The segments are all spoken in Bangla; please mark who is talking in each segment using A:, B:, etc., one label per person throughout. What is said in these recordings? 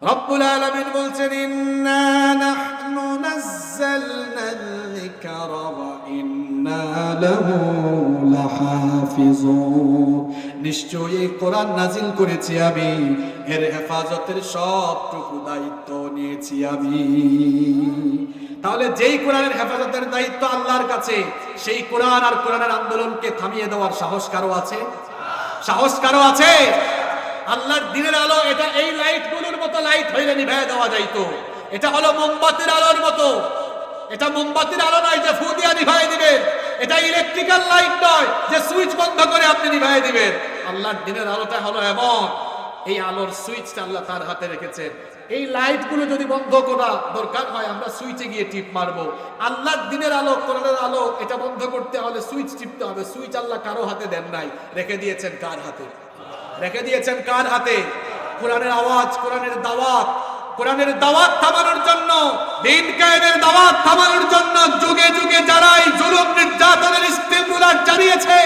A: রব্বুল আলামিন বলছেন ইন্না নাহনু নাযালনাল যিকরা ওয়া ইন্না লাহু লাহাফিজুন। নিশ্চয়ই এই কোরআন নাজিল করেছি আমি, এর হেফাজতের সবটুকু দায়িত্ব নিয়েছি আমি। তাহলে যেই কোরআনের হেফাজতের দায়িত্ব আল্লাহর কাছে, সেই কোরআন আর কোরআনের আন্দোলনকে থামিয়ে দেওয়ার সাহস কারো আছে? সাহস কারো আছে? আল্লাহর দিনের আলো এটা এই লাইটগুলোর মতো লাইট হইলে নিভায় দেওয়া যাইতো। এটা হলো মোমবাতির আলোর মতো। এটা মোমবাতির আলো নয় যে ফু দিয়া নিভায় দিবেন। এটা ইলেকট্রিক্যাল লাইট নয় যে সুইচ বন্ধ করে আপনি নিভায় দিবেন। আল্লাহর দিনের আলোটা হলো এমন, এই আলোর সুইচটা আল্লাহ তার হাতে রেখেছেন। এই লাইটগুলো যদি বন্ধ করা দরকার হয় আমরা সুইচে গিয়ে টিপ মারবো। আল্লাহর দিনের আলো, কোরআনের আলো, এটা বন্ধ করতে হলে সুইচ টিপতে হবে। সুইচ আল্লাহ কারো হাতে দেন নাই, রেখে দিয়েছেন কার হাতে? রেখে দিয়েছেন কার হাতে? কোরআনের আওয়াজ, কোরআনের দাওয়াত, কোরআনের দাওয়াত থামানোর জন্য, দিন কায়েমের দাওয়াত থামানোর জন্য যুগে যুগে যারাই জুলুম নির্যাতনের স্টিমুলার চালিয়েছে,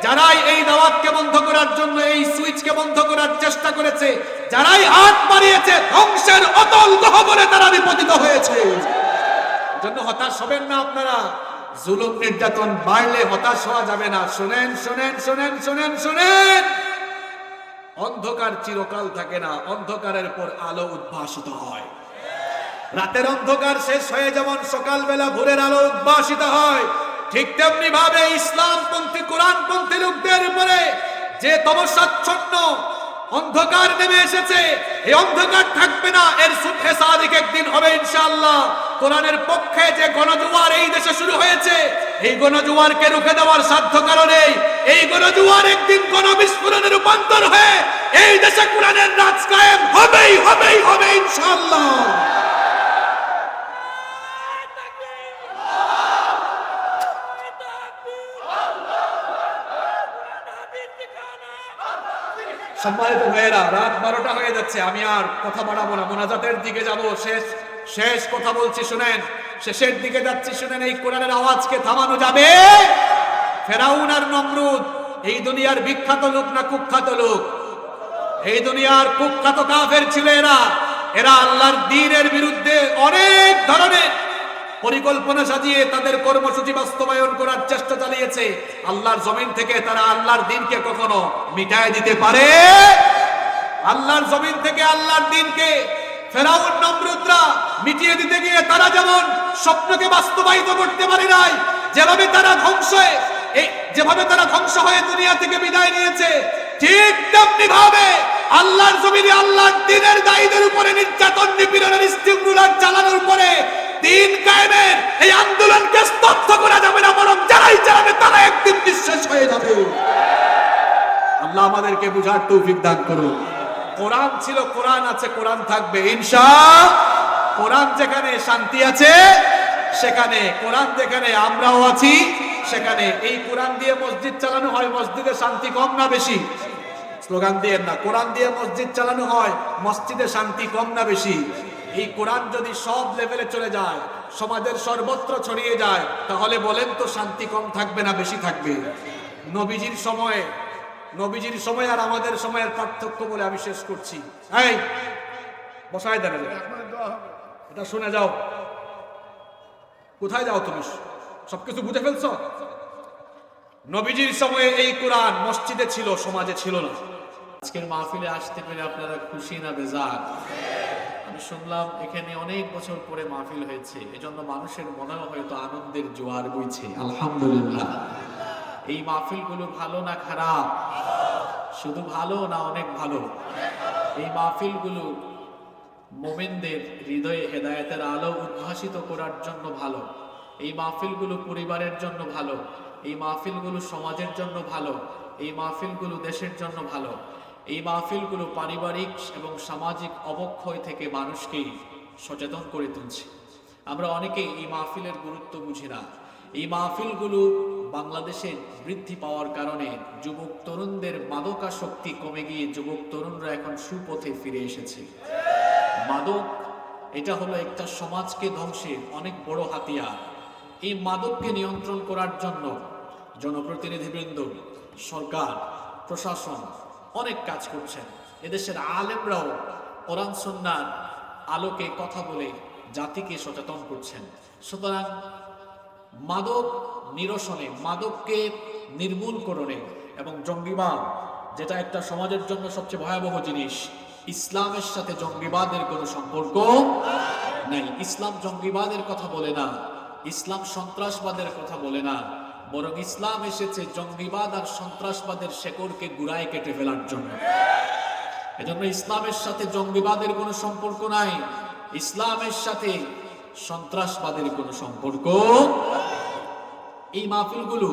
A: যারাই এই দাওয়াতকে বন্ধ করার জন্য এই সুইচকে বন্ধ করার চেষ্টা করেছে, যারাই হাত বাড়িয়েছে, ধ্বংসের অতল গহ্বরে তারা নিপতিত হয়েছে। জন্য হতাশ হবেন না আপনারা। জুলুম নির্যাতন বাড়লে হতাশ হওয়া যাবে না। শুনেন শুনেন শুনেন শুনেন শুনেন, অন্ধকার চিরকাল থাকে না, অন্ধকারের পর আলো উদ্ভাসিত হয়। রাতের অন্ধকার শেষ হয়ে যেমন সকালবেলা ভোরের আলো উদ্ভাসিত হয়, ঠিক তেমনি ভাবে ইসলামপন্থী কোরআনপন্থী লোকদের উপরে যে তমসাচ্ছন্ন অন্ধকার নেমে এসেছে, এই অন্ধকার থাকবে না। এর সুবহে সাদিক একদিন হবে ইনশাআল্লাহ। কোরআনের পক্ষে যে গণজোয়ার এই দেশে শুরু হয়েছে, এই গণজোয়ারকে রুখে দেওয়ার সাধ্য কারণে এই গণজোয়ার একদিন গণবিস্ফোরণে রূপান্তর হয়ে এই দেশে কোরআনের রাজ কায়েম হবেই হবেই হবে ইনশাআল্লাহ। সম্মানিত ভাইয়েরা, রাত 12টা হয়ে যাচ্ছে, আমি আর কথা বাড়াবো না, মোনাজাতের দিকে যাব। শেষ কথা বলছি শুনেন, শেষের দিকে যাচ্ছি শুনেন। এই কোরআনের আওয়াজকে থামানো যাবে? ফেরাউন আর নমরুদ এই দুনিয়ার বিখ্যাত লোক না কুখ্যাত লোক? এই দুনিয়ার কুখ্যাত কাফের ছিল এরা। এরা আল্লাহর দ্বীনের বিরুদ্ধে অনেক ধরনের পরিকল্পনা সাজিয়ে তাদের কর্মসূচি বাস্তবায়ন করার চেষ্টা চালিয়েছে। আল্লাহর জমিন থেকে তারা আল্লাহর দ্বীনকে কখনো মিটায় দিতে পারে? আল্লাহর জমিন থেকে আল্লাহর দ্বীনকে ফেরাউন নমরুদরা মিটিয়ে দিতে গিয়ে তারা যেমন স্বপ্নকে বাস্তবায়িত করতে পারে নাই, যেভাবে তারা ধ্বংস হয়ে দুনিয়া থেকে বিদায় নিয়েছে, ঠিক তেমনি ভাবে আল্লাহর জমিনে আল্লাহর দ্বীনের দায়ীদের উপরে নির্যাতন নিপীড়নের স্টিমুলার চালানোর পরে দিন কায়েমের এই আন্দোলনকে স্তব্ধ করা যাবে না, বরং যারাই চালাবে তারা একদিন নিঃশেষ হয়ে যাবে। আল্লাহ আমাদেরকে বুঝার তৌফিক দান করুন। কোরআন ছিল, কোরআন আছে, কোরআন থাকবে ইনশাআল্লাহ। কোরআন যেখানে শান্তি আছে সেখানে, কোরআন যেখানে আমরাও আছি সেখানে। এই কোরআন দিয়ে মসজিদ চালানো হয়, মসজিদে শান্তি কম না বেশি? স্লোগান দিয়ে না, কোরআন দিয়ে মসজিদ চালানো হয়, মসজিদে শান্তি কম না বেশি? এই কোরআন যদি সব লেভেলে চলে যায়, সমাজের সর্বত্র ছড়িয়ে যায়, তাহলে বলেন তো শান্তি কম থাকবে না বেশি থাকবে? নবীজির সময় আর আমাদের সময়ের পার্থক্য বলে আমি শেষ করছি। এই বসায় দেন, এটা শুনে যাও। কোথায় যাও তুমি? সবকিছু বুঝে ফেলছো? নবীজির সময়ে এই কোরআন মসজিদে ছিল, সমাজে ছিল না। আজকের মাহফিলে আসতে পেরে আপনারা খুশি না বেজার? আমি শুনলাম এখানে অনেক বছর পরে মাহফিল হয়েছে, এজন্য মানুষের মনে হয়তো আনন্দের জোয়ার বইছে। আলহামদুলিল্লাহ। এই মাহফিলগুলো ভালো না খারাপ? শুধু ভালো না অনেক ভালো? এই মাহফিলগুলো মুমিনদের হৃদয়ে হেদায়েতের আলো উদ্ভাসিত করার জন্য ভালো। এই মাহফিলগুলো পরিবারের জন্য ভালো। এই মাহফিলগুলো সমাজের জন্য ভালো। এই মাহফিলগুলো দেশের জন্য ভালো। এই মাহফিলগুলো পারিবারিক এবং সামাজিক অবক্ষয় থেকে মানুষকে সচেতন করে তুলছে। আমরা অনেকেই এই মাহফিলের গুরুত্ব বুঝি না। এই মাহফিলগুলো বাংলাদেশে বৃদ্ধি পাওয়ার কারণে যুবক তরুণদের মাদকাসক্তি কমে গিয়ে যুবক তরুণরা এখন সুপথে ফিরে এসেছে। মাদক এটা হলো একটা সমাজকে ধ্বংসের অনেক বড় হাতিয়ার। এই মাদককে নিয়ন্ত্রণ করার জন্য জনপ্রতিনিধিবৃন্দ, সরকার, প্রশাসন অনেক কাজ করছেন। এদেশের আলেমরাও
B: কোরআন সুন্নাহর আলোকে কথা বলে জাতিকে সচেতন করছেন। সুতরাং মাদক নিরসনে, মাদককে নির্মূলকরণে এবং জঙ্গিবাদ, যেটা একটা সমাজের জন্য সবচেয়ে ভয়াবহ জিনিস, ইসলামের সাথে জঙ্গিবাদের কোনো সম্পর্ক নাই। ইসলাম জঙ্গিবাদের কথা বলে না, ইসলাম সন্ত্রাসবাদের কথা বলে না, বরং ইসলাম এসেছে জঙ্গিবাদ আর সন্ত্রাসবাদের শেকড়কে গুড়ায় কেটে ফেলার জন্য। এজন্য ইসলামের সাথে জঙ্গিবাদের কোনো সম্পর্ক নাই, ইসলামের সাথে সন্ত্রাসবাদের কোনো সম্পর্ক। এই মাহফিলগুলো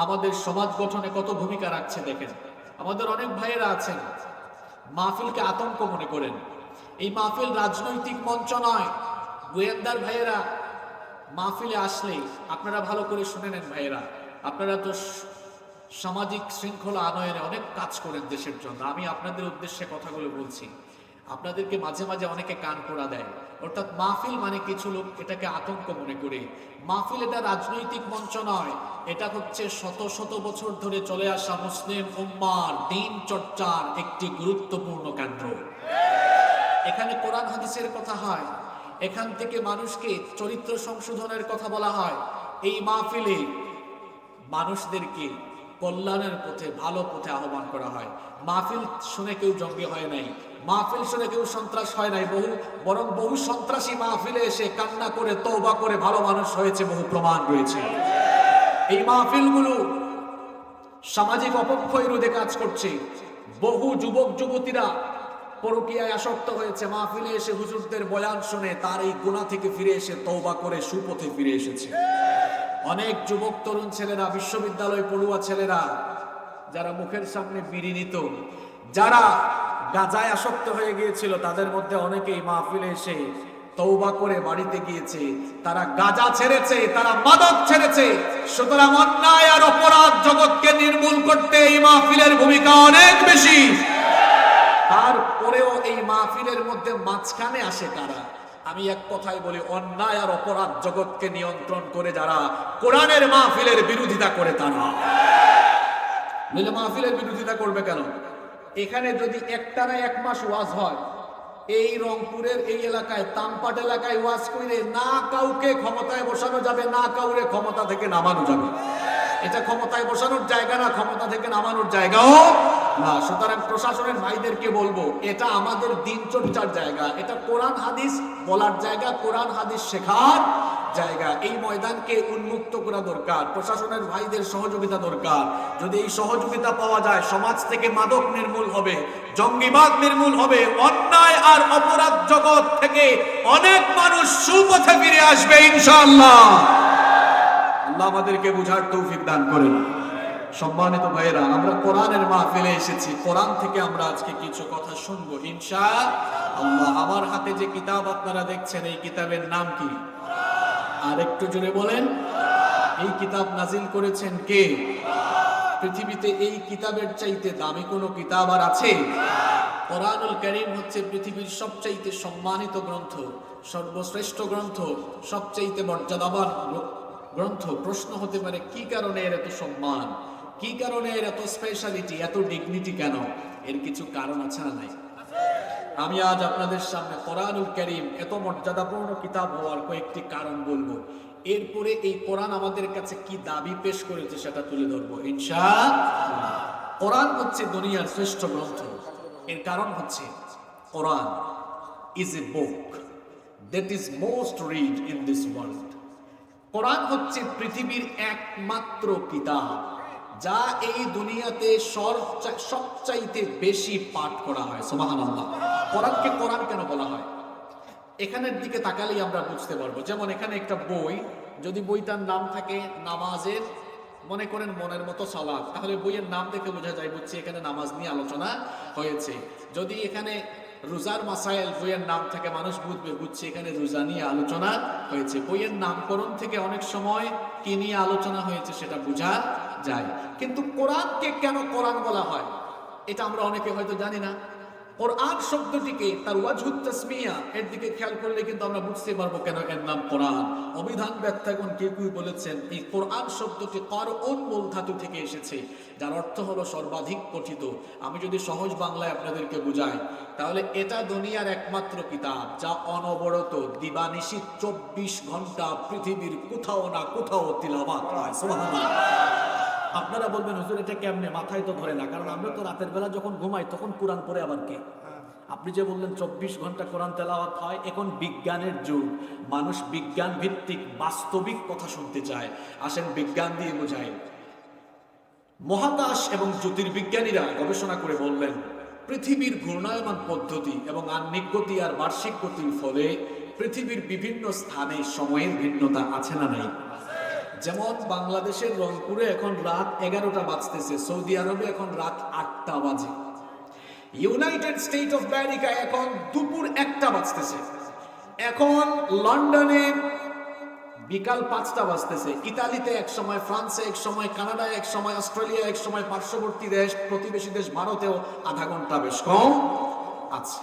B: আমাদের সমাজ গঠনে কত ভূমিকা রাখছে দেখেন। আমাদের অনেক ভাইয়েরা আছেন মাহফিলকে আতঙ্ক মনে করেন। এই মাহফিল রাজনৈতিক মঞ্চ নয়। গোয়েন্দার ভাইয়েরা মাহফিলে আসলে আপনারা ভালো করে শুনে নেন ভাইয়েরা, আপনারা তো সামাজিক শৃঙ্খলা আনয়নে অনেক কাজ করেন দেশের জন্য। আমি আপনাদের উদ্দেশ্যে কথাগুলো বলছি। আপনাদেরকে মাঝে মাঝে অনেকে কান পোড়া দেয়, অর্থাৎ মাহফিল মানে কিছু লোক এটাকে আতঙ্ক মনে করে। মাহফিল এটা রাজনৈতিক মঞ্চ নয়, এটা হচ্ছে শত শত বছর ধরে চলে আসা মুসলিম উম্মার দ্বীন চর্চার একটি গুরুত্বপূর্ণ কেন্দ্র। এখানে কোরআন হাদিসের কথা হয়, এখান থেকে মানুষকে চরিত্র সংশোধনের কথা বলা হয়। এই মাহফিলে মানুষদেরকে কল্যাণের পথে, ভালো পথে আহ্বান করা হয়। মাহফিল শুনে কেউ জঙ্গি হয় নাই, মাহফিল শুনে কেউ সন্ত্রাস হয় নাই, বরং বহু সন্ত্রাসী মাহফিলে এসে কান্না করে তওবা করে ভালো মানুষ হয়েছে, বহু প্রমাণ রয়েছে। এই মাহফিলগুলো সামাজিক অপক্ষয় রোধে কাজ করছে। বহু যুবক যুবতীরা পরকীয়ায় আসক্ত হয়েছে, মাহফিলে এসে হুজুরদের বয়ান শুনে তার এই গুনাহ থেকে ফিরে এসে তওবা করে সুপথে ফিরে এসেছে। অনেক যুবক তরুণ ছেলেরা, বিশ্ববিদ্যালয় পড়ুয়া ছেলেরা, যারা মুখের সামনে বিড়ি নিত, যারা গাঁজায় আসক্ত হয়ে গিয়েছিল, তাদের মধ্যে অনেকেই মাহফিলে এসে তওবা করে বাড়িতে গিয়েছে। তারা গাঁজা ছেড়েছে, তারা মাদক ছেড়েছে। সুতরাং অন্যায় আর অপরাধ জগৎকে নির্মূল করতে এই মাহফিলের ভূমিকা অনেক বেশি। তারপরেও এই মাহফিলের মধ্যে মাঝখানে আসে কারা? আমি এক কথাই বলি, অন্যায় আর অপরাধ জগৎকে নিয়ন্ত্রণ করে যারা কোরআনের মাহফিলের বিরোধিতা করে তারা। বলে মাহফিলের বিরোধিতা করবে কেন? এখানে যদি একটানা 1 মাস ওয়াজ হয়, এই রংপুরের এই এলাকায়, তামপাট এলাকায় ওয়াজ করে না কাউকে ক্ষমতায় বসানো যাবে, না কাউরে ক্ষমতা থেকে নামানো যাবে। এটা ক্ষমতায় বসানোর জায়গা না, ক্ষমতা থেকে নামানোর জায়গাও না। সুতরাং প্রশাসনের ভাইদেরকে বলবো, এটা আমাদের দিন চর্চার জায়গা, এটা কোরআন হাদিস বলার জায়গা, কোরআন হাদিস শেখার জায়গা। এই ময়দানকে উন্মুক্ত করা দরকার, প্রশাসনের ভাইদের সহযোগিতা দরকার। যদি এই সহযোগিতা পাওয়া যায়, সমাজ থেকে মাদক নির্মূল হবে, জঙ্গিবাদ নির্মূল হবে, অন্যায় আর অপরাধ জগৎ থেকে অনেক মানুষ সুপথে ফিরে আসবে ইনশাআল্লাহ। আল্লাহ আমাদেরকে বুঝার তৌফিক দান করেন। সম্মানিত ভাইয়েরা, আমরা কোরআনের মাহফিলে এসেছি, কোরআন থেকে আমরা আজকে কিছু কথা শুনবো ইনশাআল্লাহ। আমার হাতে যে কিতাব আপনারা দেখছেন, এই কিতাবের নাম কি? আর একটু জোরে বলেন। এই কিতাব নাজিল করেছেন কে? পৃথিবীতে এই কিতাবের চাইতে দামি কোনো কিতাব আর আছে? কোরআনুল কারীম হচ্ছে পৃথিবীর সবচাইতে সম্মানিত গ্রন্থ, সর্বশ্রেষ্ঠ গ্রন্থ, সবচাইতে মর্যাদাবান গ্রন্থ। প্রশ্ন হতে পারে, কি কারণে এর এত সম্মান, কি কারণে এর এত স্পেশালিটি, এত ডিগনিটি কেন? এর কিছু কারণ আছে না নাই? আমি আজ আপনাদের সামনে কোরআনুল কারীম এত মর্যাদাপূর্ণ কিতাব হওয়ার কয়েকটি কারণ বলবো। এরপরে এই কোরআন আমাদের কাছে কি দাবি পেশ করেছে সেটা তুলে ধরবো ইনশাআল্লাহ। কোরআন হচ্ছে দুনিয়ার শ্রেষ্ঠ গ্রন্থ। এর কারণ হচ্ছে Quran is a book that is most read in this world. Quran হচ্ছে পৃথিবীর একমাত্র কিতাব যা এই দুনিয়াতে সবচাইতে বেশি পাঠ করা হয়। সুবহানাল্লাহ। কোরআনকে কোরআন কেন বলা হয়? এখানের দিকে তাকালেই আমরা বুঝতে পারবো। যেমন এখানে একটা বই, যদি বইটার নাম থাকে নামাজের, মনে করেন মনের মতো সালাত, তাহলে বইয়ের নাম দেখে বোঝা যায়, বুঝছি এখানে নামাজ নিয়ে আলোচনা হয়েছে। যদি এখানে রোজার মাসাইল বইয়ের নাম থাকে, মানুষ বুঝবে, বুঝছি এখানে রোজা নিয়ে আলোচনা হয়েছে। বইয়ের নামকরণ থেকে অনেক সময় কি নিয়ে আলোচনা হয়েছে সেটা বোঝা যায়। কিন্তু কোরআনকে কেন কোরআন বলা হয় এটা আমরা অনেকে হয়তো জানি না। কোরআন শব্দটিকে তার ওয়াজহুত তাসমিয়া এর দিকে খেয়াল করলে কিন্তু আমরা বুঝতে পারবো কেন এর নাম কোরআন। অভিধান ব্যাখ্যাগণ কেউ কেউ বলেছেন এই কোরআন শব্দটি করউন মূল ধাতু থেকে এসেছে, যার অর্থ হলো সর্বাধিক পঠিত। আমি যদি সহজ বাংলায় আপনাদেরকে বুঝাই, তাহলে এটা দুনিয়ার একমাত্র কিতাব যা অনবরত দিবানিশি 24 ঘন্টা পৃথিবীর কোথাও না কোথাও তিলাওয়াত হয়। সুবহানাল্লাহ। আপনারা বলবেন হুজুর এটা কেমনে, মাথায় তো ধরে না, কারণ আমরা তো রাতের বেলা যখন ঘুমাই তখন কোরআন পড়ে আবার কে। আপনি যে বললেন 24 ঘন্টা কোরআন তেলাওয়াত হয়, এখন বিজ্ঞানের যুগ, মানুষ বিজ্ঞান ভিত্তিক বাস্তবিক কথা শুনতে চায়। আসেন বিজ্ঞান দিয়ে বোঝাই। মহাকাশ এবং জ্যোতির্বিজ্ঞানীরা গবেষণা করে বললেন পৃথিবীর ঘূর্ণায়মান পদ্ধতি এবং আহ্নিক গতি আর বার্ষিক গতির ফলে পৃথিবীর বিভিন্ন স্থানে সময়ের ভিন্নতা আছে না নাই? যেমন বাংলাদেশের রংপুরে এখন রাত 11টা বাজতেছে, সৌদি আরবে এখন রাত 8টা বাজে, ইউনাইটেড স্টেট অফ আমেরিকা এখন দুপুর 1টা বাজতেছে, এখন লন্ডনে বিকাল 5টা বাজতেছে, ইতালিতে এক সময়, ফ্রান্সে এক সময়, কানাডায় এক সময়, অস্ট্রেলিয়া এক সময়, পার্শ্ববর্তী দেশ প্রতিবেশী দেশ ভারতেও আধা ঘন্টা বেশ কম আছে।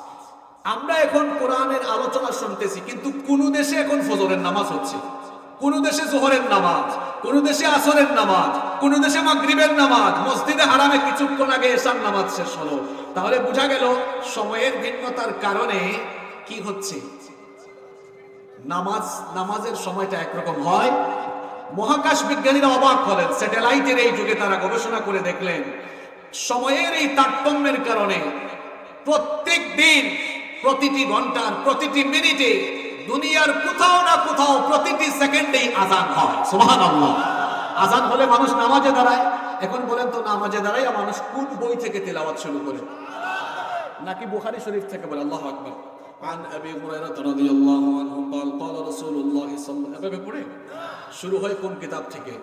B: আমরা এখন কোরআনের আলোচনা শুনতেছি, কিন্তু কোন দেশে এখন ফজরের নামাজ হচ্ছে, কোন দেশে জোহরের নামাজ, কোন দেশে আসরের নামাজ, কোন দেশে মাগরিবের নামাজ, মসজিদে হারামে কিছুক্ষণ আগে এশার নামাজ শেষ হলো। তাহলে বোঝা গেল সময়ের ভিন্নতার কারণে কি হচ্ছে, নামাজের সময়টা একরকম হয়। মহাকাশ বিজ্ঞানীরা অবাক হলেন, স্যাটেলাইটের এই যুগে তারা গবেষণা করে দেখলেন সময়ের এই তারতম্যের কারণে প্রত্যেক দিন, প্রতিটি ঘন্টার প্রতিটি মিনিটে দুনিয়ার কোথাও না কোথাও প্রতিটি সেকেন্ডেই আজান হয়। সুবহানাল্লাহ। আজান হলে মানুষ নামাজে দাঁড়ায়। এখন বলেন তো নামাজে দাঁড়ায় মানুষ কোন বই থেকে তেলাওয়াত শুরু করে? নাকি বুখারী শরীফ থেকে বলে? আল্লাহু আকবার। عن ابي هريره رضي الله عنه قال قال رسول الله صلى الله عليه وسلم। শুরু হয় কোন কিতাব থেকে?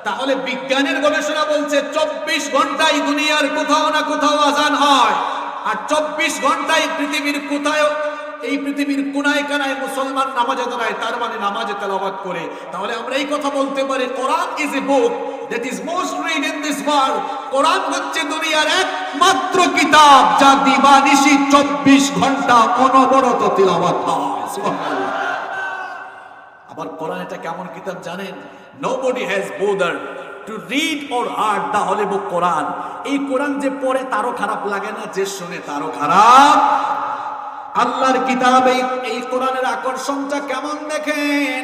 B: তাহলে বিজ্ঞানের গবেষণা বলছে 24 ঘন্টায় দুনিয়ার কোথাও না কোথাও আজান হয়, আর 24 ঘন্টায় পৃথিবীর কোথাও, এই পৃথিবীর কোনায় কানায় মুসলমান নামাজে দাঁড়ায়, তার মানে নামাজে তেলাওয়াত করে। তাহলে আমরা এই কথা বলতে পারি Quran is a book that is most read in this world। Quran হচ্ছে দুনিয়ার একমাত্র কিতাব যা দিবানিশি 24 ঘন্টা অনবরত তিলাওয়াত হয়। সুবহানাল্লাহ। আবার কোরআন এটা কেমন কিতাব জানেন? nobody has bothered to read or heard the holy book কোরআন। এই কোরআন যে পড়ে তারও খারাপ লাগে না, যে শুনে তারও খারাপ। আল্লাহর কিতাবে এই কোরআনের আকর্ষণটা কেমন দেখেন,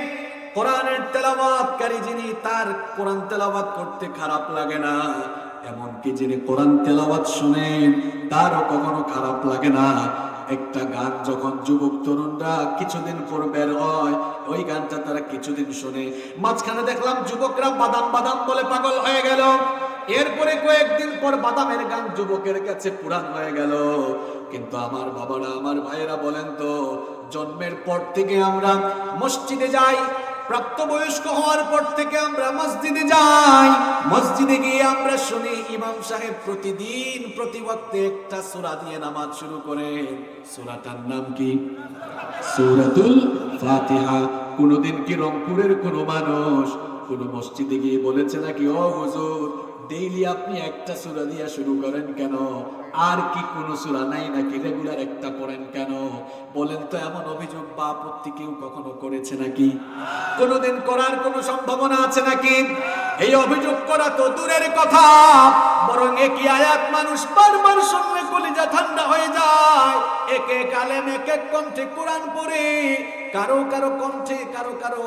B: কোরআনের তেলাওয়াতকারী যিনি, তার কোরআন তেলাওয়াত করতে খারাপ লাগে না, এমনকি যিনি কোরআন তেলাওয়াত শুনেন তারও কখনো খারাপ লাগে না। একটা গান যখন যুবক তরুণরা কিছুদিন পর বের হয়, ওই গানটা তারা কিছুদিন শুনে, মাঝখানে দেখলাম যুবকরা বাদাম বাদাম বলে পাগল হয়ে গেল, এরপরে কয়েকদিন পর বাদামের গান যুবকের কাছে পুরান হয়ে গেল। কিন্তু আমার বাবারা, আমার ভাইয়েরা বলেন তো, জন্মের পর থেকে আমরা মসজিদে যাই, প্রাপ্তবয়স্ক হওয়ার পর থেকে আমরা মসজিদে যাই, মসজিদে গিয়ে আমরা শুনি ইমাম সাহেব প্রতিদিন প্রতি ওয়াক্তে একটা সূরা দিয়ে নামাজ শুরু করেন। সূরাটার নাম কি? সূরাতুল ফাতিহা। কোনদিন কি রংপুরের কোন মানুষ কোন মসজিদে গিয়ে বলেছে নাকি, ও হুজুর ডেইলি আপনি একটা সূরা দিয়ে শুরু করেন কেন, আর কি কোন সূরা নাই নাকি, রেগুলার একটা পড়েন কেন? বলেন তো এমন অভিযোগ বা আপত্তি কেউ কখনো করেছে নাকি? কোনদিন করার কোনো সম্ভাবনা আছে নাকি? এই অভিযোগ করা তো দূরের কথা, বরং একই আয়াত মানুষ বারবার শুনলে কলিজা ঠান্ডা হয়ে যায়। এক এক আলেম এক এক কণ্ঠে কোরআন পড়ে, কারো কারো কণ্ঠে, কারো কারো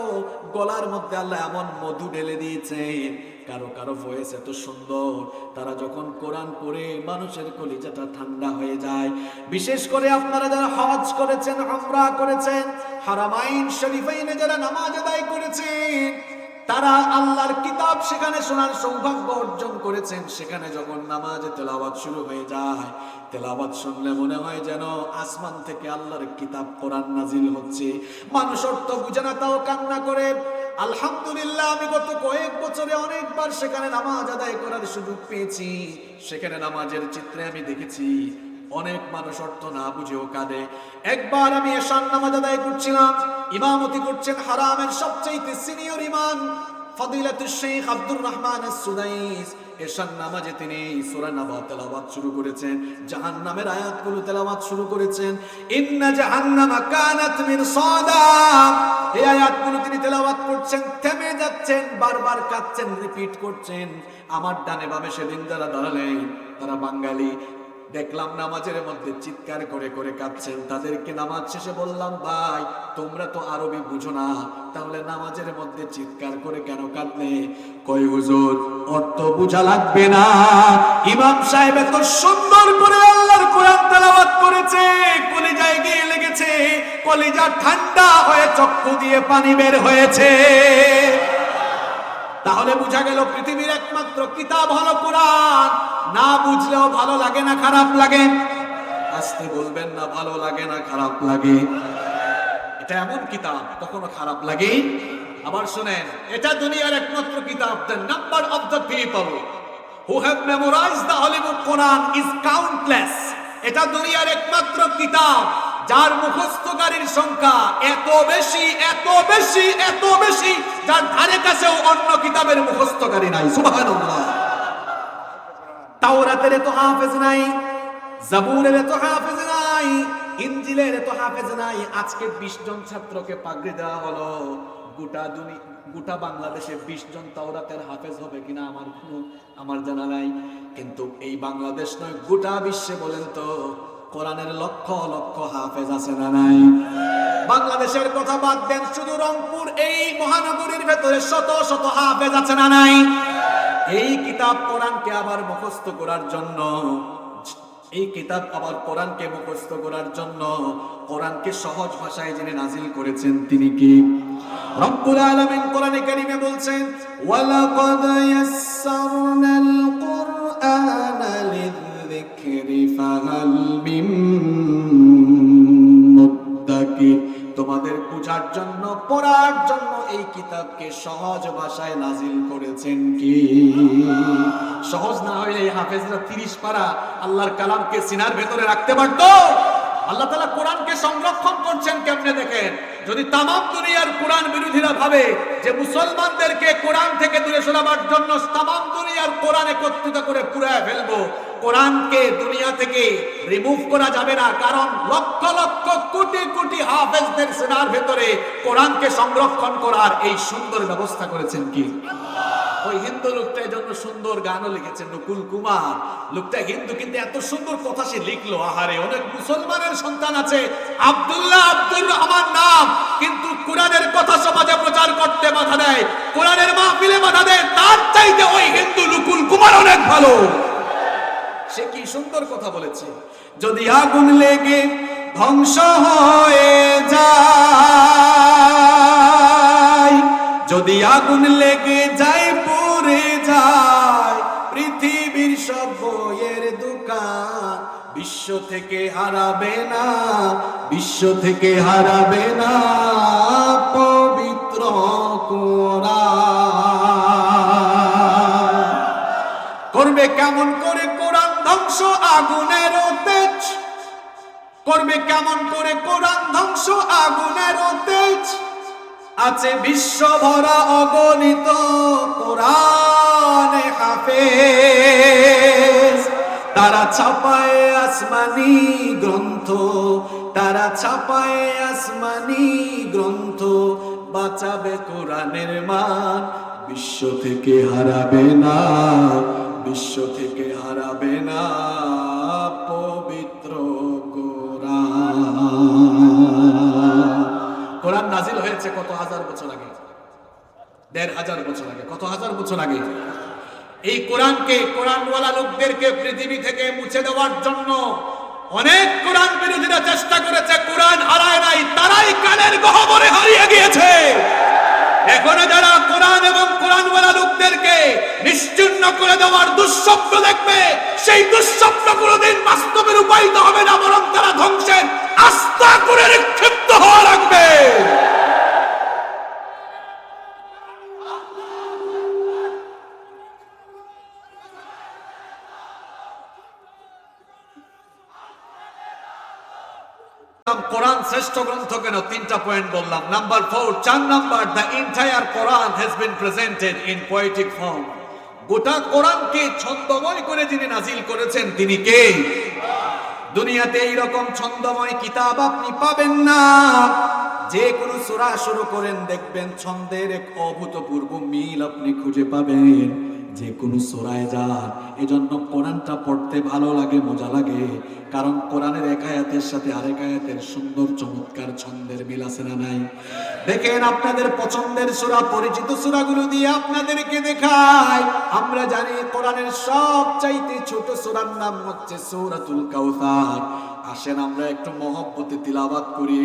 B: গলার মধ্যে আল্লাহ এমন মধু ঢেলে দিয়েছেন, কারো কারো ভয়েস এত সুন্দর, তারা যখন কোরআন পড়ে মানুষের কলিজাটা ঠান্ডা হয়ে যায়। বিশেষ করে আপনারা যারা হজ করেছেন, উমরা করেছেন, হারামাইন শরীফাইনে যারা নামাজ আদায় করেছেন, তারা আল্লাহর কিতাব সেখানে শোনার সৌভাগ্য অর্জন করেছেন। সেখানে যখন নামাজে তেলাওয়াত শুরু হয়ে যায়, তেলাওয়াত শুনলে মনে হয় যেন আসমান থেকে আল্লাহর কিতাব কোরআন নাজিল হচ্ছে। মানুষ অর্থ বুঝে না, তাও কান্না করে। আলহামদুলিল্লাহ, আমি গত কয়েক বছরে অনেকবার সেখানে নামাজ আদায় করার সুযোগ পেয়েছি। সেখানে নামাজের চিত্রে আমি দেখেছি অনেক মানুষ অর্থ না বুঝেও কাঁদে। একবার আমি এশার নামাজ আদায় করছিলাম, ইমামতি করছেন হারামের সবচেয়ে সিনিয়র ইমাম
A: ফদিলাতুল শেখ আব্দুর রহমান আস-সুদাইস এশার নামাজে তিনি সূরা নাবা তেলাওয়াত শুরু করেছেন, জাহান্নামের আয়াতগুলো তেলাওয়াত শুরু করেছেন। ইন্না জাহান্নামা কানাত মিরসাদা, এই আয়াতগুলো তিনি তেলাওয়াত করছেন, থেমে যাচ্ছেন, বারবার কাঁদছেন, রিপিট করছেন। আমার ডানে বামে সেদিন যারা দাঁড়ালেন তারা বাঙালি, দেখলাম নামাজের মধ্যে চিৎকার করে করে কাঁদছেন। তাদেরকে নামাজ শেষে বললাম, ভাই তোমরা তো আরবি বুঝো না, তাহলে নামাজের মধ্যে চিৎকার করে কেন কাঁদলে? কই হুজুর অর্থ বুঝা লাগবে না, ইমাম সাহেব এত সুন্দর করে আল্লাহর কোরআন তেলাওয়াত করেছে, কলিজায় গিয়ে লেগেছে, কলিজা ঠান্ডা হয়ে চক্ষু দিয়ে পানি বের হয়েছে। তাহলে বুঝা গেল পৃথিবীর একমাত্র কিতাব হলো কোরআন। না বুঝলেও ভালো লাগে না খারাপ লাগে? আসতে বলবেন না, ভালো লাগে না খারাপ লাগে? এটা এমন কিতাব কখনো খারাপ লাগে? আবার শুনেন, এটা দুনিয়ার একমাত্র কিতাব, the number of the people who have memorized the holy book Quran is countless. এটা দুনিয়ার একমাত্র কিতাব যার মুখস্থকারীর সংখ্যা এত বেশি, এত বেশি, এত বেশি, যার ধারে কাছেও অন্য কিতাবের মুখস্থকারী নাই। সুবহানাল্লাহ। তাওরাতের তো হাফেজ নাই, জাবুরের তো হাফেজ নাই, ইনজিলের তো হাফেজ নাই। আজকে 20 জন ছাত্রকে পাগড়ি দেওয়া হলো, গোটা বাংলাদেশে 20 জন তাওরাতের হাফেজ হবে কিনা আমার জানা নাই। কিন্তু এই বাংলাদেশ নয়, গোটা বিশ্বে বলেন তো কোরআনের লক্ষ লক্ষ হাফেজ আছে না নাই? বাংলাদেশের কথা বাদ দেন, শুধু রংপুর এই মহানগরীর ভেতরে শত শত হাফেজ আছে না নাই? এই কিতাব কোরআনকে আবার মুখস্থ করার জন্য, এই কিতাব আবার কোরআনকে মুখস্থ করার জন্য, কোরআনকে সহজ ভাষায় যিনি নাজিল করেছেন তিনি কি? রব্বুল আলামিন কোরআনে কারীমে বলছেন, ওয়ালাকাদ ইয়াসসারনাল কুরআনা লিযিকরি ফাহাল মিন মুদ্দাকির। তোমাদের বুঝার জন্য, পড়ার জন্য এই কিতাবকে সহজ ভাষায় নাজিল করেছেন কি? সহজ না হইলে এই হাফেজরা 30 পারা আল্লাহর কালামকে সিনার ভেতরে রাখতে পারতো? আল্লাহ তাআলা কোরআনকে সংরক্ষণ করছেন কেমনে দেখেন। যদি তামাম দুনিয়ার কোরআন বিরোধীরা ভাবে যে মুসলমানদেরকে কোরআন থেকে দূরে সরাবার জন্য তামাম দুনিয়ার কোরআন একত্রিত করে পুড়ায় ফেলবো, কোরআনকে দুনিয়া থেকে রিমুভ করা যাবে না, কারণ লক্ষ লক্ষ কোটি কোটি হাফেজদের সিনার ভেতরে কোরআনকে সংরক্ষণ করার এই সুন্দর ব্যবস্থা করেছেন কি? ওই হিন্দু লোকটা এই জন্য সুন্দর গানও লিখেছেন, নকুল কুমার। লোকটা হিন্দু কিন্তু এত সুন্দর কথা সে লিখলো। আহারে, অনেক মুসলমানের সন্তান আছে, আব্দুল্লাহ আব্দুর রহমান নাম, কিন্তু কোরআনের কথা সমাজে প্রচার করতে বাধা দেয়, কোরআনের মাহফিলে বাধা দেয়। তার চাইতে ওই হিন্দু নকুল কুমার অনেক ভালো। সে কি সুন্দর কথা বলেছে, যদি আগুন লেগে ধ্বংস হয়ে যায়, যদি আগুন লেগে যায় পুড়ে যায় পৃথিবীর সব বইয়ের দোকান, বিশ্ব থেকে হারাবে না, বিশ্ব থেকে হারাবে না পবিত্র কোরআন। করবে কেমন করে কোরআন ধ্বংস আগুনের তেজ, করবে কেমন করে কোরআন ধ্বংস আগুনের তেজ। আছে বিশ্ব ভরা অগণিত কোরআনে হাফেজ, তারা ছাপায় আসমানি গ্রন্থ, তারা ছাপায় আসমানি গ্রন্থ, বাঁচাবে কোরআনের মান, বিশ্ব থেকে হারাবে না, বিশ্ব থেকে হারাবে না পবিত্র কোরআন। কোরআন নাজিল হয়েছে কত হাজার বছর আগে? 1500 বছর আগে। কত হাজার বছর আগে? এই কোরআনকে, কোরআনওয়ালা লোকদেরকে পৃথিবী থেকে মুছে দেওয়ার জন্য অনেক কোরআন বিরোধীরা চেষ্টা করেছে। কোরআন হারায় নাই, তারাই কানের গহ্বরে হারিয়ে গিয়েছে। এখনো যারা কোরআন এবং কোরআনওয়ালা লোকদেরকে নিশ্চিহ্ন করে দেওয়ার দুঃস্বপ্ন দেখবে, সেই দুঃস্বপ্ন কোনোদিন বাস্তবে রূপায়িত হবে না, বরং তারা ধ্বংসের আস্থা করে নিক্ষিপ্ত হওয়া লাগবে। কোরআন
B: কোরআন শ্রেষ্ঠ গ্রন্থ কেন? তিনটা পয়েন্ট বললাম। Number 4, 4 number, the entire Quran has been presented in poetic form. গোটা কোরআনকে ছন্দময় করে যিনি নাজিল করেছেন তিনি কে? দুনিয়াতে এইরকম ছন্দময় কিতাব আপনি পাবেন না। যে কোনো সূরা শুরু করেন দেখবেন ছন্দের এক অভূতপূর্ব মিল আপনি খুঁজে পাবেন। যে কোনো সূরায় যান, এজন্য কোরআনটা পড়তে ভালো লাগে, মজা লাগে, কারণ কোরআনের এক আয়াতের সাথে আরেক আয়াতের সুন্দর চমৎকার ছন্দের মিল আছে না নাই? দেখেন আপনাদের পছন্দের সূরা, পরিচিত সূরাগুলো দিয়ে আপনাদেরকে দেখায়। আমরা জানি কোরআনের সবচাইতে ছোট সূরার নাম হচ্ছে সূরাতুল কাউসার। আসেন আমরা একটু মহব্বতে তিলাওয়াত করি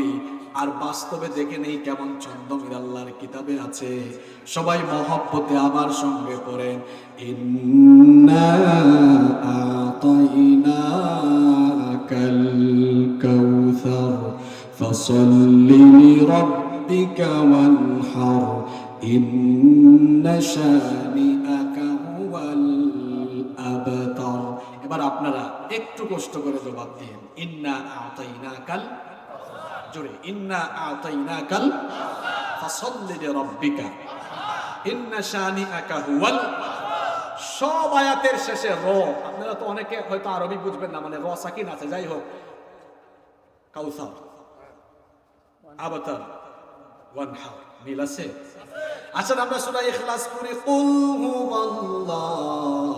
B: আর বাস্তবে দেখে নেই কেমন ছন্দ মিল আল্লাহর কিতাবে আছে। সবাই মহব্বতে আমার সঙ্গে পড়েন, ইন্না আতাইনাকাল কাউসার ফাসাল্লি লিরাব্বিকা ওয়ানহার ইন্না শানিআকা হুয়াল আবতার। এবার আপনারা একটু কষ্ট করে জবাব দিন, ইন্না আতাইনাকাল, জোরে, ইন্না আতাইনাকাল ফাসাল্লি লিরাব্বিকা ইন্না শানিআকা হুয়াল। সব আয়াতের শেষে র। আপনারা তো অনেকে হয়তো আরবি বুঝবেন না, মানে র সাকিন আছে, যাই হোক, কাউসার, আবতার, ওয়ানহার, মিল আছে। আচ্ছা আমরা সূরা ইখলাস পড়ি, কুল হুয়াল্লাহ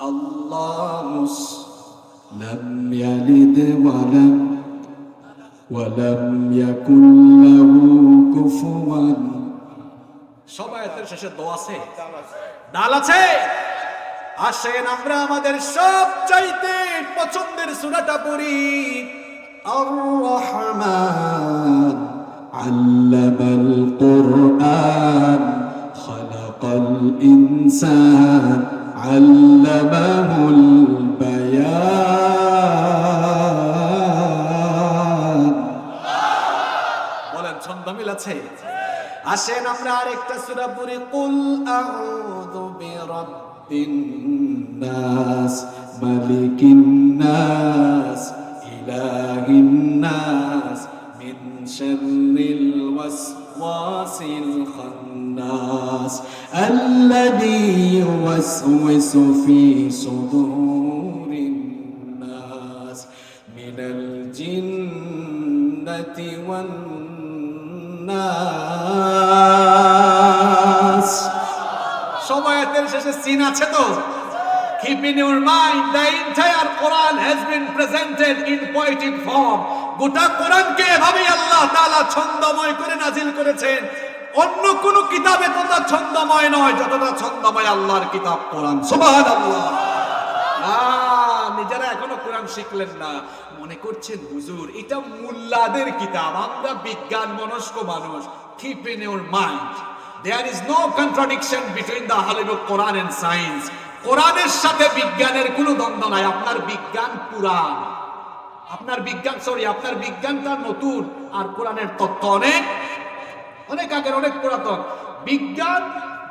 B: আল্লাহুস লাম ইয়ালিদ ওয়ালাম ইয়াকুল লাহু কুফুয়ান। সব আয়াতের শেষে দোয়া আছে, ডাল আছে। আসেন আমরা আমাদের সবচাইতে পছন্দের সূরাটা পড়ি, আর রহমান আল্লামাল কুরআন খালাকাল ইনসান আল্লামাহুল বায়ান। বলেন ছন্দ মিল আছে? আসেন আমরা আরেকটা সূরা পড়ি, কুল আউযু বিরাব্বিন নাস মালিকিন নাস ইলাহিন নাস মিন শাররিল ওয়াসওয়াসিল খান্নাস আল্লাযী ইউওয়াসওয়িসু ফী সুদুরিন নাস মিনাল জিন্নাতি ওয়ান নাস। সব আয়াতের শেষে সিন আছে তো? Keep in your mind, the entire Quran has been presented in poetic form. গোটা কোরআনকে এভাবেই আল্লাহ তাআলা ছন্দময় করে নাজিল করেছেন। অন্য কোন কিতাবে ততটা ছন্দময় নয় যতটা ছন্দময় আল্লাহর কিতাব কোরআন। সুবহানাল্লাহ। নিজেরা এখনো কোরআন শিখলেন না, মনে করছেন হুজুর এটা মুল্লাদের কিতাব, আমরা বিজ্ঞান মনস্ক মানুষ। Keep in your mind, there is no contradiction between the Holy Book, Quran and science. কোরআনের সাথে বিজ্ঞানের কোনো দ্বন্দ্ব নাই। আপনার বিজ্ঞান পুরান, আপনার বিজ্ঞানটা নতুন, আর কোরআনের তত্ত্ব অনেক অনেক আগের, অনেক পুরাতন। বিজ্ঞান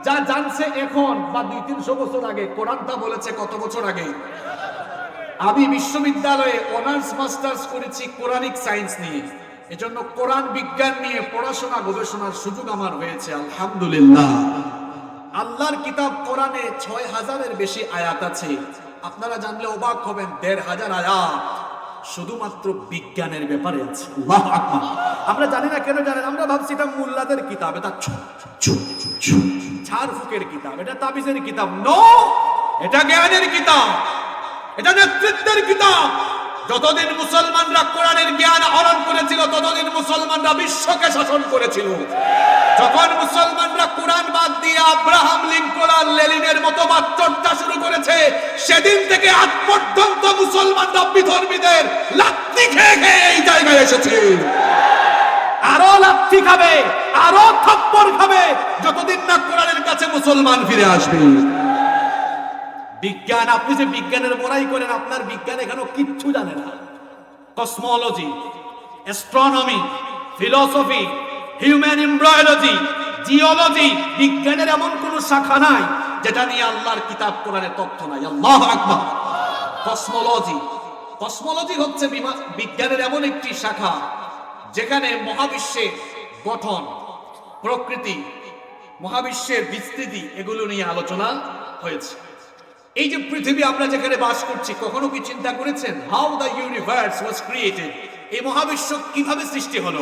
B: যা জানছে এখন বা 200-300 বছর আগে, কোরআনটা বলেছে কত বছর আগে? আমি বিশ্ববিদ্যালয়ে অনার্স মাস্টার্স করেছি কোরআনিক সায়েন্স নিয়ে, এজন্য কোরআন বিজ্ঞান নিয়ে পড়াশোনা গবেষণার সুযোগ আমার হয়েছে, আলহামদুলিল্লাহ। আল্লাহর কিতাব কোরআনে 6000-এর বেশি আয়াত আছে। আপনারা জানলে অবাক হবেন, 1500 আয়াত শুধুমাত্র বিজ্ঞানের ব্যাপারে আছে। আল্লাহু আকবার। আমরা জানি না কেন জানেন? আমরা ভাবছি এটা মুল্লাদের কিতাব, এটা ঝাড়ফুকের কিতাব, এটা তাবিজের কিতাব। নো, এটা জ্ঞানের কিতাব, এটা নেতৃত্বের কিতাব। যতদিন মুসলমানরা কোরআনের জ্ঞান আহরণ করেছিল ততদিন মুসলমানরা বিশ্বকে শাসন করেছিল। যখন মুসলমানরা কোরআন বাদ দিয়ে আব্রাহাম লিঙ্কন আর লেনিনের মতবাদ চর্চা শুরু করেছে, সেদিন থেকে আজ পর্যন্ত মুসলমানরা বিধর্মীদের লাথি খেয়ে খেয়ে এই জায়গায় এসেছে। আরো লাথি খাবে, আরো থাপ্পড় খাবে, যতদিন না কোরআনের কাছে মুসলমান ফিরে আসবে। বিজ্ঞান, আপনি যে বিজ্ঞানের বড়াই করেন, আপনার বিজ্ঞান এখনো কিচ্ছু জানে না। Cosmology, astronomy, philosophy, human embryology, geology, বিজ্ঞানের এমন কোন শাখা নাই যেটা নিয়ে আল্লাহর কিতাব কোরআনের তথ্য নাই। আল্লাহু আকবার। কসমোলজি, কসমোলজি হচ্ছে বিজ্ঞানের এমন একটি শাখা যেখানে মহাবিশ্বের গঠন, প্রকৃতি, মহাবিশ্বের বিস্তৃতি এগুলো নিয়ে আলোচনা হয়েছে। এই যে পৃথিবী আমরা যেখানে বাস করছি, কখনো কি চিন্তা করেছেন how the universe was created? এই মহাবিশ্ব কিভাবে সৃষ্টি হলো?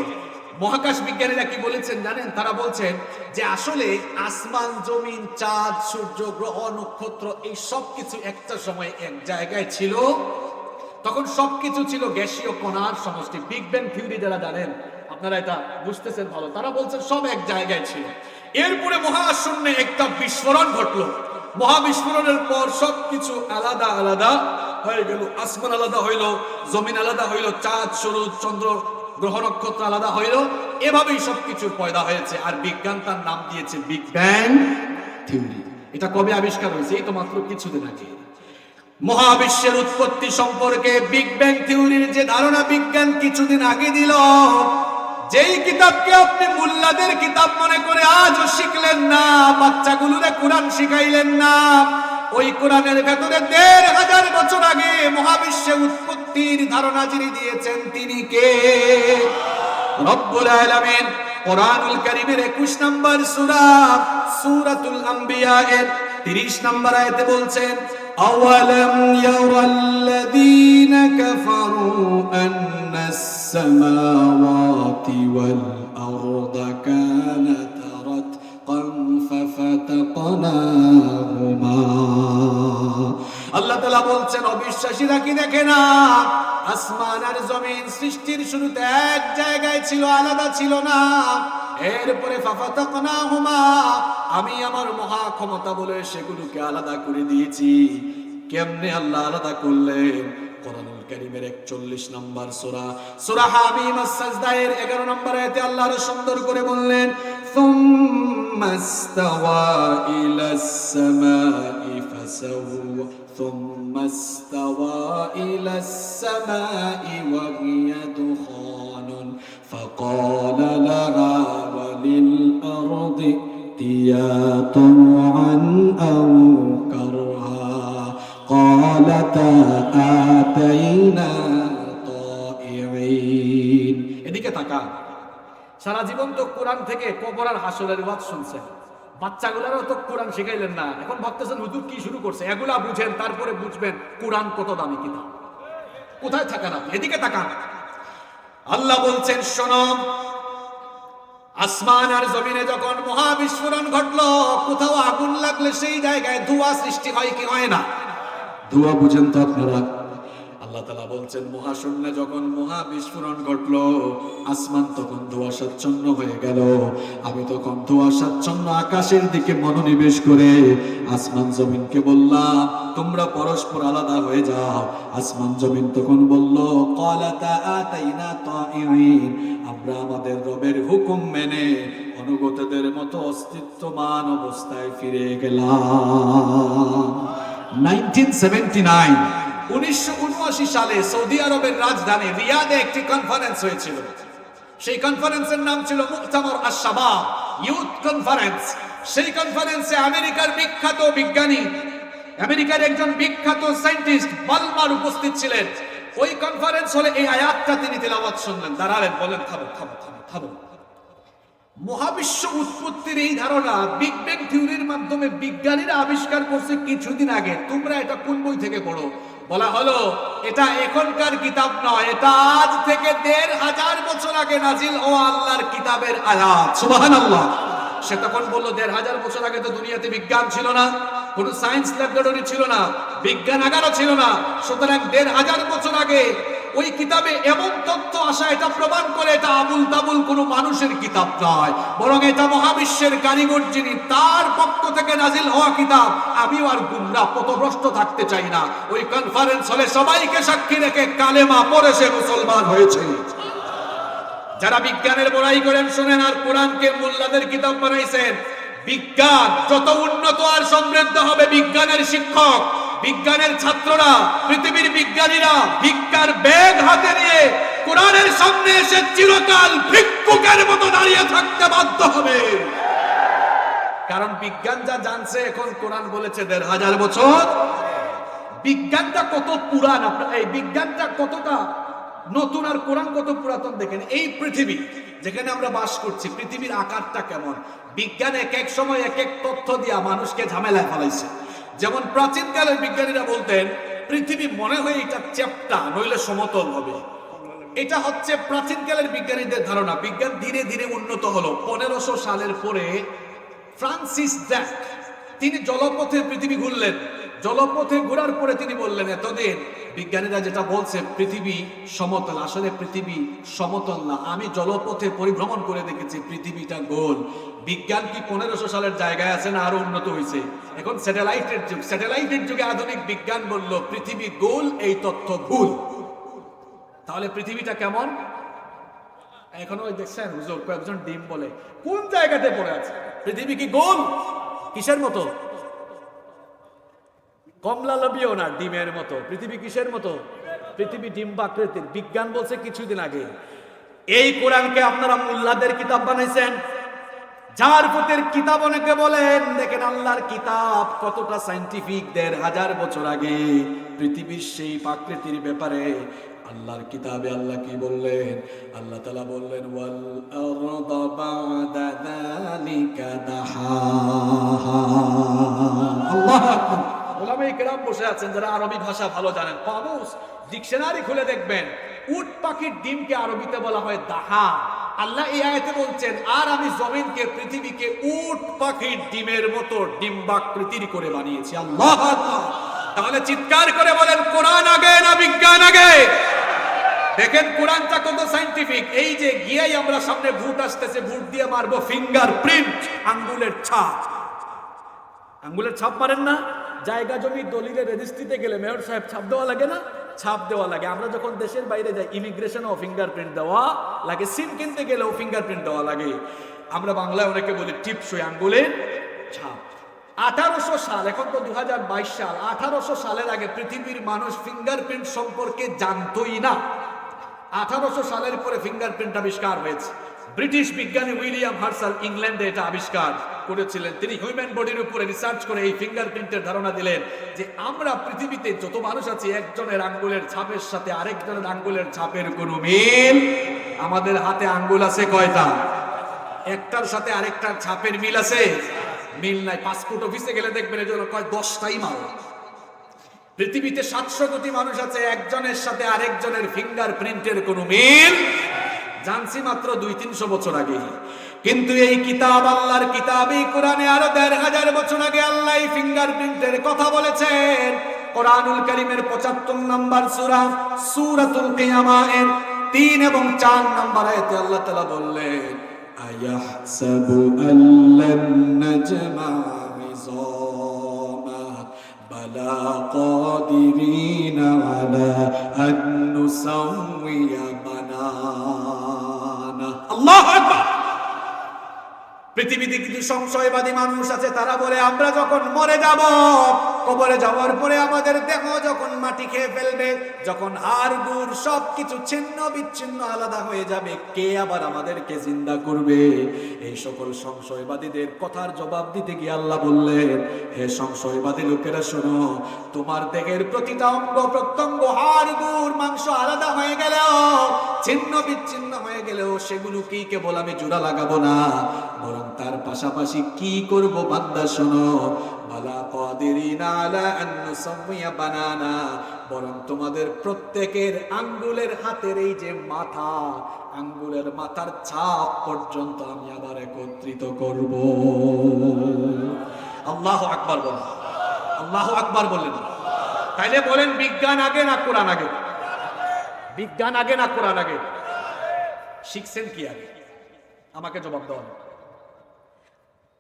B: মহাকাশ বিজ্ঞানীরা কি বলেছেন জানেন? তারা বলছেন যে আসলে আসমান, জমিন, চাঁদ, সূর্য, গ্রহ, নক্ষত্র এই সব কিছু একটা সময় এক জায়গায় ছিল। তখন সবকিছু ছিল গ্যাসীয় কণার সমষ্টি। বিগ ব্যাং থিওরি যারা জানেন, আপনারা এটা বুঝতেছেন ভালো, তারা বলছেন সব এক জায়গায় ছিল। এরপরে মহাশূন্যে একটা বিস্ফোরণ ঘটলো। মহাবিস্ফোরণের পর সবকিছু আলাদা আলাদা হয়ে গেল। আসমান আলাদা হইল, জমিন আলাদা হইল, চাঁদ, সূর্য, চন্দ্র, গ্রহ, নক্ষত্র আলাদা হইল। এভাবেই সবকিছুর পয়দা হয়েছে। আর বিজ্ঞান তার নাম দিয়েছে বিগ ব্যাং থিওরি। এটা কবে আবিষ্কার হয়েছে? এই তো মাত্র কিছুদিন আগে। মহাবিশ্বের উৎপত্তি সম্পর্কে বিগ ব্যাং থিওরির যে ধারণা বিজ্ঞান কিছুদিন আগে দিল, যেই কিতাবকে আপনি মুল্লাদের কিতাব মনে করে আজও শিখলেন না, বাচ্চাগুলোরে কোরআন শিখাইলেন না, ওই কোরআনের ভেতরে ১৫০০ বছর আগে মহাবিশ্বে উৎপত্তির ধারণা যিনি দিয়েছেন তিনি কে? রব্বুল আলামিন কোরআনুল কারীমের ২১ নম্বর সূরা সূরাতুল আম্বিয়া এর ৩০ নম্বর আয়াতে বলছেন, আওয়ালাম ইয়ারাল্লাযীনা কাফারু আন্নাস সামাওয়াতি ওয়াল আরদা কানাতা রাতকান ফাফাতাকনাহুমা। আল্লাহ তাআলা বলছেন অবিশ্বাসীরা কি দেখে না আসমান আর জমিন সৃষ্টির শুরুতে এক জায়গায় ছিল, আলাদা ছিল না। এরপরে ফাফাতাকনাহুমা, আমি আমার মহা ক্ষমতা বলে সেগুলোকে আলাদা করে দিয়েছি। কেমনে আল্লাহ আলাদা করলেন? কোরআনুল কারীমের ৪১ নম্বর সূরা সূরা হামিম আস-সাজদা এর ১১ নম্বর আয়াতে আল্লাহ আরো সুন্দর করে বললেন, সুম্মাস্তাওয়া ইলাস সামাই ফাসাওয়া সুম্মাস্তাওয়া ইলাস সামাই ওয়া হিয়া দুখানুন ফাকালা লাহা ওয়া লিল আরদি ائتيا طوعا أو كرها قالتا آتينا طائعين। এদিকে তাকান, সারা জীবন তো কোরআন থেকে কবর আর হাসরের ওয়াজ শুনছেন, বাচ্চাগুলোরও তো কোরআন শিখাইলেন না। এখন ভাবতেছেন হুজুর কি শুরু করছে? এগুলা বুঝেন, তারপরে বুঝবেন কোরআন কত দামি কিতাব। কোথায় থাকেন আপনি? এদিকে তাকান। আল্লাহ বলছেন শোনো, আসমান আর জমিনে যখন মহাবিস্ফোরণ ঘটলো, কোথাও আগুন লাগলে সেই জায়গায় ধোঁয়া সৃষ্টি হয় কি হয় না? ধোঁয়া বুঝেন তো আপনারা? আল্লাহ তাআলা বলছেন মহাশূন্যে যখন মহাবিস্ফোরণ ঘটলো, আসমান তখন ধোঁয়াশাচ্ছন্ন হয়ে গেল। আমি তখন ধোঁয়াশাচ্ছন্ন আকাশের দিকে মনোনিবেশ করে আসমান জমিনকে বললাম তোমরা পরস্পর আলাদা হয়ে যাও। আসমান জমিন তখন বলল, ক্বালাতা আতাইনা তাইঈন, আমরা আমাদের রবের হুকুম মেনে অনুগতদের মতো অস্তিত্বমান অবস্থায় ফিরে গেলাম। 1979 সালে সৌদি আরবের রাজধানী রিয়াদে একটি কনফারেন্স হয়েছিল। সেই কনফারেন্সের নাম ছিল মুক্তামর আশ-শাবাব, ইউথ কনফারেন্স। সেই কনফারেন্সে আমেরিকার বিখ্যাত বিজ্ঞানী, আমেরিকার একজন বিখ্যাত সায়েন্টিস্ট বালমার উপস্থিত ছিলেন। ওই কনফারেন্স হলে এই আয়াতটা তিনি তেলাওয়াত শুনলেন। দাঁড়ালেন, বলেন থামো থামো থামো থামো। মহাবিশ্ব উৎপত্তির এই ধারণা বিগ ব্যাং থিওরির মাধ্যমে বিজ্ঞানীরা আবিষ্কার করছে কিছুদিন আগে। তোমরা এটা কোন বই থেকে পড়ো? বলা হলো এটা এখনকার কিতাব নয়, এটা আজ থেকে ১৫০০ বছর আগে নাজিল ও আল্লাহর কিতাবের আয়াত। সুবহানাল্লাহ। সে তখন বলল ১৫০০ বছর আগে তো দুনিয়াতে বিজ্ঞান ছিল না, কোনো সায়েন্স ল্যাবরেটরি ছিল না, বিজ্ঞানাগারও ছিল না। সুতরাং ১৫০০ বছর আগে ওই কিতাবে এমন তথ্য আসা এটা প্রমাণ করে এটা আবুল তাবুল কোনো মানুষের কিতাব নয়, বরং এটা মহাবিশ্বের কারিগর যিনি তার পক্ষ থেকে নাজিল হওয়া কিতাব। আমিও আর গুমরাহ পথভ্রষ্ট থাকতে চাই না। ওই কনফারেন্স হলে সবাইকে সাক্ষী রেখে কালেমা পড়ে সে মুসলমান হয়েছে। যারা বিজ্ঞানের বড়াই করেন শোনেন, আর কোরআনকে মোল্লাদের কিতাব বানাইছেন। বিজ্ঞান যত উন্নত আর সমৃদ্ধ হবে, বিজ্ঞানের শিক্ষক, বিজ্ঞানের ছাত্ররা, পৃথিবীর বিজ্ঞানীরা ভিক্ষার ব্যাগ হাতে নিয়ে কোরআনের সামনে এসে চিরকাল ভিক্ষুকের মতো দাঁড়িয়ে থাকতে বাধ্য হবে। কারণ বিজ্ঞান যা জানছে এখন কোরআন বলেছে ১৫০০ বছর।
A: বিজ্ঞানটা কত পুরান, আপনার এই বিজ্ঞানটা কতটা নতুন আর কোরআন কত পুরাতন দেখেন। এই পৃথিবী যেখানে আমরা বাস করছি, পৃথিবীর আকারটা কেমন, বিজ্ঞান এক এক সময় এক এক তথ্য দিয়া মানুষকে ঝামেলায় ফেলাইছে। যেমন প্রাচীনকালের বিজ্ঞানীরা বলতেন পৃথিবী মনে হয় এটা চ্যাপ্টা, নইলে সমতল হবে। এটা হচ্ছে প্রাচীনকালের বিজ্ঞানীদের ধারণা। বিজ্ঞান ধীরে ধীরে উন্নত হলো। 1500 সালের পরে ফ্রান্সিস ড্রাক তিনি জলপথে পৃথিবী ঘুরলেন। জলপথে ঘোরার পরে তিনি বললেন এতদিন বিজ্ঞানীরা যেটা বলছে পৃথিবী সমতল, আসলে পৃথিবী সমতল না। আমি জলপথে পরিভ্রমণ করে দেখেছি পৃথিবীটা গোল। বিজ্ঞান কি 1500 সালের জায়গায় আছে না আরো উন্নত হয়েছে? এখন স্যাটেলাইটের যুগ, স্যাটেলাইটের যুগে আধুনিক বিজ্ঞান বলল পৃথিবী গোল, এই তথ্য ভুল। তাহলে পৃথিবীটা কেমন? এখনো ওই দেখছেন হুজুর কয়েকজন ডিম বলে কোন জায়গাতে পড়ে আছে? পৃথিবী কি গোল? কিসের মতো? কমলা লবিও না, ডিমের মতো। পৃথিবী কিসের মতো? পৃথিবী ডিম্বাকৃতির। বিজ্ঞান বলছে কিছুদিন আগে। এই কোরআনকে আপনারা মুল্লাদের কিতাব বানাইছেন, যার পুতের কিতাব অনেকে বলেন। দেখেন আল্লাহর কিতাব কতটা সায়েন্টিফিক। 1500 বছর আগে পৃথিবীর সেই প্রাকৃতির ব্যাপারে আল্লাহর কিতাবে আল্লাহ কি বললেন? আল্লাহ তাআলা বললেন ওয়াল আরদা বাদা যালিকা দাহাহা। আল্লাহু আকবার। ওলামায়ে কেরাম বসে আছেন যারা আরবি ভাষা ভালো জানেন, কামুস ডিকশনারি খুলে দেখবেন উট পাখির ডিমকে আরবিতে বলা হয় দাহা। আল্লাহ এই আয়াতে বলছেন আর আমি জমিনকে, পৃথিবীকে উট পাখির ডিমের মতো ডিম্বাকৃতির করে বানিয়েছি। আল্লাহু আকবার। তাহলে চিৎকার করে বলেন কোরআন আগে না বিজ্ঞান আগে? দেখেন কোরআনটা কত সায়েন্টিফিক। এই যে গিয়েই আমরা সামনে ভূত আসতেছে, ভূত দিয়ে মারবো ফিঙ্গারপ্রিন্ট, আঙ্গুলের ছাপ। আঙ্গুলের ছাপ মারেন না? জায়গা জমি দলিলে রেজিস্ট্রিতে গেলে মেয়র সাহেব ছাপ দেওয়া লাগে না? ছাপ দেওয়া লাগে। আমরা যখন দেশের বাইরে যাই ইমিগ্রেশনও ফিঙ্গারপ্রিন্ট দেওয়া লাগে, সিম কিনতে গেলেও ফিঙ্গারপ্রিন্ট দেওয়া লাগে। আমরা বাংলায় অনেকে বলি টিপসই আঙ্গুলের ছাপ। 1800 সাল, এখন তো 2022 সাল। 1800 সালের আগে পৃথিবীর মানুষ ফিঙ্গারপ্রিন্ট সম্পর্কে জানতোই না। 1800 সালের পরে ফিঙ্গারপ্রিন্ট আবিষ্কার হয়েছে। ব্রিটিশ বিজ্ঞানী উইলিয়াম হার্সাল ইংল্যান্ডে এটা আবিষ্কার করেছিলেন। তিনি হিউম্যান বডির উপরে রিসার্চ করে এই ফিঙ্গারপ্রিন্টের ধারণা দিলেন যে আমরা পৃথিবীতে যত মানুষ আছি একজনের আঙ্গুলের ছাপের সাথে আরেকজনের আঙ্গুলের ছাপের কোনো মিল। আমাদের হাতে আঙ্গুল আছে কয়টা? একটার সাথে আরেকটার ছাপের মিল আছে? মিল নাই। পাসপোর্ট অফিসে গেলে দেখবেন এজন্য কয় 10টাই মাল। পৃথিবীতে 700 কোটি মানুষ আছে, একজনের সাথে আরেকজনের ফিঙ্গারপ্রিন্টের কোনো মিল জানছি মাত্র 200-300 বছর আগে। কিন্তু এই কিতাব, আল্লাহর কিতাব, এই কোরআনে আরো 1500 বছর আগে আল্লাহ এই ফিঙ্গারপ্রিন্টের কথা বলেছেন। কোরআনুল কারীমের 75 নম্বর সূরা সূরাতুল কিয়ামা এর 3 এবং 4 নম্বর আয়াতে আল্লাহ তাআলা বললেন আয়াহসাবু আল্লান নাজমা ইযামা বালা কাদিরিনা আলা আন নুসাউইয়া বানানা। আল্লাহু আকবার। পৃথিবীতে কিছু সংশয়বাদী মানুষ আছে, তারা বলে আমরা যখন মরে যাব, কবরে যাওয়ার পরে আমাদের দেহ যখন মাটি খেয়ে ফেলবে, যখন হাড় গুড় সবকিছু ছিন্ন বিচ্ছিন্ন আলাদা হয়ে যাবে, কে আবার আমাদেরকে জিন্দা করবে? এই সকল সংশয়বাদীদের কথার জবাব দিতে গিয়ে আল্লাহ বললেন হে সংশয়বাদী লোকেরা শোনো, তোমার দেহের প্রতিটা অঙ্গ প্রত্যঙ্গ, হাড় গুড় মাংস আলাদা হয়ে গেলেও, ছিন্ন বিচ্ছিন্ন হয়ে গেলেও সেগুলোকেই কেবল আমি জোড়া লাগাবো না, বরং তার পাশাপাশি কি করব বান্দা শোনো, বালা কাদিরিনা আলা আন নুসাউইয়া বানানা, বরং তোমাদের প্রত্যেকের আঙ্গুলের হাতের এই যে মাথা, আঙ্গুলের মাথার ছাপ পর্যন্ত আমি আবার একত্রিত করব। আল্লাহু আকবার বলেন, আল্লাহু আকবার বলেন। তাইলে বলেন বিজ্ঞান আগে না কোরআন আগে? বিজ্ঞান আগে না কোরআন আগে? শিখছেন কি আগে? আমাকে জবাব দাও।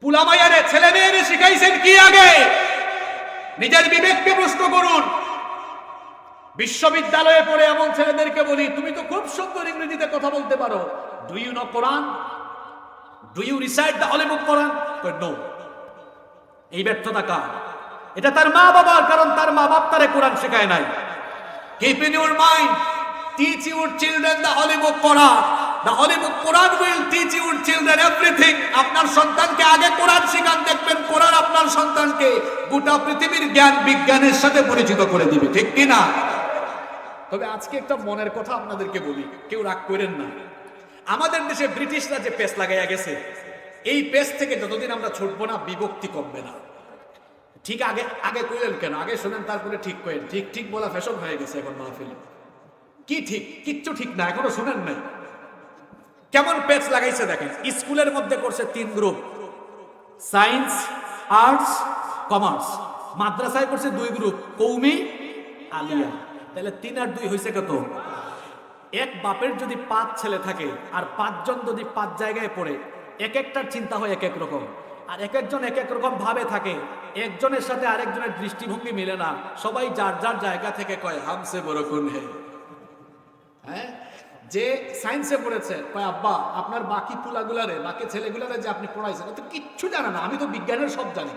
A: পুলামাইয়ারে ছেলে মেয়েরে শিখাইছেন কি আগে? নিজের বিবেককে প্রশ্ন করুন। বিশ্ববিদ্যালয়ে পড়ে এমন ছেলেদেরকে বলি তুমি তো খুব সুন্দর ইংরেজিতে কথা বলতে পারো, do you know Quran? Do you recite the holy book Quran? No. এই ব্যর্থতা কার? এটা তার মা বাবার, কারণ তার মা বাপ তারে কোরআন শেখায় নাই। Keep in your mind, teach your children the holy book Quran.
B: the Holy Book Quran will teach your children everything. আপনার সন্তানকে আগে কোরআন শিখান, দেখবেন কোরআন আপনার সন্তানকে গোটা পৃথিবীর জ্ঞান বিজ্ঞানের সাথে পরিচিত করে দিবে, ঠিক কি না? তবে আজকে একটা মনের কথা আপনাদেরকে বলি, কেউ রাগ করেন না। আমাদের দেশে ব্রিটিশরা যে পেস লাগাইয়া গেছে, এই পেস থেকে যতদিন আমরা ছুটবো না বিভক্তি কমবে না। ঠিক আগে আগে কইলেন কেন? আগে শোনেন তারপরে ঠিক করেন। ঠিক ঠিক বলা ফ্যাশন হয়ে গেছে এখন মাহফিলে। কি ঠিক? কিচ্ছু ঠিক না, এখনো শুনেন নাই। কেমন পেজ লাগাইছে দেখেন। স্কুলের মধ্যে করছে 3 গ্রুপ, সায়েন্স, আর্টস, কমার্স। মাদ্রাসায় করছে 2 গ্রুপ, কৌমি, আলিয়া। তাহলে 3 আর 2 হয়েছে কত? এক বাপের যদি 5 ছেলে থাকে আর 5 জন যদি 5 জায়গায় পড়ে, এক একটার চিন্তা হয় এক এক রকম, আর এক একজন এক এক রকম ভাবে থাকে, একজনের সাথে আরেকজনের দৃষ্টিভঙ্গি মিলে না, সবাই যার যার জায়গা থেকে কয় হামসে বড় কোন হে। হ্যাঁ, যে সায়েন্সে পড়েছে কয় আব্বা আপনার বাকি পুলাগুলারে, বাকি ছেলেগুলারে যে আপনি পড়াইছেন তো কিচ্ছু জানে না, আমি তো বিজ্ঞানের সব জানি।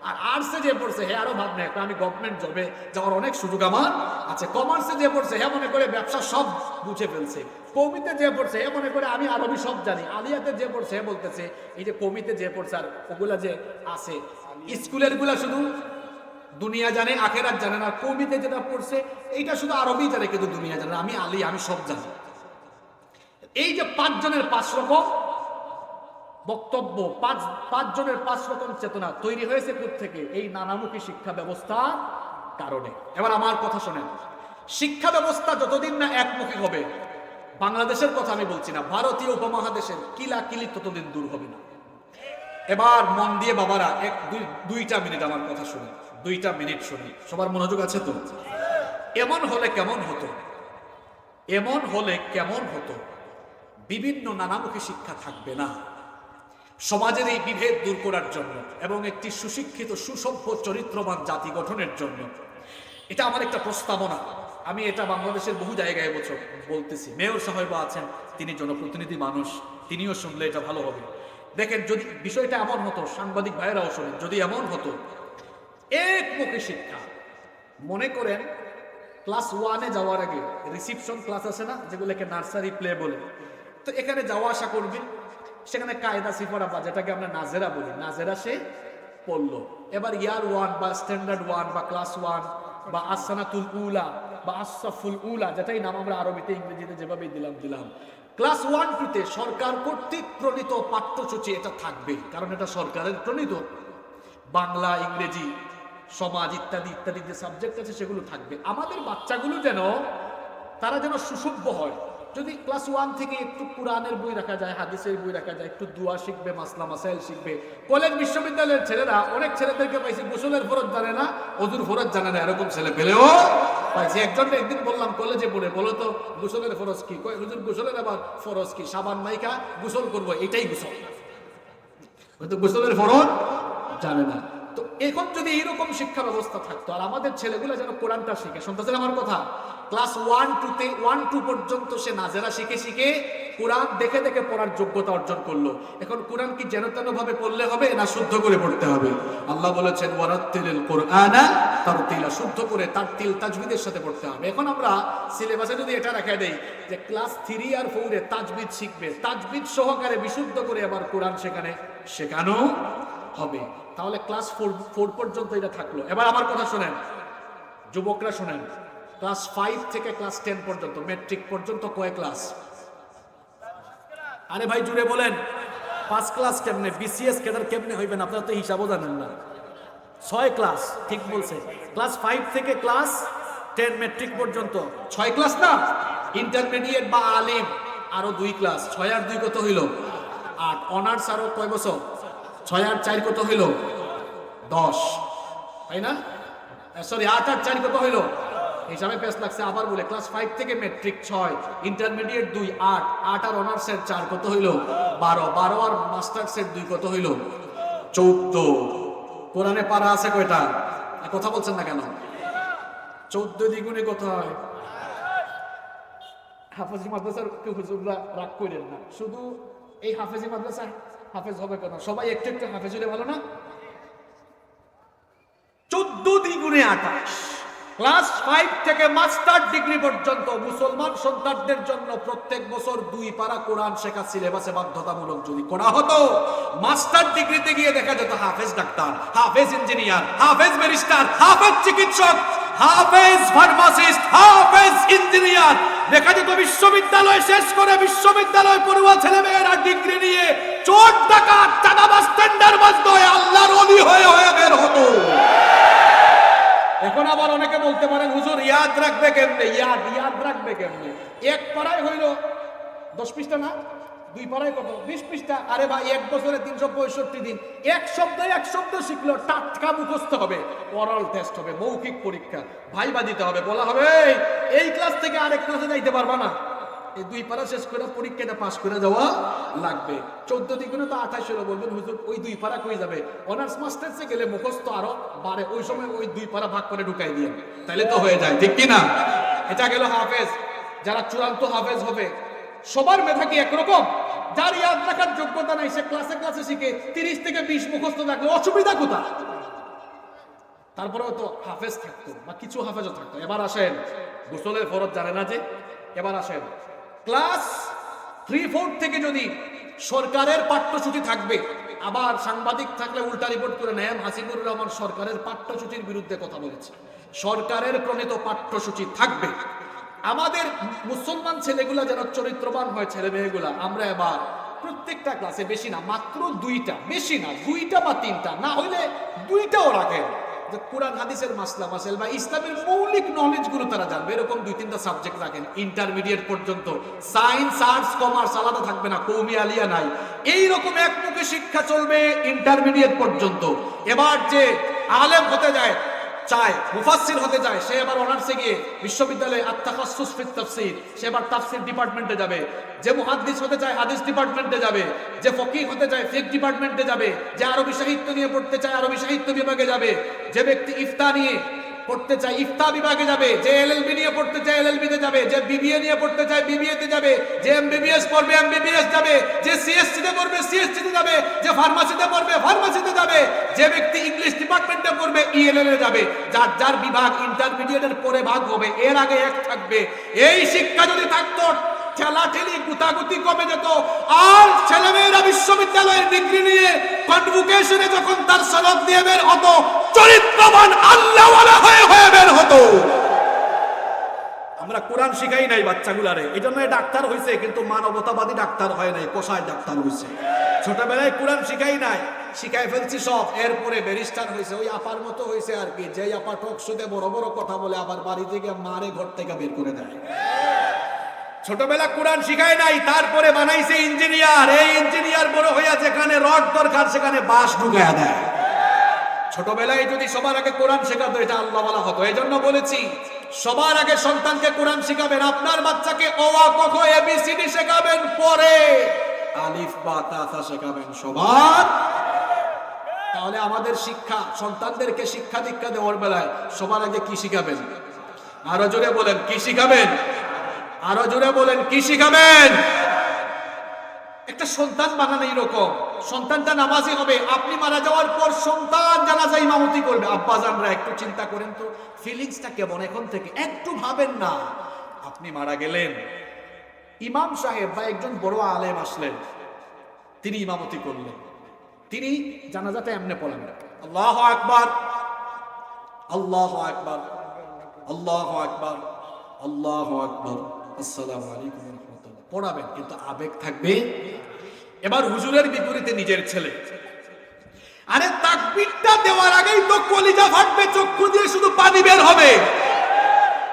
B: আর আর্টসে যে পড়ছে হে আরো ভাব নেই, আমি গভর্নমেন্ট জবে যাওয়ার অনেক সুযোগ আমার আছে। কমার্সে যে পড়ছে হে মনে করে ব্যবসা সব বুঝে ফেলছে। কৌমিতে যে পড়ছে হে মনে করে আমি আরবি সব জানি। আলিয়াতে যে পড়ছে হে বলতেছে এই যে কৌমিতে যে পড়ছে আর ওগুলা যে আছে স্কুলের গুলা শুধু দুনিয়া জানে, আখেরাত জানে না। কৌমিতে যেটা পড়ছে এইটা শুধু আরবি জানে, কিন্তু দুনিয়া জানে না। আমি আলী, আমি সব জানি। এই যে 5 জনের 5 রকম বক্তব্য, 5 জনের 5 রকম চেতনা তৈরি হয়েছে থেকে এই নানামুখী শিক্ষা ব্যবস্থার কারণে। এবার আমার কথা শোনেন, শিক্ষা ব্যবস্থা যতদিন না একমুখী হবে, বাংলাদেশের কথা আমি বলছি না, ভারতীয় উপমহাদেশের কিলাকিলি ততদিন দূর হবে না। এবার মন দিয়ে বাবারা 2টা মিনিট আমার কথা শুনুন, 2টা মিনিট শুনি। সবার মনোযোগ আছে তো? এমন হলে কেমন হতো, এমন হলে কেমন হতো, বিভিন্ন নানামুখী শিক্ষা থাকবে না। সমাজের এই বিভেদ দূর করার জন্য এবং একটি সুশিক্ষিত সুসভ্য চরিত্রবান জাতি গঠনের জন্য এটা আমার একটা প্রস্তাবনা। আমি এটা বাংলাদেশের বহু জায়গায় বলতেছি। মেয়র সাহেব আছেন, তিনি জনপ্রতিনিধি মানুষ, তিনিও শুনলে এটা ভালো হবে। দেখেন, যদি বিষয়টা এমন হতো, সাংবাদিক ভাইয়েরাও শোনেন, যদি এমন হতো একমুখী শিক্ষা, মনে করেন ক্লাস 1-এ যাওয়ার আগে রিসিপশন ক্লাস আছে না, যেগুলোকে নার্সারি প্লে বলে, তো এখানে যাওয়া আসা করবেন, সেখানে কায়দা সিফারা বা যেটাকে আমরা নাজেরা বলি, নাজেরা সে পড়লো। এবার ইয়ার 1 বা স্ট্যান্ডার্ড 1 বা ক্লাস 1 বা আসসানাতুল উলা বা আসসাফুল উলা, যেটাই নাম আমরা আরবিতে ইংরেজিতে যেভাবে দিলাম, ক্লাস 1-2-তে সরকার কর্তৃক প্রণীত পাঠ্যসূচি এটা থাকবে, কারণ এটা সরকারের প্রণীত। বাংলা, ইংরেজি, সমাজ ইত্যাদি ইত্যাদি যে সাবজেক্ট আছে সেগুলো থাকবে। আমাদের বাচ্চাগুলো যেন তারা যেন সুসভ্য হয়। যদি ক্লাস 1 থেকে একটু কোরআনের বই রাখা যায়, হাদিসের বই রাখা যায়, একটু দোয়া শিখবে, মাসলা মাসাইল শিখবে। কলেজ বিশ্ববিদ্যালয়ের ছেলেরা অনেক ছেলেদেরকে পাইছি গোসলের ফরজ জানে না, ওযুর ফরজ জানে না, এরকম ছেলে পেলেও পাইছি। একজনকে একদিন বললাম কলেজে পড়ে, বলো তো গোসলের ফরজ কি? কয় হুজুর গোসলের আবার ফরজ কি? সাবান মাইকা গোসল করবো, এটাই গোসল। হয়তো গোসলের ফরজ জানে না। তো এখন যদি এইরকম শিক্ষা ব্যবস্থা থাকতো আর আমাদের ছেলেগুলো যেন কোরআনটা শিখে, শুনতেছেন আমার কথা? ক্লাস 1-2 পর্যন্ত সে নাজেরা শিখে কোরআন দেখে দেখে পড়ার যোগ্যতা অর্জন করলো। এখন কোরআন কি যেন তেন ভাবে পড়লে হবে না শুদ্ধ করে পড়তে হবে? আল্লাহ বলেছেন ওয়ারাত্তিলিল কুরআনা তারতিলা, শুদ্ধ করে তারতিল তাজবিদের সাথে পড়তে হবে। এখন আমরা সিলেবাসে যদি এটা রেখে দেই যে ক্লাস 3 আর 4-এ তাজবিদ শিখবে, তাজবিদ সহকারে বিশুদ্ধ করে আবার কোরআন সেখানে শেখানো হবে, তাহলে ক্লাস 4 পর্যন্ত এটা থাকলো। এবার আমার কথা শোনেন, যুবকরা শোনেন, ক্লাস 5 থেকে ক্লাস 10 পর্যন্ত, মেট্রিক পর্যন্ত কয় ক্লাস? আরে ভাই জুড়ে বলেন, 5 ক্লাস কেমনে? বিসিএস কেদার কেমনে হইবেন? আপনারা তো হিসাবও জানেন না। 6 ক্লাস, ঠিক বলছে। ক্লাস 5 থেকে ক্লাস 10 মেট্রিক পর্যন্ত 6 ক্লাস না? ইন্টারমিডিয়েট বা আলিম আরো 2 ক্লাস, 6 আর 2 কত হইল? 8। অনার্স আরো কয় বছর? 6 আর 4 কত হইল? 10, তাই না? সরি, 8 আর 4 কত হইল? হিসাবে পেস লাগছে। আবার বলে ক্লাস 5 থেকে মেট্রিক 6, ইন্টারমিডিয়েট 2, 8 আর অনার্সের 4 কত হইল? 12 আর মাস্টার্সের 2 কত হইল? 14। কোরআনে পারা আছে কয়টা? কথা বলছেন না কেন? 14 দ্বিগুণে কত হয়? হাফেজি মাদ্রাসার হুজুররা রাগ করেন না, শুধু এই হাফেজি মাদ্রাসায় হাফেজ হবে কেন? সবাই একটু একটু হাফেজ হলে ভালো না? 14 দ্বিগুণে 28। ক্লাস 5 থেকে মাস্টার ডিগ্রি পর্যন্ত মুসলমান সন্তানদের জন্য প্রত্যেক বছর 2 পারা কোরআন শেখা সিলেবাসে বাধ্যতামূলক যদি করা হতো, মাস্টার ডিগ্রিতে গিয়ে দেখা যেত হাফেজ ডাক্তার, হাফেজ ইঞ্জিনিয়ার, হাফেজ ব্যারিস্টার, হাফেজ চিকিৎসক, হাফেজ ফার্মাসিস্ট, হাফেজ ইঞ্জিনিয়ার। দেখা যেত বিশ্ববিদ্যালয় শেষ করে বিশ্ববিদ্যালয় পড়ুয়া ছেলেমেয়েরা ডিগ্রি নিয়ে চোর ডাকাত চাঁদাবাজ টেন্ডারবাজ নয় আল্লাহর ওলি হয়ে হয়ে বের হতো। এখন আবার অনেকে বলতে পারেন হুজুর ইয়াদ রাখবে কেমনে? ইয়াদ রাখবে কেমনে? এক পাড়ায় হইল 10 পৃষ্ঠা না, 2 পাড়ায় কত 20 পৃষ্ঠা। আরে ভাই, এক বছরে 365 দিন, এক শব্দ শিখলো, টাটকা মুখস্থ হবে, ওরাল টেস্ট হবে, মৌখিক পরীক্ষা, ভাইবা দিতে হবে, বলা হবে এই ক্লাস থেকে আরেক ক্লাসে যাইতে পারবা না, এই 2 পারা শেষ করে পরীক্ষাটা পাস করে যাওয়া লাগবে। 14 দ্বিগুণে তো 28 হলো। বলবেন হুজুর ওই 2 পারা কই যাবে? অনার্স মাস্টার্সে গেলে মুখস্থ আরো বাড়ে, ওই সময় ওই 2 পারা ভাগ করে ঢুকাই দিয়ে, তাহলে তো হয়ে যায়, ঠিক কি না? এটা গেল হাফেজ। যারা চূড়ান্ত হাফেজ হবে সবার মেধা কি একরকম? যার ইয়াদ রাখার যোগ্যতা নাই সে ক্লাসে ক্লাসে শিখে 30 থেকে 20 মুখস্থ থাকলে অসুবিধা কোথায়? তারপরেও তো হাফেজ থাকতো বা কিছু হাফেজও থাকতো। এবার আসেন, গোসলের ফরজ জানে না যে, এবার আসেন ক্লাস 3-4 থেকে যদি সরকারের পাঠ্যসূচি থাকবে, আবার সাংবাদিক থাকলে উল্টা রিপোর্ট করে নেন হাসিবুর রহমান সরকারের পাঠ্যসূচির বিরুদ্ধে কথা বলেছে। সরকারের প্রণীত পাঠ্যসূচি থাকবে। আমাদের মুসলমান ছেলেগুলা যেন চরিত্রবান হয়, ছেলে মেয়েগুলা, আমরা এবার প্রত্যেকটা ক্লাসে বেশি না মাত্র 2টা, বেশি না 2টা বা 3টা, না হইলে 2টাও রাখেন, যে কোরআন হাদিসের মাসলা মাসাইল বা ইসলামের মৌলিক নলেজ গুলো তারা জানবে, এরকম 2-3টা সাবজেক্ট রাখেন ইন্টারমিডিয়েট পর্যন্ত। সায়েন্স আর্টস কমার্স আলাদা থাকবে না, কৌমি আলিয়া নাই, এইরকম একমুখী শিক্ষা চলবে ইন্টারমিডিয়েট পর্যন্ত। এবার যে আলেম হতে যায় চায়, মুফাসসির হতে যায়, সে এবার অনার্সে গিয়ে বিশ্ববিদ্যালয়ে আত-তাখাসসুস ফিত তাফসীর, সে এবার তাফসীর ডিপার্টমেন্টে যাবে। যে মুহাদ্দিস হতে চায় হাদিস ডিপার্টমেন্টে যাবে, যে ফকিহ হতে চায় ফিকহ ডিপার্টমেন্টে যাবে, যে আরবি সাহিত্য নিয়ে পড়তে চায় আরবি সাহিত্য বিভাগে যাবে, যে ব্যক্তি ইফতা নিয়ে পড়তে চায় ইফতা বিভাগে যাবে, যে এলএলবি নিয়ে পড়তে চায় এলএলবি তে যাবে, যে বিবিএ নিয়ে পড়তে চায় বিবিএ তে যাবে, যে এমবিবিএস পড়বে এমবিবিএস যাবে, যে সিএসসি তে পড়বে সিএসসি তে যাবে, যে ফার্মাসিতে পড়বে ফার্মাসিতে যাবে, যে ব্যক্তি ইংলিশ ডিপার্টমেন্টে পড়বে ইএলএল এ যাবে। যার যার বিভাগ ইন্টারমিডিয়েটের পরে ভাগ হবে, এর আগে এক থাকবে। এই শিক্ষা যদি থাকতো ঠেলাঠেলি গুতাগুতি কমে যেত, আর ছেলেমেয়েরা বিশ্ববিদ্যালয়ের ডিগ্রি নিয়ে কনভোকেশনে যখন তার সনদ দিয়ে বের হতো, চরিত্রবান আল্লাহওয়ালা হয়ে হয়ে বের হতো। আমরা কোরআন শিখাই নাই বাচ্চাগুলারে, এই জন্য ডাক্তার হয়েছে, কিন্তু মানবতাবাদী ডাক্তার হয় নাই, কষায় ডাক্তার হয়েছে। ছোটবেলায় কোরআন শিখাই নাই, শিখাই ফেলছি সব, এরপরে ব্যারিস্টার হয়েছে। ওই আপার মতো হয়েছে আর কি, যে আপা টক শুতে বড় বড় কথা বলে আবার বাড়ি থেকে মারে ঘর থেকে বের করে দেয়। ছোটবেলা কোরআন শিখায় নাই, তারপরে বানাইছে ইঞ্জিনিয়ার। এই ইঞ্জিনিয়ার বড় হইয়া যেখানে রড দরকার সেখানে বাঁশ ঢুকায়া দেয়। ছোটবেলায় যদি সবার আগে কোরআন শেখাতো, এটা আল্লাহ বলা হতো। এই জন্য বলেছি সবার আগে সন্তানকে কোরআন শিখাবেন। আপনার বাচ্চাকে অ আ ক খ এবিসিডি শেখাবেন, পরে আলিফ বা তা থা শেখাবেন সবার। তাহলে আমাদের শিক্ষা, সন্তানদেরকে শিক্ষা দীক্ষা দেওয়ার বেলায় সবার আগে কি শিখাবেন? আরো জোরে বলেন, কি শিখাবেন? আরো জোরে বলেন, কি শিখাবেন? একটা সন্তান বানানো এরকম, সন্তানটা নামাজি হবে, আপনি মারা যাওয়ার পর সন্তান জানাজা ইমামতি করবে। আব্বা জানরা একটু চিন্তা করেন তো ফিলিংসটা কেমন এখন থেকে, একটু ভাবেন না। আপনি মারা গেলেন, ইমাম সাহেব বা একজন বড় আলেম আসলেন, তিনি ইমামতি করলেন, তিনি জানাজাটা এমনি পড়লেন, আল্লাহু আকবার আল্লাহু আকবার আল্লাহু আকবার আল্লাহু আকবার আসসালামু আলাইকুম ওয়া রাহমাতুল্লাহ পড়াবেন, কিন্তু আবেগ থাকবে। এবার হুজুরের বিপরীতে নিজের ছেলে, আরে তাকবীরটা দেওয়ার আগেই তো কলিজা ফাটবে, চক্ষু দিয়ে শুধু পানি বের হবে।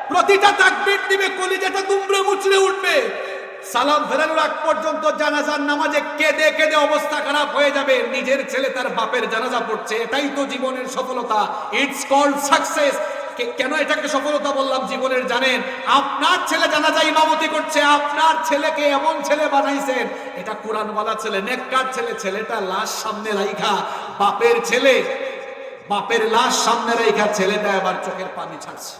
B: প্রতিটা তাকবীর দিবে কলিজাটা দুমড়ে মুচড়ে উঠবে। সালাম ফেরানোর আগ পর্যন্ত জানাজার নামাজে কেঁদে কেঁদে অবস্থা খারাপ হয়ে যাবে। নিজের ছেলে তার বাপের জানাজা পড়ছে, এটাই তো জীবনের সফলতা। It's called success. কেন এটাকে সফলতা বললাম জীবনের জানেন? আপনার ছেলে জানাজা ইমামতি করছে, আপনার ছেলেকে এমন ছেলে বানাইছেন, এটা কোরআনওয়ালা ছেলে, নেককার ছেলে। ছেলেটা লাশ সামনে রাইখা, বাপের ছেলে বাপের লাশ সামনে রাইখা ছেলেটা এবার চোখের পানি ছাড়ছে।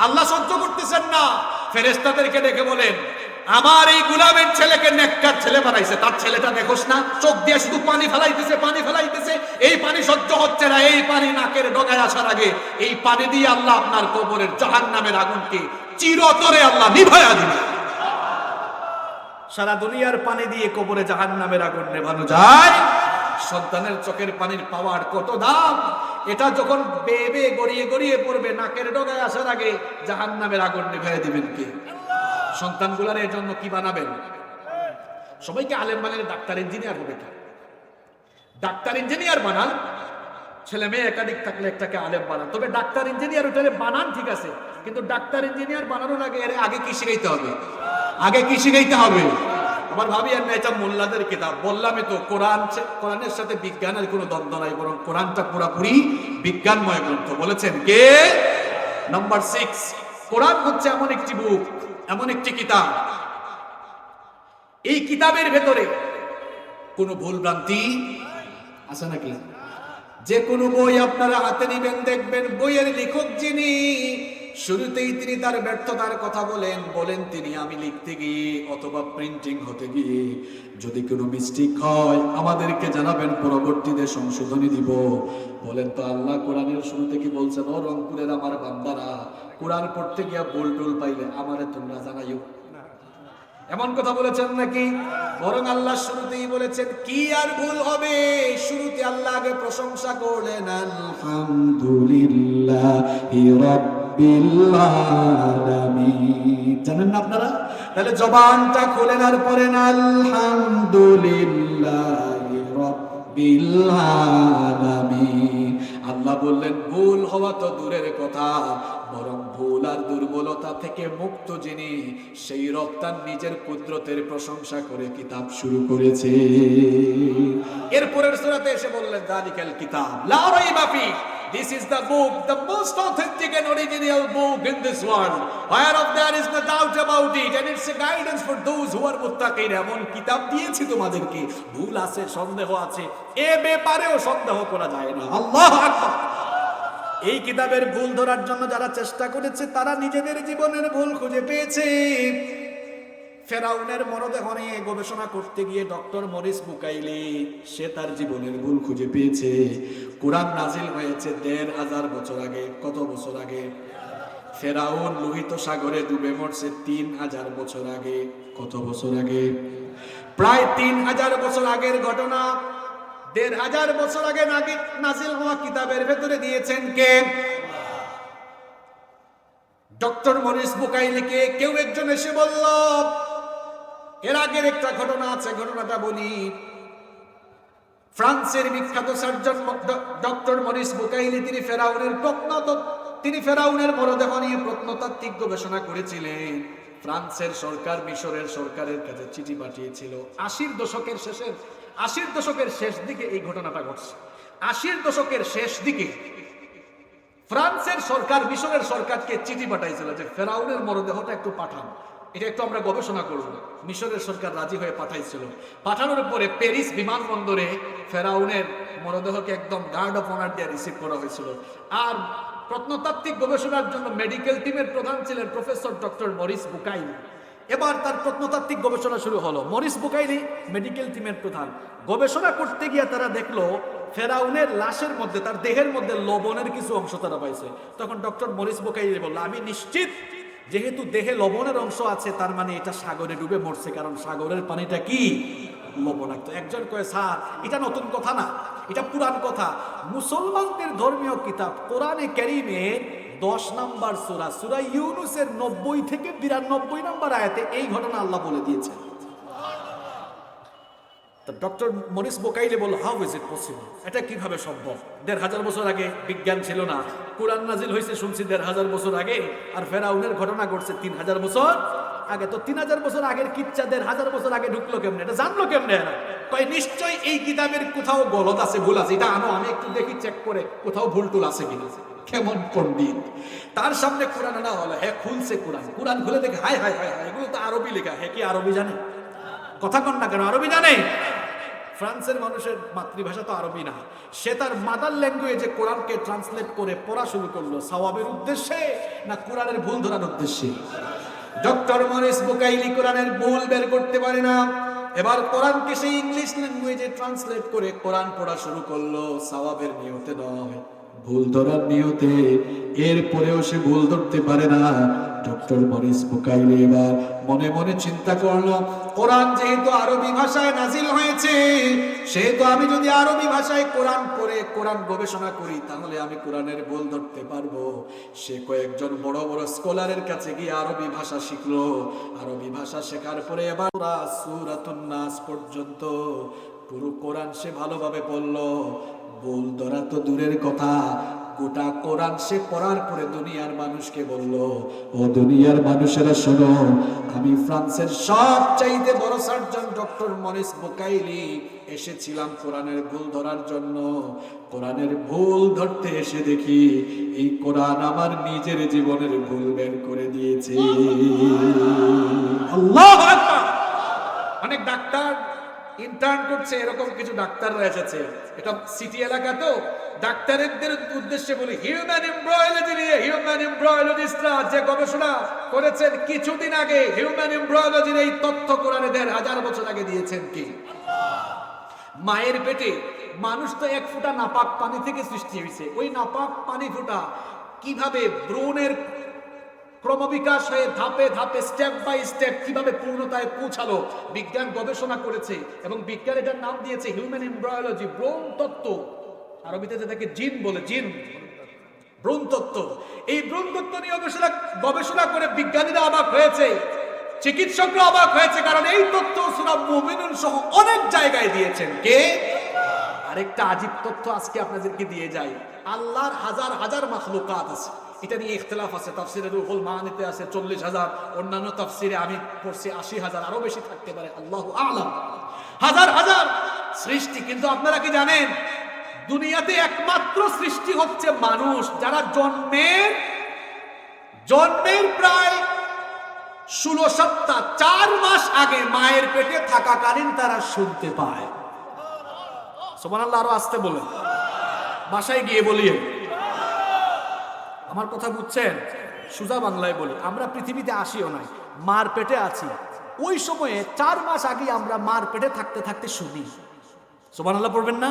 B: আল্লাহ সহ্য করতেছেন না, ফেরেশতাদেরকে ডেকে বলেন আমার এই গুলামের ছেলেকে নেককার ছেলে বানাইছে, তার ছেলেটা দেখোস না, চোখ দিয়ে শুধু পানি ফেলাইতেছে, পানি ফেলাইতেছে, এই পানি সহ্য হচ্ছে না, এই পানি নাকের ডগায় আসার আগে এই পানি দিয়ে আল্লাহ আপনার কবরের জাহান্নামের আগুনকে চিরতরে আল্লাহ নিভায়া দিবে। সারা দুনিয়ার পানি দিয়ে কবরে জাহান্নামের আগুন নেভানো যায়? সন্তানের চোখের পানির পাওয়ার কত দাম! এটা যখন বেয়ে বেয়ে গড়িয়ে গড়িয়ে পড়বে, নাকের ডগায় আসার আগে জাহান্নামের আগুন নিভাইয়া দিবেন কে? সন্তানগুলার এর জন্য কি বানাবেন? সবাইকে আলেম বানালে ডাক্তার ইঞ্জিনিয়ার হবে কি? ডাক্তার ইঞ্জিনিয়ার বানান, ছেলে মেয়ে একাধিক থাকলে একটাকে আলেম বানান। তবে ডাক্তার ইঞ্জিনিয়ার ওটারে বানান ঠিক আছে, কিন্তু ডাক্তার ইঞ্জিনিয়ার বানানোর আগে এর আগে কি শিখাইতে হবে? আগে কি শিখাইতে হবে? আমার ভাবি আর না, এটা মোল্লাদের কিতাব। বললামই তো, কোরআনের সাথে বিজ্ঞানের কোনো দ্বন্দ্ব নাই, বরং কোরআনটা পুরাপুরি বিজ্ঞানময় গ্রন্থ। বলেছেন কে? নাম্বার 6, কোরআন হচ্ছে এমন একটি বুক, এমন একটি কিতাব, এই কিতাবের ভেতরে কোনো ভুল ভ্রান্তি আছে নাকি? যে কোনো বই আপনারা হাতে নিবেন, দেখবেন বইয়ের লেখক যিনি, শুরুতেই তিনি তার ব্যর্থতার কথা বলেন তিনি আমি লিখতে গিয়ে অথবা প্রিন্টিং হতে গিয়ে যদি কোনো মিস্টেক হয় আমাদেরকে জানাবেন, পরবর্তীতে সংশোধনী দিব। বলেন তো আল্লাহ কোরআনের শুরুতে কি বলছেন? ও রংপুরের আমার বান্দারা, কোরআন পড়তে গিয়া ভুল টুল পাইলে আমারে তোমরা জানাইও, এমন কথা বলেছেন নাকি? বরং আল্লাহ শুরুতেই বলেছেন কি আর ভুল হবে, শুরুতে আল্লাহ আগে প্রশংসা করলেন, আলহামদুলিল্লাহি রাব্বিল আলামিন। জানেন না আপনারা? তাহলে জবানটা খোলেন আর পড়েন আলহামদুলিল্লাহি রাব্বিল আলামিন। আল্লাহ বললেন ভুল হওয়া তো দূরের কথা, বরং ভুল আর দুর্বলতা থেকে মুক্ত যিনি, সেই রব তার নিজের কুদরতের প্রশংসা করে কিতাব শুরু করেছে। এরপরের সূরাতে এসে বললেন যালিকাল কিতাব লা রাইবা ফি, this is the book, the most authentic and original book in this world, whereof there is no doubt about it, and it's a guidance for those who are muttaqin। এমন কিতাব দিয়েছি তোমাদেরকে, ভুল আছে, সন্দেহ আছে, এ ব্যাপারেও সন্দেহ করা যায় না। আল্লাহু আকবার। এই কিতাবের ভুল ধরার জন্য যারা চেষ্টা করেছে তারা নিজেদের জীবনের ভুল খুঁজে পেয়েছে। ফেরাউনের মরদেহ নিয়ে গবেষণা করতে গিয়ে ডক্টর মরিস বুকাইলি সে তার জীবনের ভুল খুঁজে পেয়েছে। কোরআন নাজিল হয়েছে ১৫০০ বছর আগে। কত বছর আগে? ফেরাউন লোহিত সাগরে ডুবে মরছে ৩০০০ বছর আগে। কত বছর আগে? প্রায় ৩০০০ বছর আগের ঘটনা ১৫০০ বছর আগে নাজিল হওয়া কিতাবের ভেতরে দিয়েছেন কে? ডক্টর মরিস বুকাইলিকে কেউ একজন এসে বলল, এর আগের একটা ঘটনা আছে, ঘটনাটা বলি। ফ্রান্সের বিখ্যাত সার্জন ডক্টর মরিস বুকাইলি, তিনি ফেরাউনের মরদেহ নিয়ে প্রত্নতাত্ত্বিক গবেষণা করেছিলেন। ফ্রান্সের সরকার মিশরের সরকারের কাছে চিঠি পাঠিয়েছিল। ৮০ দশকের শেষ দিকে এই ঘটনাটা ঘটছে। ৮০ দশকের শেষ দিকে ফ্রান্সের সরকার মিশরের সরকারকে চিঠি পাঠাইছিল যে ফেরাউনের মরদেহটা একটু পাঠান, এটা একটু আমরা গবেষণা করব। মিশরের সরকার রাজি হয়ে পাঠাইছিল। পাঠানোর পরে প্যারিস বিমানবন্দরে ফেরাউনের মরদেহকে একদম গার্ড অফ অনার দিয়ে রিসিভ করা হয়েছিল। আর প্রত্নতাত্ত্বিক গবেষণার জন্য মেডিকেল টিমের প্রধান ছিলেন প্রফেসর ডক্টর মরিস বুকাইলি। এবার তার প্রত্নতাত্ত্বিক গবেষণা শুরু হলো। মরিস বুকাইলি মেডিকেল টিমের প্রধান। গবেষণা করতে গিয়ে তারা দেখলো ফেরাউনের লাশের মধ্যে, তার দেহের মধ্যে লবণের কিছু অংশ তারা পাইছে। তখন ডক্টর মরিস বুকাইলি বলল, আমি নিশ্চিত যেহেতু দেহে লবণের অংশ আছে তার মানে এটা সাগরে ডুবে মরছে, কারণ সাগরের পানিটা কি লবণাক্ত। একজন কয়, স্যার এটা নতুন কথা না, এটা পুরান কথা। মুসলমানদের ধর্মীয় কিতাব কোরআনে কারীমের 10 নম্বর সূরা, সূরা ইউনূসের 90 থেকে 92 নম্বর আয়াতে এই ঘটনা আল্লাহ বলে দিয়েছে। তো ডক্টর মরিস বুকাইলি বলল, হাউ ইজ ইট পসিবল, এটা কিভাবে সম্ভব? ১৫০০ বছর আগে বিজ্ঞান ছিল না, কোরআন নাজিল হয়েছে শুনছি ১৫০০ বছর আগে, আর ফেরাউনের ঘটনা ঘটছে ৩০০০ বছর আগে। তো ৩০০০ বছর আগের কিচ্ছা ১৫০০ বছর আগে ঢুকলো কেমনে? এটা জানলো কেমনে এরা? কয় নিশ্চয়ই এই কিতাবের কোথাও গলদ আছে, ভুল আছে, এটা আনো, আমি একটু দেখি চেক করে কোথাও ভুল টুল আছে কিনা। কেমন পণ্ডিত! তার সামনে কোরআন আনা হলো, হ্যাঁ খুলছে কোরআন খুলে দেখে হায় হায় হায় হায়, এগুলো তো আরবি লেখা। হ্যাঁ কি আরবি জানে? কথা কন না কেন? আরবি জানে। ফ্রান্সের মানুষের মাতৃভাষা তো আরবি না, সে তার মাদার ল্যাঙ্গুয়েজে কোরআনকে ট্রান্সলেট করে পড়া শুরু করলো। সওয়াবের উদ্দেশ্যে না কোরআনের ভুল ধরার উদ্দেশ্যে?
A: ডক্টর মরিস বুকাইলি কোরআনের ভুল বের করতে পারে না। এবার কোরআনকে সেই ইংলিশ ল্যাঙ্গুয়েজে ট্রান্সলেট করে কোরআন পড়া শুরু করলো, সওয়াবের নিয়তে নয়, ভুল ধরার নিয়তে। এরপরেও সে ভুল ধরতে পারে না। ডক্টর মরিস বুকাইলি এবার মনে মনে চিন্তা করলো, কোরআন যেহেতু আরবি ভাষায় নাজিল হয়েছে, সেহেতু আমি যদি আরবি ভাষায় কোরআন পড়ে কোরআন গবেষণা করি, তাহলে আমি কোরআনের ভুল ধরতে পারবো। সে কয়েকজন বড় বড় স্কলারের কাছে গিয়ে আরবি ভাষা শিখলো। আরবি ভাষা শেখার পরে এবার সূরাতুন নাস পর্যন্ত পুরো কোরআন সে ভালোভাবে পড়লো। ভুল ধরা তো দূরের কথা, গোটা কোরআন সে পড়ার পরে দুনিয়ার মানুষকে বলল, ও দুনিয়ার মানুষেরা শোনো, আমি ফ্রান্সের সবচাইতে বড় সার্জন ডক্টর মরিস বুকাইলি এসেছিলাম কোরআনের ভুল ধরার জন্য। কোরআনের ভুল ধরতে এসে দেখি এই কোরআন আমার নিজের জীবনের ভুল বের করে দিয়েছে। আল্লাহু আকবার। অনেক ডাক্তার ইন্টার্ন করছে, এরকম কিছু ডাক্তাররা এসেছে, এটা সিটি এলাকা তো, ডাক্তারদের উদ্দেশ্যে বলি, হিউম্যান এমব্রয়োলজি নিয়ে হিউম্যান এমব্রয়োলজিস্টরা যে গবেষণা করেছেন কিছুদিন আগে, হিউম্যান এমব্রয়োলজির এই তথ্য কোরআনে ১,৫০০ বছর আগে দিয়েছেন কি? মায়ের পেটে মানুষ তো এক ফোঁটা নাপাক পানি থেকে সৃষ্টি হয়েছে। ওই নাপাক পানি ফোঁটা কিভাবে ভ্রূণের ক্রমবিকাশ হয়ে ধাপে ধাপে স্টেপ বাই স্টেপ কিভাবে পূর্ণতায় পৌঁছালো, বিজ্ঞান গবেষণা করেছে এবং বিজ্ঞান এটার নাম দিয়েছে হিউম্যান এমব্রয়োলজি, ভ্রূণ তত্ত্ব। আরবিতে যেটাকে জিন বলে, জিন, ভ্রূণ তত্ত্ব। এই ভ্রূণ তত্ত্ব নিয়ে গবেষণা করে বিজ্ঞানীরা অবাক হয়েছে, চিকিৎসকরা অবাক হয়েছে, কারণ এই তথ্য সূরা মুমিনুন সহ অনেক জায়গায় দিয়েছেন কে? আরেকটা আজীব তথ্য আজকে আপনাদেরকে দিয়ে যাই, আল্লাহর হাজার হাজার মাখলুকাত আছে, এটা নিয়ে ইখতিলাফ আছে। তাফসিরে রুহুল মাআনিতে আছে ৪০,০০০, অন্যান্য তাফসিরে আমি পড়ছি ৮০,০০০, আরো বেশি থাকতে পারে, আল্লাহু আ'লাম। হাজার হাজার সৃষ্টি, কিন্তু আপনারা কি জানেন দুনিয়াতে একমাত্র সৃষ্টি হচ্ছে মানুষ, যারা জন্মের প্রায় ১৬ সপ্তাহ ৪ মাস আগে মায়ের পেটে থাকাকালীন তারা শুনতে পায়। সুবহানাল্লাহ, আরো আসতে বলেন, বাসায় গিয়ে বলিয়ে। আমার কথা বুঝছেন? সুজা বাংলায় বলি, আমরা পৃথিবীতে আসিও নাই, মার পেটে আছি। ওই সময়ে ৪ মাস আগে আমরা মার পেটে থাকতে থাকতে শুনি। সুবহানাল্লাহ পড়বেন না?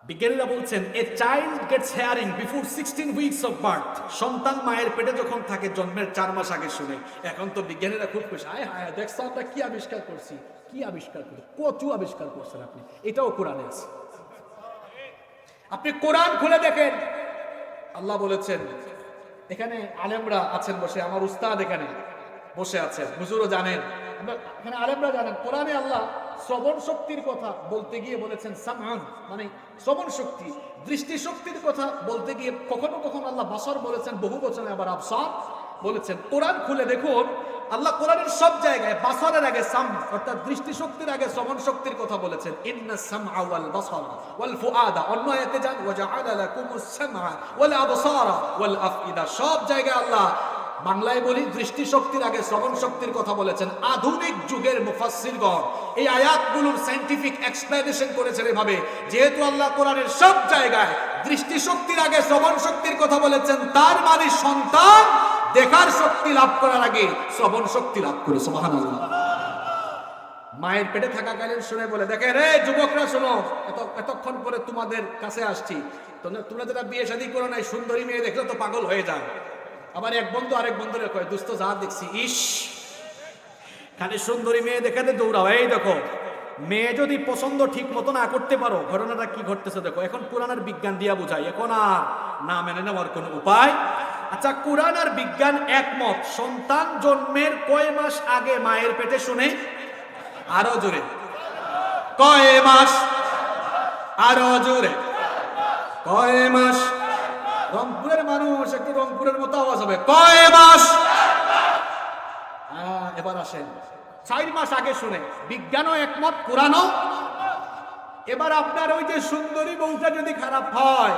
A: বিজ্ঞানীরা বলছেন a child gets hearing before 16 weeks of birth. সন্তান মায়ের পেটে যখন থাকে জন্মের ৪ মাস আগে শুনে। এখন তো বিজ্ঞানীরা খুব খুশি, হায় হায় দেখছো আমরা কি আবিষ্কার করছি, কি আবিষ্কার করি, কচু আবিষ্কার করছেন আপনি, এটাও কোরআনে আছে। আপনি কোরআন খুলে দেখেন, আল্লাহ বলেছেন, এখানে আলেমরা আছেন বসে, আমার উস্তাদ এখানে বসে আছেন, হুজুরও জানেন, এখানে আলেমরা জানেন, কোরআনে আল্লাহ শ্রবণ শক্তির কথা বলতে গিয়ে বলেছেন সামআন, মানে শ্রবণ শক্তি। দৃষ্টি শক্তির কথা বলতে গিয়ে কখনো কখনো আল্লাহ বাসর বলেছেন, বহু বচনে আবার আবসার বলেছেন। কোরআন খুলে দেখুন, আল্লাহ কোরআনের সব জায়গায় বাসরের আগে সাম, অর্থাৎ দৃষ্টি শক্তির আগে শ্রবণ শক্তির কথা বলেছেন। ইন্নাস সামআ ওয়াল বাসারা ওয়াল ফুআদা, অন্য আয়াতে যান ওয়াজআলা লাকুমুস সামআ ওয়াল আবসারা ওয়াল আফইদা। সব জায়গায় আল্লাহ, বাংলায় বলি, দৃষ্টি শক্তির আগে শ্রবণ শক্তির কথা বলেছেন। আধুনিক যুগের মুফাসসিরগণ এই আয়াতগুলোর সায়েন্টিফিক এক্সপ্লেনেশন করেছেন এভাবে, যেহেতু আল্লাহ কোরআনের সব জায়গায় দৃষ্টি শক্তির আগে শ্রবণ শক্তির কথা বলেছেন, তার মানে সন্তান দেখার শক্তি লাভ করার আগে শ্রবণ শক্তি লাভ করে। সুবহানাল্লাহ। মায়ের পেটে থাকাকালীন শুনে বলে, দেখে রে যুবকরা শোনো, এতক্ষণ পরে তোমাদের কাছে আসছি, তোমরা যারা বিয়ে শাদী করো নাই, সুন্দরী মেয়ে দেখলে তো পাগল হয়ে যায়। আবার এক বন্ধু আরেক বন্ধুরে কয়, দোস্ত যা দেখছি, ইস খালি সুন্দরী মেয়ে দেখাতে দৌড়াও। এই দেখো, মেয়ে যদি পছন্দ ঠিক মতো না করতে পারো, ঘটনাটা কি ঘটতেছে দেখো। এখন কোরআন আর বিজ্ঞান দিয়া বুঝাই, এখন আর না মেনে নেওয়ার কোনো উপায়। আচ্ছা, কোরআন আর বিজ্ঞান একমত, সন্তান জন্মের কয় মাস আগে মায়ের পেটে শুনে? আরো জোরে, কয় মাস? আরো জোরে, কয় মাস? রংপুরের মানুষ, একটু রংপুরের মতো আওয়াজ হবে, কয় মাস? এবার আসেন, ৪ মাস আগে শুনে। বিজ্ঞানও একমত, কোরআনও। এবার আপনার ওই যে সুন্দরী বউটা যদি খারাপ হয়,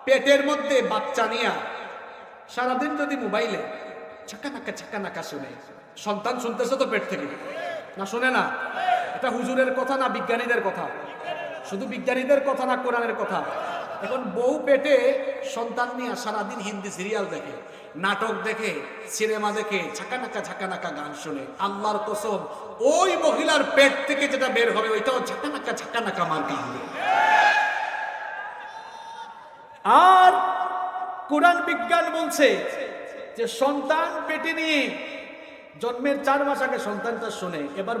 A: পেটের মধ্যে বাচ্চা নিয়ে সারাদিন যদি মোবাইলে ছাক্কা নাকা শুনে, সন্তান শুনতেছে তো পেট থেকে, না শুনে না? এটা হুজুরের কথা না বিজ্ঞানীদের কথা? শুধু বিজ্ঞানীদের কথা না কোরআনের কথা? এখন বউ পেটে সন্তান নিয়ে সারাদিন হিন্দি সিরিয়াল দেখে,
B: নাটক দেখে, সিনেমা দেখে, ঝাঁকানাকা গান শুনে, আল্লাহর কসম ওই মহিলার পেট থেকে যেটা বের হবে ওইটাও ঝাঁকানাকা মার্কা হবে। আর কোরআন বিজ্ঞান বলছে যে সন্তান পেটে নিয়ে জন্মের 4 মাস আগে সন্তানটা শুনে, এবার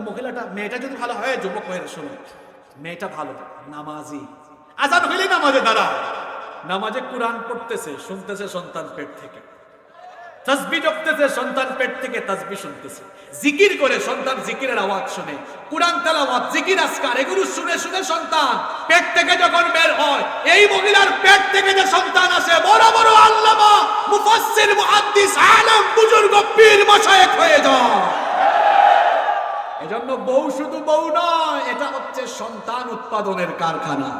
B: মেয়েটা যদি ভালো হয়, যুবক হয়ে শুনে, মেয়েটা ভালো নামাজি, আজান হইলে নামাজে দাঁড়া, নামাজে কোরআন পড়তেছে, শুনতেছে সন্তান পেট থেকে, তাসবিহ জপতেছে সন্তান পেট থেকে, তাসবিহ শুনতেছে, জিকির করে সন্তান জিকিরের আওয়াজ শুনে, কোরআন তেলাওয়াত, জিকির আজকার এগুলো শুনে শুনে সন্তান পেট থেকে যখন বের হয়, এই মহিলার পেট থেকে যে সন্তান আসে বড় বড় আল্লামা, মুফাসসির, মুহাদ্দিস, আলেম, বুজুর্গ, পীর, মাশায়েখ হয়ে যায়। এজন্য বউ শুধু বউ নয়, এটা হচ্ছে সন্তান উৎপাদনের কারখানা।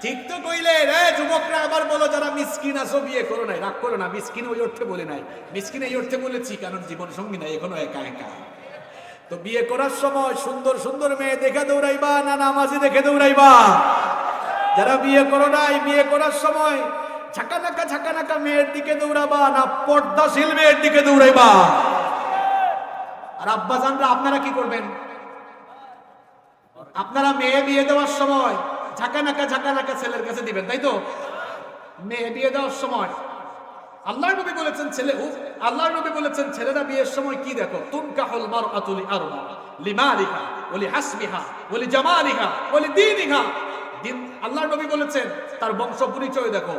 B: ঠিক তো কইলে রে যুবকরা, আবার বলো যারা মিসকিন আছো বিয়ে করো নাই, রাগ করো না, মিসকিন ওই অর্থে বলে নাই, মিসকিন এই অর্থে বলেছি কারণ জীবন সঙ্গী নাই, এখনো একা একা। তো বিয়ে করার সময় সুন্দর সুন্দর মেয়ে দেখে দৌড়াইবা না নামাজি দেখে দৌড়াইবা? যারা বিয়ে করো নাই, বিয়ে করার সময় ঝাঁকানাকা মেয়ের দিকে দৌড়াবা না পর্দাশীল মেয়ের দিকে দৌড়াইবা? আর আব্বাজানরা আপনারা কি করবেন? আপনারা মেয়ে বিয়ে দেওয়ার সময় ঝাঁকানাকা ছেলের কাছে দিবেন, তাই তো? মেয়ে বিয়ে দেওয়ার সময় আল্লাহর নবী বলেছেন ছেলেরা বিয়ের সময় কি দেখো, তুনকাহুল মারআতু লিআরবা, লিমালিহা ওয়া লিহাসবিহা ওয়া লিজামালিহা ওয়া লিদীনিহা। আল্লাহর নবী বলেছেন তার বংশ পরিচয় দেখো,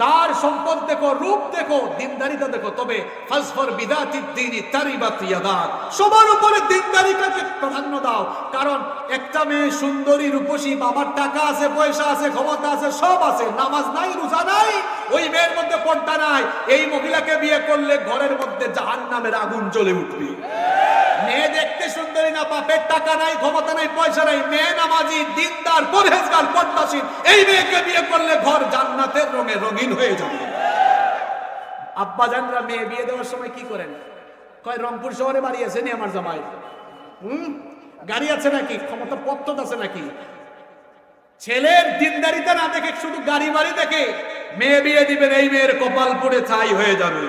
B: তার সম্পদ দেখো, রূপ দেখো, দিনদারিতা দেখো, তবে ফাজফর বিদাতিদ দীনি তারিবাত ইয়াদাক, সবার উপরে দিনদারিতাকে প্রাধান্য দাও। কারণ একটা মেয়ে সুন্দরী, রূপসী, বাবার টাকা আছে, পয়সা আছে, ক্ষমতা আছে, সব আছে, নামাজ নাই, রোজা নাই, ওই মেয়ের মধ্যে পর্দা নাই, এই মহিলাকে বিয়ে করলে ঘরের মধ্যে জাহান্নামের আগুন জ্বলে উঠবে। মেয়ে দেখতে সুন্দরী না, বাপের টাকা নাই, ক্ষমতা নাই, পয়সা নাই, মেয়ে নামাজি, দিনদার, পরহেজগার, পর্দাশীল, এই মেয়েকে বিয়ে করলে ঘর জান্নাতের রঙে রঙিন হয়ে যাবে। আব্বাজানরা মেয়ে বিয়ে দেওয়ার সময় কি করেন? কয় রংপুর শহরে বাড়ি আছে নি আমার জামাই, গাড়ি আছে নাকি, ক্ষমতা পত্র আছে নাকি? ছেলের দিনদারিতা না দেখে, শুধু গাড়ি বাড়ি দেখে মেয়ে বিয়ে দিবেন, এই মেয়ের কপাল পুড়ে ছাই হয়ে যাবে।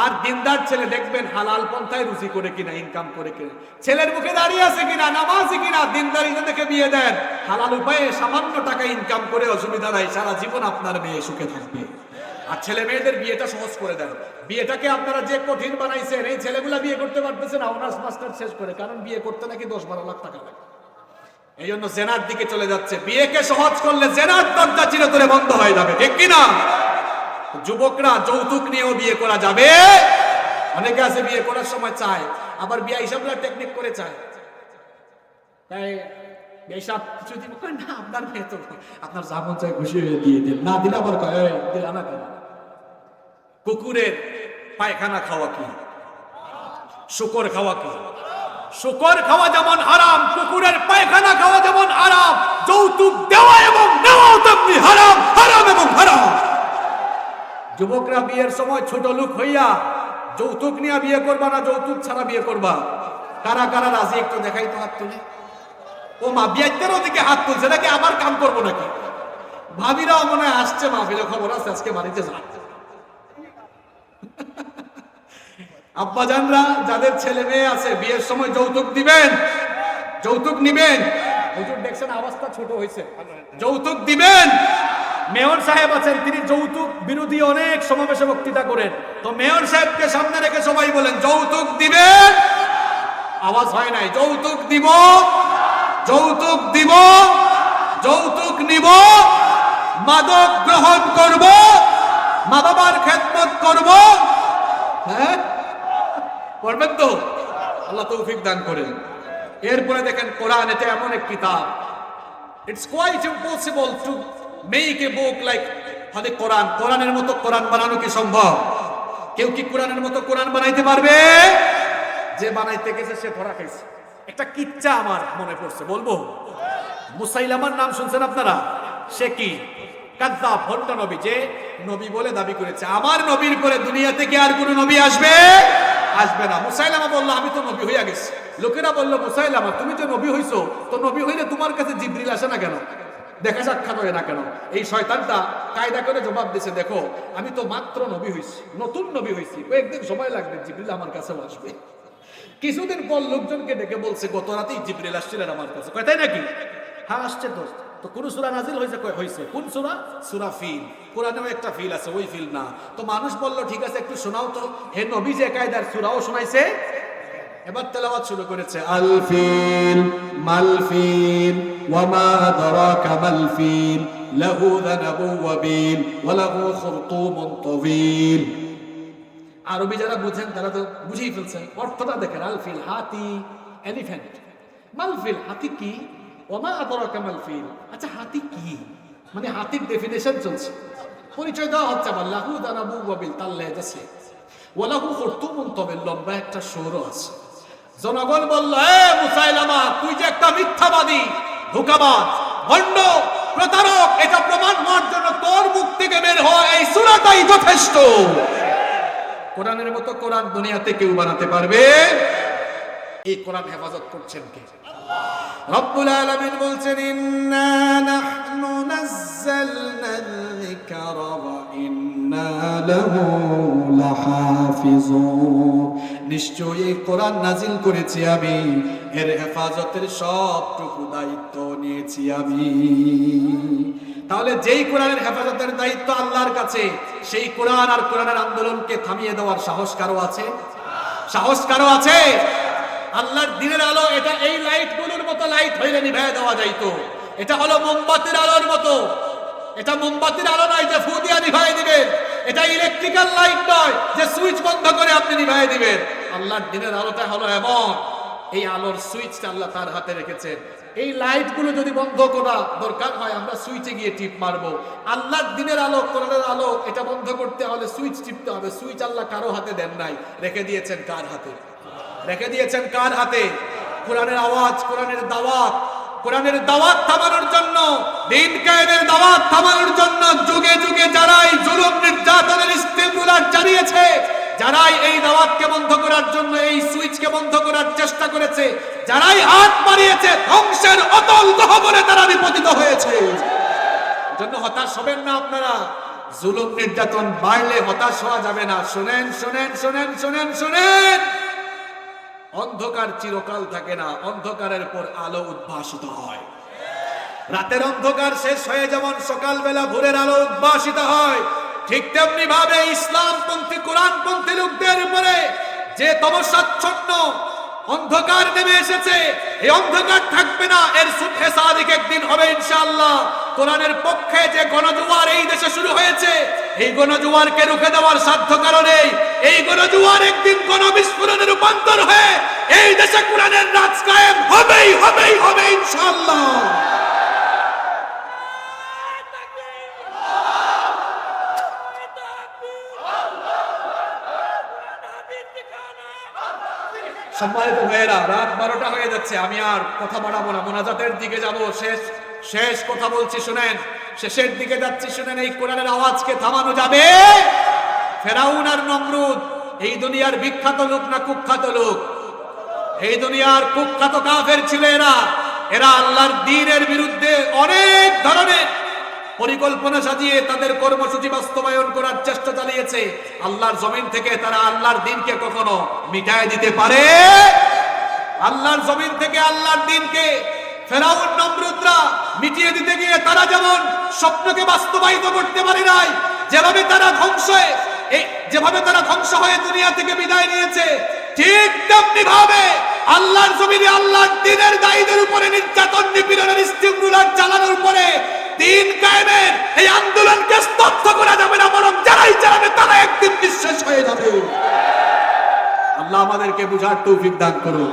B: আর দিনদার ছেলে দেখবেন হালাল পন্থায় রুজি করে কিনা, ইনকাম করে কিনা, ছেলের মুখে দাঁড়িয়ে আছে কিনা, নামাজি কিনা, দিনদারিতা দেখে বিয়ে দেন, হালাল উপায়ে সামান্য টাকা ইনকাম করে অসুবিধা নাই, সারা জীবন আপনার মেয়ে সুখে থাকবে। আর ছেলে মেয়েদের বিয়েটা সহজ করে দেন। বিয়েটাকে আপনারা যে কঠিন বানাইছেন, এই ছেলেগুলা বিয়ে করতে পারতেছে না অনার্স মাস্টার শেষ করে, কারণ বিয়ে করতে নাকি 10-12 লাখ টাকা লাগে। এই জন্য জেনার দিকে চলে যাচ্ছে। বিয়েকে সহজ করলে জেনার দরজা চিরতরে বন্ধ হয়ে যাবে, ঠিক কিনা? যুবকরা যৌতুক নিয়েও বিয়ে করা যাবে। অনেকে আছে বিয়ে করার সময় চায়, আবার বিয়ে হিসাবগুলো টেকনিক করে চায়, তাই এইসব কিছু দিন না, আপনার মেয়ে তো আপনার যেমন চাই খুশি হয়ে দিয়ে দিন, না দিলে আবার দিলা না কেন? কুকুরের পায়খানা খাওয়া কি? শুকর খাওয়া কি? শুকর খাওয়া যেমন হারাম, কুকুরের পায়খানা খাওয়া যেমন হারাম, যৌতুক দেওয়া এবং নেওয়াও তেমনি হারাম, হারাম এবং হারাম। যুবকরা বিয়ের সময় ছোট লোক হইয়া যৌতুক নিয়ে বিয়ে করবা না যৌতুক ছাড়া বিয়ে করবা? কারা কারা রাজি একটু দেখাই তো, হাত তুলে। ও মা, বিয়াইতের ওদিকে হাত তুলছে নাকি আবার কাম করবো নাকি? ভাবিরাও মনে হয় আসছে, মাহফিলে খবর আছে আজকে বাড়িতে যা। আব্বাজানরা যাদের ছেলে মেয়ে আছে বিয়ের সময় যৌতুক দিবেন, যৌতুক নিবেন। হুজুর দেখছেন অবস্থা ছোট হয়েছে, যৌতুক দিবেন। মেয়র সাহেব আছেন, তিনি যৌতুক বিরোধী অনেক সমাবেশে বক্তৃতা করেন। তো মেয়র সাহেবকে সামনে রেখে সবাই বলেন যৌতুক দিবেন। আওয়াজ হয় নাই। যৌতুক দিব, যৌতুক দিব, যৌতুক নিব, মাদক গ্রহণ করব, মা বাবার খেদমত করব। হ্যাঁ, করবেন তো? আল্লাহ তৌফিক দান করেন। এরপরে দেখেন কোরআন, এটা এমন এক কিতাব, it's quite impossible to make a book like হাদি কোরআন। কোরআনের মতো কোরআন বানানো কি সম্ভব? কেউ কি কোরআনের মতো কোরআন বানাইতে পারবে? যে বানাইতে গেছে সে ধরা খাইছে। একটা কিচ্ছা আমার মনে পড়ছে, বলবো। মুসাইলামার নাম শুনছেন আপনারা? সে কি কাযযাব, ভণ্ড নবী, যে নবী বলে দাবি করেছে আমার নবীর পরে দুনিয়াতে কি আর কোনো নবী আসবে? আসবে না। মুসাইলামা বলল আমি তো নবী হইয়া গেছি। লোকেরা বলল মুসাইলামা তুমি তো নবী হইছো, তো নবী হইলে তোমার কাছে জিবরিল আসে না কেন? দেখা সাক্ষাৎ হয় না কেন? এই শয়তানটা কায়দা করে জবাব দিছে, দেখো আমি তো মাত্র নবী হইছি, নতুন নবী হইছি, কয়েকদিন সময় লাগবে, জিবরিল আমার কাছেও আসবে। কিছুদিন পর লোকজনকে ডেকে বলছে, গত রাতেই জিবরিল আসছিলেন আমার কাছে। কয় তাই নাকি? হ্যাঁ আসছে। তো কোন সূরা নাজিল হয়েছে? হয়েছে কোন সূরা? সূরা ফিল। কোরআনেও একটা ফিল আছে, ওই ফিল না। তো মানুষ বলল ঠিক আছে একটু শোনাও তো। হে নবী যে কায়দার সূরাও শোনাইছে। এবার তেলাওয়াত শুরু করেছে, আল ফিল মাল ফিল ওয়া মা আদরাকা মাল ফিল লাহু যানাবু ওয়া বিল ওয়া লাহু খুরতুমুন তাওয়িল। আরবি যারা বুঝেন তারা তো বুঝেই ফেলছেন, অর্থটা দেখেন। আল ফিল হাতি, এলিফ্যান্ট। মাল ফিল হাতি কি? ওয়া মা আদরাকা মাল ফিল। আচ্ছা হাতি কি? মানে হাতির ডেফিনেশন চলছে, পরিচয় দেওয়া হচ্ছে। আবার লাহু যানাবু ওয়া বিল, তার লেজ আছে। ওয়া লাহু খুরতুমুন তাওয়িল, লম্বা একটা সূরও আছে। জনগণ বলল, এ মুসাইলামা, তুই যে একটা মিথ্যাবাদী, ধোঁকাবাজ, ভণ্ড, প্রতারক, এটা প্রমাণ হওয়ার জন্য তোর মুখ থেকে বের হয় এই সূরাটাই যথেষ্ট। কোরআনের মতো কোরআন দুনিয়াতে কেউ বানাতে পারবে? এই কোরআন হেফাজত করছেন কে? রব্বুল আলামিন বলছেন, ইন্না নাহনু নাযালনা যিকরা ওয়া ইন্না লাহু লাহাফিজুন। নিশ্চয়ই এই কোরআন নাজিল করেছি আমি, এর হেফাজতের সবটুকু দায়িত্ব নিয়েছি আমি। তাহলে যেই কোরআনের হেফাজতের দায়িত্ব আল্লাহর কাছে, সেই কোরআন আর কোরআনের আন্দোলনকে থামিয়ে দেওয়ার সাহস কারো আছে? সাহস কারো আছে? আল্লাহর দিনের আলো, এটা এই লাইট গুলোর মতো লাইট হইলে নিভাইয়া দেওয়া যাইতো। এটা হলো মোমবাতির আলোর মতো। এটা মোমবাতির আলো নয় যে ফু দিয়া নিভাই দিবেন। এটা ইলেকট্রিক্যাল লাইট নয় যে সুইচ বন্ধ করে আপনি নিভাই দিবেন। আল্লাহর দিনের আলোটা হলো এমন, এই আলোর সুইচটা আল্লাহ তার হাতে রেখেছেন। এই লাইট গুলো যদি বন্ধ করা দরকার হয়, আমরা সুইচে গিয়ে টিপ মারবো। আল্লাহর দিনের আলো, কোরআনের আলো, এটা বন্ধ করতে হলে সুইচ টিপতে হবে। সুইচ আল্লাহ কারো হাতে দেন নাই, রেখে দিয়েছেন কার হাতে? রেখে দিয়েছেন কার হাতে? কোরআনের আওয়াজ, কোরআনের দাওয়াত, কোরআনের দাওয়াত থামানোর জন্য, দিন কায়েমের দাওয়াত থামানোর জন্য যুগে যুগে যারাই জুলুম নির্যাতনের ইস্তেমরুলার জানিয়েছে, যারাই এই দাওয়াতকে বন্ধ করার জন্য, এই সুইচকে বন্ধ করার চেষ্টা করেছে, যারাই হাত বাড়িয়েছে, ধ্বংসের অতল গহ্বরে তারা নিপতিত হয়েছে। জন্য হতাশ হবেন না আপনারা। জুলুম নির্যাতন বাড়লে হতাশ হওয়া যাবে না। শুনেন শুনেন শুনেন শুনেন শুনেন, অন্ধকার চিরকাল থাকে না, অন্ধকারের পর আলো উদ্ভাসিত হয়। রাতের অন্ধকার শেষ হয়ে যেমন সকালবেলা ভোরের আলো উদ্ভাসিত হয়, ঠিক তেমনি ভাবে ইসলামপন্থী, কোরআনপন্থী লোকদের উপরে যে তমসাচ্ছন্ন অন্ধকার নেমে এসেছে, এই অন্ধকার থাকবে না। এর সুবহে সাদিক একদিন হবে ইনশাআল্লাহ। কোরআনের পক্ষে যে গণজোয়ার এই দেশে শুরু হয়েছে, এই গণজোয়ারকে রুখে দেওয়ার সাধ্য কারণে এই গণজোয়ার একদিন গণবিস্ফোরণে রূপান্তর হয়ে এই দেশে কোরআনের রাজ কায়েম হবেই হবেই হবে ইনশাআল্লাহ। সম্মানিত ভাইয়েরা, রাত 12টা হয়ে যাচ্ছে, আমি আর কথা বাড়াবো না, মোনাজাতের দিকে যাব। শেষ কথা বলছি, শুনেন, শেষের দিকে যাচ্ছি, শুনেন। এই কোরআনের আওয়াজকে থামানো যাবে? ফেরাউন আর নমরুদ এই দুনিয়ার বিখ্যাত লোক না কুখ্যাত লোক? এই দুনিয়ার কুখ্যাত কাফের ছিল এরা। এরা আল্লাহর দ্বীনের বিরুদ্ধে অনেক ধরনের পরিকল্পনা সাজিয়ে তাদের কর্মসূচি বাস্তবায়ন করার চেষ্টা চালিয়েছে। আল্লাহর জমিন থেকে তারা আল্লাহর দ্বীনকে কখনো মিটায় দিতে পারে? আল্লাহর জমিন থেকে আল্লাহর দ্বীনকে ফেরাউন নমরুদরা মিটিয়ে দিতে গিয়ে তারা যেমন স্বপ্নকে বাস্তবায়িত করতে পারে নাই, যেভাবে তারা ধ্বংস হয়ে দুনিয়া থেকে বিদায় নিয়েছে, ঠিক তেমনি ভাবে আল্লাহর জমিনে আল্লাহর দ্বীনের দায়ীদের উপরে নির্যাতন, নিপীড়নের ইস্তেমরুলার চালানোর পরে দ্বীন কায়েমের এই আন্দোলনকে স্তব্ধ করা যাবে না, বরং যারাই চালাবে তারা একদিন নিঃশেষ হয়ে যাবে। আল্লাহ আমাদেরকে বুঝার তৌফিক দান করুন।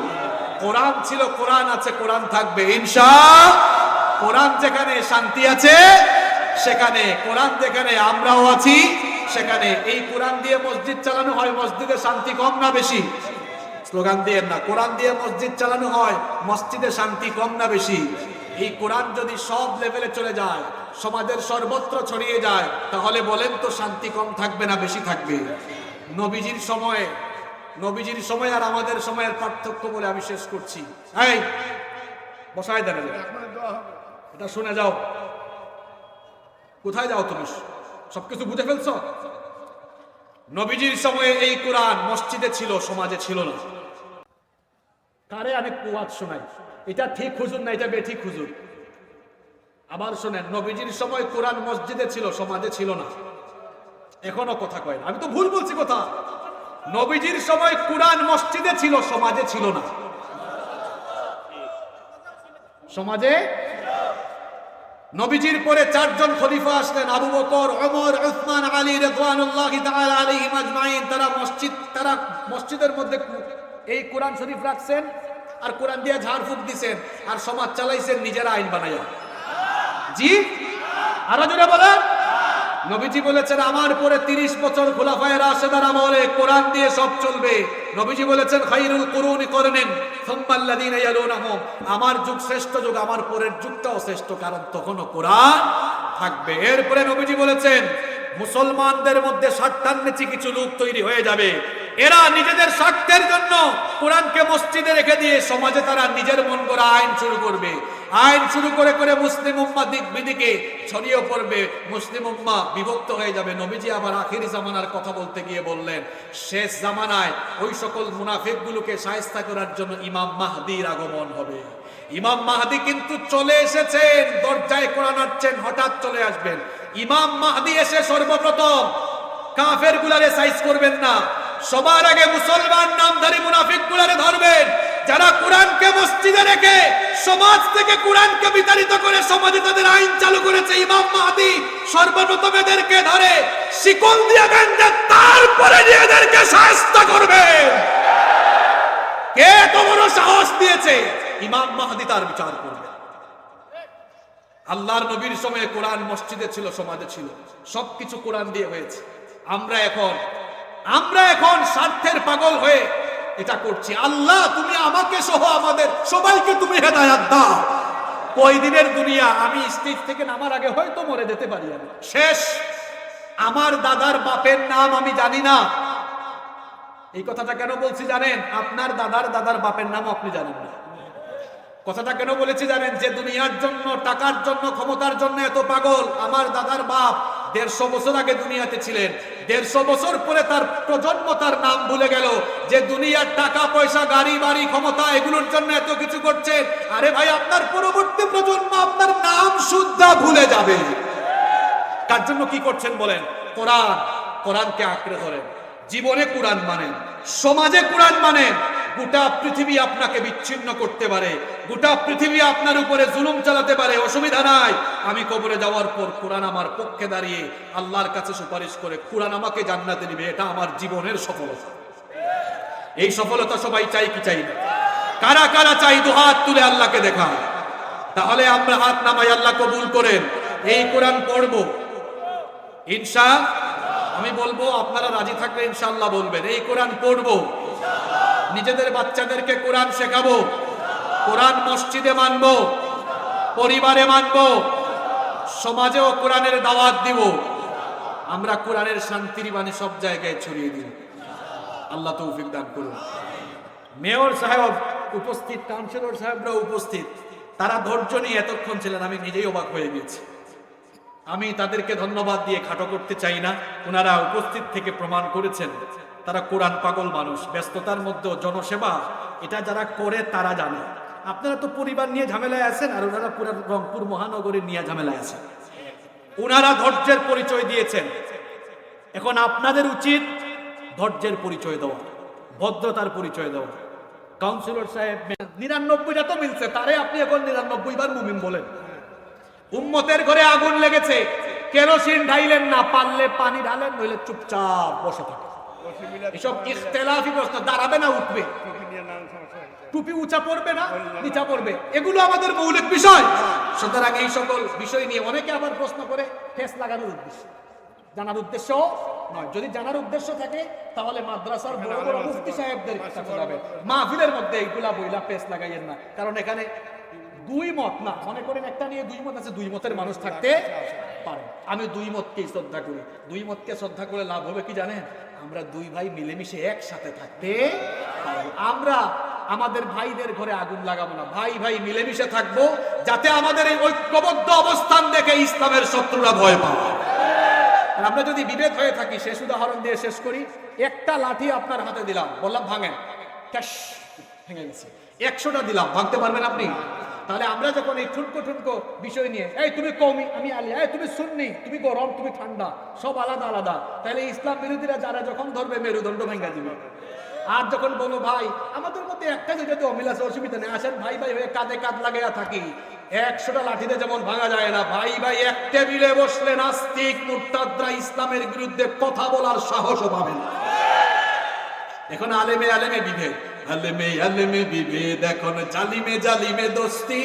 B: কোরআন ছিল, কোরআন আছে, কোরআন থাকবে ইনশাআল্লাহ। কোরআন যেখানে শান্তি আছে সেখানে, কোরআন যেখানে আমরাও আছি সেখানে। এই কোরআন দিয়ে মসজিদ চালানো হয়, মসজিদে শান্তি কম না বেশি? স্লোগান দিয়ে না, কোরআন দিয়ে মসজিদ চালানো হয়, মসজিদে শান্তি কম না বেশি? এই কোরআন যদি সব লেভেলে চলে যায়, সমাজের সর্বত্র ছড়িয়ে যায়, তাহলে বলেন তো শান্তি কম থাকবে না বেশি থাকবে? নবীজির সময় আর আমাদের সময়ের পার্থক্য বলে আমি শেষ করছি। এই বসায় দেন, এটা শুনে যাও।
A: কোথায় যাও তুমি? সবকিছু বুঝে ফেলছো? নবীজির সময়ে এই কোরআন মসজিদে ছিল, সমাজে ছিল না। কারে অনেক কুয়াত শোনাই, এটা ঠিক হুজুর না এটা বেঠিক হুজুর। আবার শোনেন, নবীজির সময় কোরআন মসজিদে ছিল, সমাজে ছিল না। এখনো কথা কয় না, আমি তো ভুল বলছি কথা। নবীজির সময় কোরআন মসজিদে ছিল, সমাজে ছিল না। সমাজে নবীজির পরে 4 জন খলিফা আসলেন, আবু বকর, ওমর, উসমান, আলী রাদিয়াল্লাহু তাআলা আলাইহিম আজমাইন। তারা মসজিদের মধ্যে এই কোরআন শরীফ রাখছেন আর কোরআন দিয়ে ঝাড়ফুঁক দিছেন আর সমাজ চালাইছেন নিজেরা আইন বানাইয়া। জি, আরো জোরে বলেন। নবীজি বলেছেন আমার পরে 30 বছর খুলাফায়ে রাশেদার আমলে কোরআন দিয়ে সব চলবে। নবীজি বলেছেন খায়রুল কুরুনি করনেন সুম্মাল্লাযিনা ইয়ালুনহুম, আমার যুগ শ্রেষ্ঠ যুগ, আমার পরের যুগটাও শ্রেষ্ঠ, কারণ তখনও কোরআন থাকবে। এরপরে নবীজি বলেছেন মুসলমানদের মধ্যে স্বার্থান্বেষী কিছু লোক তৈরি হয়ে যাবে, এরা নিজেদের স্বার্থের জন্য কোরআনকে মসজিদে রেখে দিয়ে সমাজে তারা নিজের মন করা আইন শুরু করবে। আইন শুরু করে করে মুসলিম উম্মাহ দিক বিদিকে ছড়িয়ে পড়বে, মুসলিম উম্মাহ বিভক্ত হয়ে যাবে। নবীজি আবার আখিরি জামানার কথা বলতে গিয়ে বললেন শেষ জামানায় ওই সকল মুনাফিকগুলোকে শায়েস্তা করার জন্য ইমাম মাহদির আগমন হবে। ইমাম মাহদি কিন্তু চলে এসেছেন, দরজায় কোরআন আনছেন, হঠাৎ চলে আসবেন। ইমাম মাহদি এসে সর্বপ্রথম কাফের গুলারে সাইজ করবেন না, সবার আগে মুসলমান নামধারী মুনাফিক গুলারে ধরবেন, যারা কোরআনকে মসজিদে রেখে সমাজ থেকে কোরআনকে বিতাড়িত করে সমাজে তাদের আইন চালু করেছে। ইমাম মাহদি সর্বপ্রথম এদেরকে ধরে শিকল দিয়ে বেঁধে তারপরে এদেরকে শায়েস্তা করবেন। কে তোমার সাহস দিয়েছে? ইমাম মাহদি তার বিচার করবে। আল্লাহর নবীর সময়ে কোরআন মসজিদে ছিল, সমাজে ছিল, সবকিছু কোরআন দিয়ে হয়েছে। আমরা এখন স্বার্থের পাগল হয়ে এটা করছি। আল্লাহ তুমি আমাকে সহ আমাদের সবাইকে তুমি হেদায়েত দাও। কই দিনের দুনিয়া, আমি স্টেজ থেকে নামার আগে হয়তো মরে যেতে পারি, আমি শেষ। আমার দাদার বাপের নাম আমি জানি না। এই কথাটা কেন বলছি জানেন? আপনার দাদার দাদার বাপের নাম আপনি জানেন না। কথাটা কেন বলেছি জানেন? যে দুনিয়ার জন্য, টাকার জন্য, ক্ষমতার জন্য এত পাগল। আমার দাদার বাপ 150 বছর আগে দুনিয়াতে ছিলেন, 150 বছর পরে তার প্রজন্ম তার নাম ভুলে গেল। যে দুনিয়ার টাকা পয়সা, গাড়ি বাড়ি, ক্ষমতা, এগুলোর জন্য এত কিছু করছেন, আরে ভাই আপনার পরবর্তী প্রজন্ম আপনার নাম শুদ্ধা ভুলে যাবে। তার জন্য কি করছেন বলেন? কোরআনকে আঁকড়ে ধরেন, জীবনে কোরআন মানেন, সমাজে কোরআন মানেন। গোটা পৃথিবী আপনাকে বিচ্ছিন্ন করতে পারে, গোটা পৃথিবী আপনার উপরে জুলুম চালাতে পারে, অসুবিধা নাই। আমি কবরে যাওয়ার পর কোরআন আমার পক্ষে দাঁড়িয়ে আল্লাহর কাছে সুপারিশ করে কোরআন আমাকে জান্নাতে দিবে। এটা আমার জীবনের সফলতা। এই সফলতা সবাই চাই কি চাই না? কারা কারা চাই? দুহাত তুলে আল্লাহকে দেখায়। তাহলে আমরা হাত নামাই, আল্লাহ কবুল করেন। এই কোরআন পড়বো ইনশাআল্লাহ। আমি বলবো, আপনারা রাজি থাকলে ইনশাআল্লাহ বলবেন। এই কোরআন পড়বো, নিজেদের বাচ্চাদেরকে কোরআন শেখাবো, কোরআন মসজিদে মানবো, পরিবারে মানবো, সমাজেও কোরআনের দাওয়াত দিব। আমরা কোরআনের শান্তির বাণী সব জায়গায় ছড়িয়ে দিব। আল্লাহ তৌফিক দান করুন। মেয়র সাহেব উপস্থিত, কাউন্সিলর সাহেবরা উপস্থিত, তারা ধৈর্য নিয়ে এতক্ষণ ছিলেন, আমি নিজেই অবাক হয়ে গেছি। আমি তাদেরকে ধন্যবাদ দিয়ে খাটো করতে চাই না। ওনারা উপস্থিত থেকে প্রমাণ করেছেন তারা কোরআন পাগল মানুষ। ব্যস্ততার মধ্যে জনসেবা এটা যারা করে তারা জানে। আপনারা তো পরিবার নিয়ে ঝামেলায় আছেন, আর ওনারা পুরো রংপুর মহানগরী নিয়ে ঝামেলায় আছেন। ওনারা ধৈর্যের পরিচয় দিয়েছেন, এখন আপনাদের উচিত ধৈর্যের পরিচয় দেওয়া, ভদ্রতার পরিচয় দেওয়া। কাউন্সিলর সাহেব 99টা তো মিলছে, তারে আপনি এখন 99 বার মুমিন বলেন। উম্মতের ঘরে আগুন লেগেছে, কেরোসিন ঢাইলেন না, পারলে পানি ঢালেন, নইলে চুপচাপ বসে থাকে। এসব ইখতিলাফি প্রশ্ন, দাঁড়াবে না উঠবে, টুপি উঁচা পড়বে না নিচা পড়বে, এগুলো আমাদের মৌলিক বিষয়। সুতরাং এই সকল বিষয় নিয়ে অনেকে আবার প্রশ্ন করে ঠেস লাগানোর উদ্দেশ্য, জানার উদ্দেশ্য নয়। যদি জানার উদ্দেশ্য থাকে তাহলে মাদ্রাসার বড় বড় মুফতি সাহেবদের কাছে যাবেন। মাহফিলের মধ্যে এইগুলা বইলা পেস লাগাইয়েন না, কারণ এখানে দুই মত না, মনে করেন একটা নিয়ে দুই মত আছে, দুই মতের মানুষ থাকতে পারে। আমি দুই মতকেই শ্রদ্ধা করি। দুই মতকে শ্রদ্ধা করে লাভ হবে কি জানেন? আমরা দুই ভাই মিলেমিশে একসাথে থাকতে পারবো। আমরা
B: আমাদের ভাইদের ঘরে আগুন লাগাবো না, ভাই ভাই মিলেমিশে থাকবো, যাতে আমাদের এই ঐক্যবদ্ধ অবস্থান দেখে ইসলামের শত্রুরা ভয় পায়। আর আমরা যদি বিভেদ হয়ে থাকি, শেষ উদাহরণ দিয়ে শেষ করি। একটা লাঠি আপনার হাতে দিলাম, বললাম ভাঙেন, ক্যাশ ভেঙে গেছে। 100টা দিলাম, ভাঙতে পারবেন আপনি? তাহলে আমরা যখন এই ঠুনকো ঠুনকো বিষয় নিয়ে, এই তুমি কওমি আমি আলী, এই তুমি সুন্নি তুমি গরম তুমি ঠান্ডা, সব আলাদা আলাদা, তাহলে ইসলাম বিরোধীরা যারা যখন ধরবে মেরুদণ্ড ভেঙে দিবে। আর যখন বলো ভাই আমাদের মধ্যে একটা যেটাতে অমিল আছে, অসুবিধা নেই, আসেন ভাই ভাই হয়ে কাঁধে কাঁধ লাগাইয়া থাকি, 100টা লাঠিতে যেমন ভাঙা যায় না, ভাই ভাই এক টেবিলে বসলে নাস্তিক মুরতাদরা ইসলামের বিরুদ্ধে কথা বলার সাহসও পাবে না। এখন আলেমে আলেমে বিভেদ, আলেমে আলেমে বিভেদ, এখন জালিমে জালিমে দোস্তি,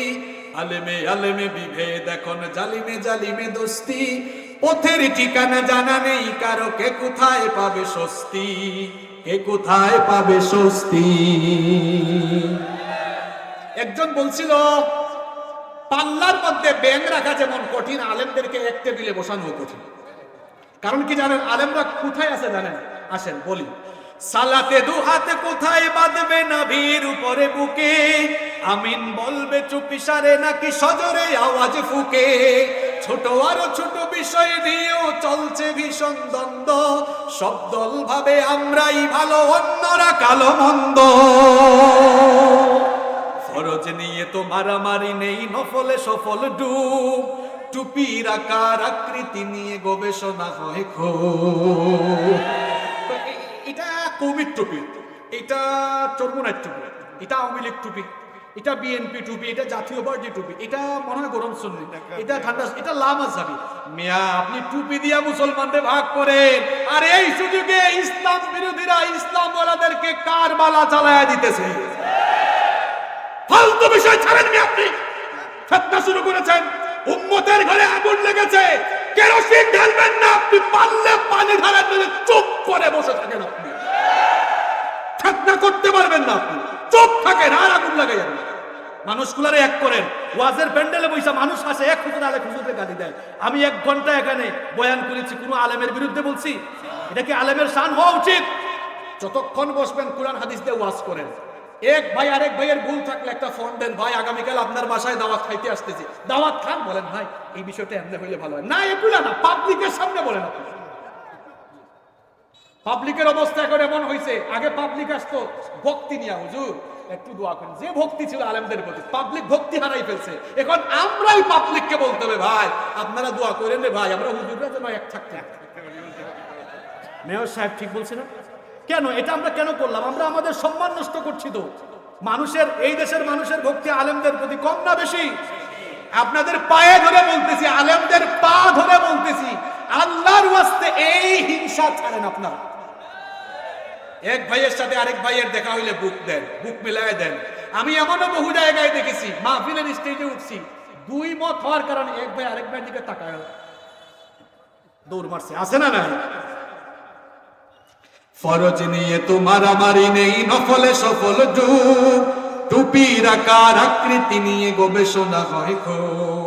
B: আলেমে আলেমে বিভেদ, এখন জালিমে জালিমে দোস্তি, পথের ঠিকানা জানা নেই কারো, কে কোথায় পাবে স্বস্তি, কে কোথায় পাবে স্বস্তি। একজন বলছিল পাল্লার মধ্যে ব্যাঙ রাখা যেমন কঠিন, আলেমদেরকে এক টেবিলে বসানো কঠিন। কারণ কি জানেন, আলেমরা কোথায় আছে জানেন? আসেন বলি। সালাতে দুহাতে কোথায় বাঁধবে, নাভির উপরে বুকে, আমিন বলবে চুপিসারে নাকি সজরে আওয়াজ ফুকে, ছোট আরো ছোট বিষয় নিয়েও চলছে ভীষণ দ্বন্দ্ব, সব দল ভাবে আমরাই ভালো অন্যরা কালো মন্দ, ফরজ নিয়ে তো মারামারি নেই, নফলে সফল ডুব, টুপির আকার আকৃতি নিয়ে গবেষণা হয় খুব। এটা কোভিড টুপি, এটা চর্মনার টুপি, এটা আওয়ামী লীগ টুপি, এটা বিএনপি টুপি, এটা জাতীয় পার্টি টুপি, এটা মনে হয় গরম সুন্নি, এটা ঠান্ডা, এটা লামাজাবি। মিয়া আপনি টুপি দিয়া মুসলমানদের ভাগ করেন, আর এই সুযোগে ইসলাম বিরোধীরা ইসলাম ওয়ালাদেরকে কারবালা চালায়া দিতেছে। ফালতু বিষয় ছাড়েন নি, আপনি ফিতনা শুরু করেছেন, উম্মতের ঘরে আগুন লেগেছে, কেরোসিন ঢালবেন না, আপনি পারলে পানি ঢালেন, চুপ করে বসে থাকেন, আপনি ফিতনা করতে পারবেন না, আপনি চুপ থাকেন আর আগুন লাগাইয়েন। মানুষগুলারে এক করেন, ওয়াজের প্যান্ডেলে বইসা মানুষ আসে, এক হুজুর আলেক হুজুরকে গালি দেয়। আমি 1 ঘন্টা এখানে বয়ান করেছি, কোনো আলেমের বিরুদ্ধে বলছি? এটা কি আলেমের শান হওয়া উচিত? যতক্ষণ বসবেন কোরআন হাদিস দিয়ে ওয়াজ করেন। এক ভাই আরেক ভাইয়ের ভুল থাকলে একটা ফোন দেন, ভাই আগামীকাল আপনার বাসায় দাওয়াত খাইতে আসতেছি, দাওয়াত খান, বলেন ভাই এই বিষয়টা এমনি হইলে ভালো হয় না, এগুলা না, পাবলিকের সামনে বলেন। আপনি পাবলিকের অবস্থা এখন এমন হয়েছে, আগে পাবলিক আসতো ভক্তি নিয়ে, হুজুর একটু দোয়া করেন, যে ভক্তি ছিল আলেমদের প্রতি, পাবলিক ভক্তি হারাই ফেলছে। এখন আমরাই পাবলিককে বলতে হবে, ভাই আপনারা দোয়া করেন রে ভাই, আমরা হুজুররা যেন এক থাকতে। মেয়র সাহেব ঠিক বলছে না? কেন এটা আমরা কেন করলাম? আমরা আমাদের সম্মান নষ্ট করছি তো। মানুষের, এই দেশের মানুষের ভক্তি আলেমদের প্রতি কম না বেশি? আপনাদের পায়ে ধরে বলতেছি, আলেমদের পা ধরে বলতেছি, আল্লাহর ওয়াস্তে এই হিংসা ছাড়েন আপনারা। এক ভাইয়ের সাথে আরেক ভাইয়ের দেখা হইলে বুক দেন, বুক মিলায় দেন। আমি এমনও বহু জায়গায় দেখেছি, মাহফিলের স্টেজে উঠছি, 2 মত হওয়ার কারণে এক ভাই আরেক ভাইয়ের দিকে তাকায় দৌড় মারছে, আছে না না? ফরজ নিয়ে তো মারামারি নেই, নফলে সফল ডুব, টুপির আকার আকৃতি নিয়ে গবেষণা হয় খুব,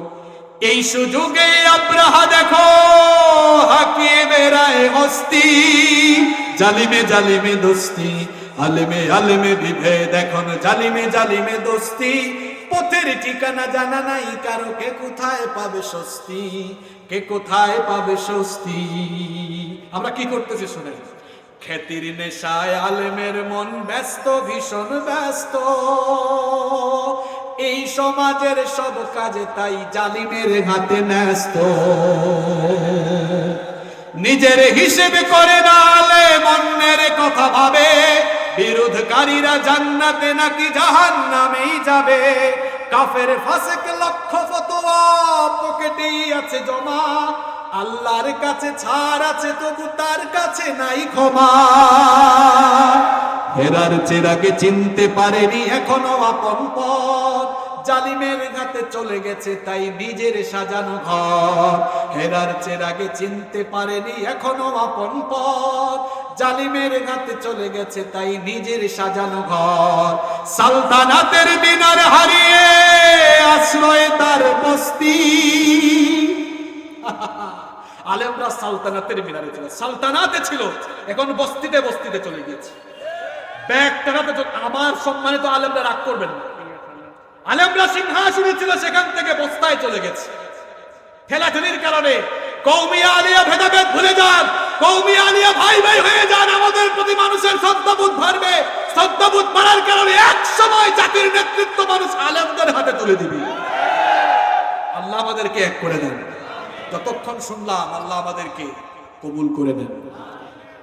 B: এই সুযোগে আব্রাহা দেখো হাকিয়ে বেড়ায় হস্তি, জালিমে জালিমে দোস্তি, আলেমে আলেমে বিভেদ, এখন জালিমে জালিমে দোস্তি, পথের ঠিকানা জানা নাই কারো, কে কোথায় পাবে স্বস্তি, কে কোথায় পাবে স্বস্তি। আমরা কি করতেছি শুনেন, খ্যাতির নেশায় আলেমের মন ব্যস্ত, ভীষণ ব্যস্ত, এই সমাজের সব কাজে তাই জালিমের হাতে ন্যস্ত, নিজের হিসেবে করে না আলেম, অন্যের কথা ভাবে, বিরোধকারীরা জান্নাতে নাকি জাহান্নামেই যাবে, কাফের ফাসেক লক্ষ ফতোয়া পকেটেই আছে জমা, আল্লাহর কাছে ছাড় আছে তবু তার কাছে নাই ক্ষমা, হেরার চেরাগে চিনতে পারেনি এখনো আপন পথ, জালিমের ঘাতে চলে গেছে তাই নিজের সাজানো ঘর, হেরার চেরাগে চিনতে পারেনি এখনো আপন পথ, জালিমের ঘাতে চলে গেছে তাই নিজের সাজানো ঘর, সালতানাতের মিনার হারিয়ে আশ্রয় তার বস্তি। আলেমরা সালতানাতের মিনারে ছিল, সালতানাতে ছিল, এখন বস্তিতে বস্তিতে চলে গিয়েছে। ব্যাগ টাকাতে আমার সম্মানিত আলেমরা রাগ করবেন না। আলেমরা সিংহাসনে ছিল, সেখান থেকে বস্তায় চলে গেছে। ঠেলাঠেলির কারণে কওমিয়া আলিয়া ভেদাভেদ ভুলে যান, কওমিয়া আলিয়া ভাই ভাই হয়ে যান। আমাদের প্রতি মানুষের শ্রদ্ধাবোধ বাড়বে, শ্রদ্ধাবোধ বাড়ার কারণে এক সময় জাতির নেতৃত্ব মানুষ আলেমদের হাতে তুলে দিবে। আল্লাহ আমাদেরকে এক করে দেন। যতক্ষণ শুনলাম আল্লাহ আমাদেরকে কবুল করে নেন।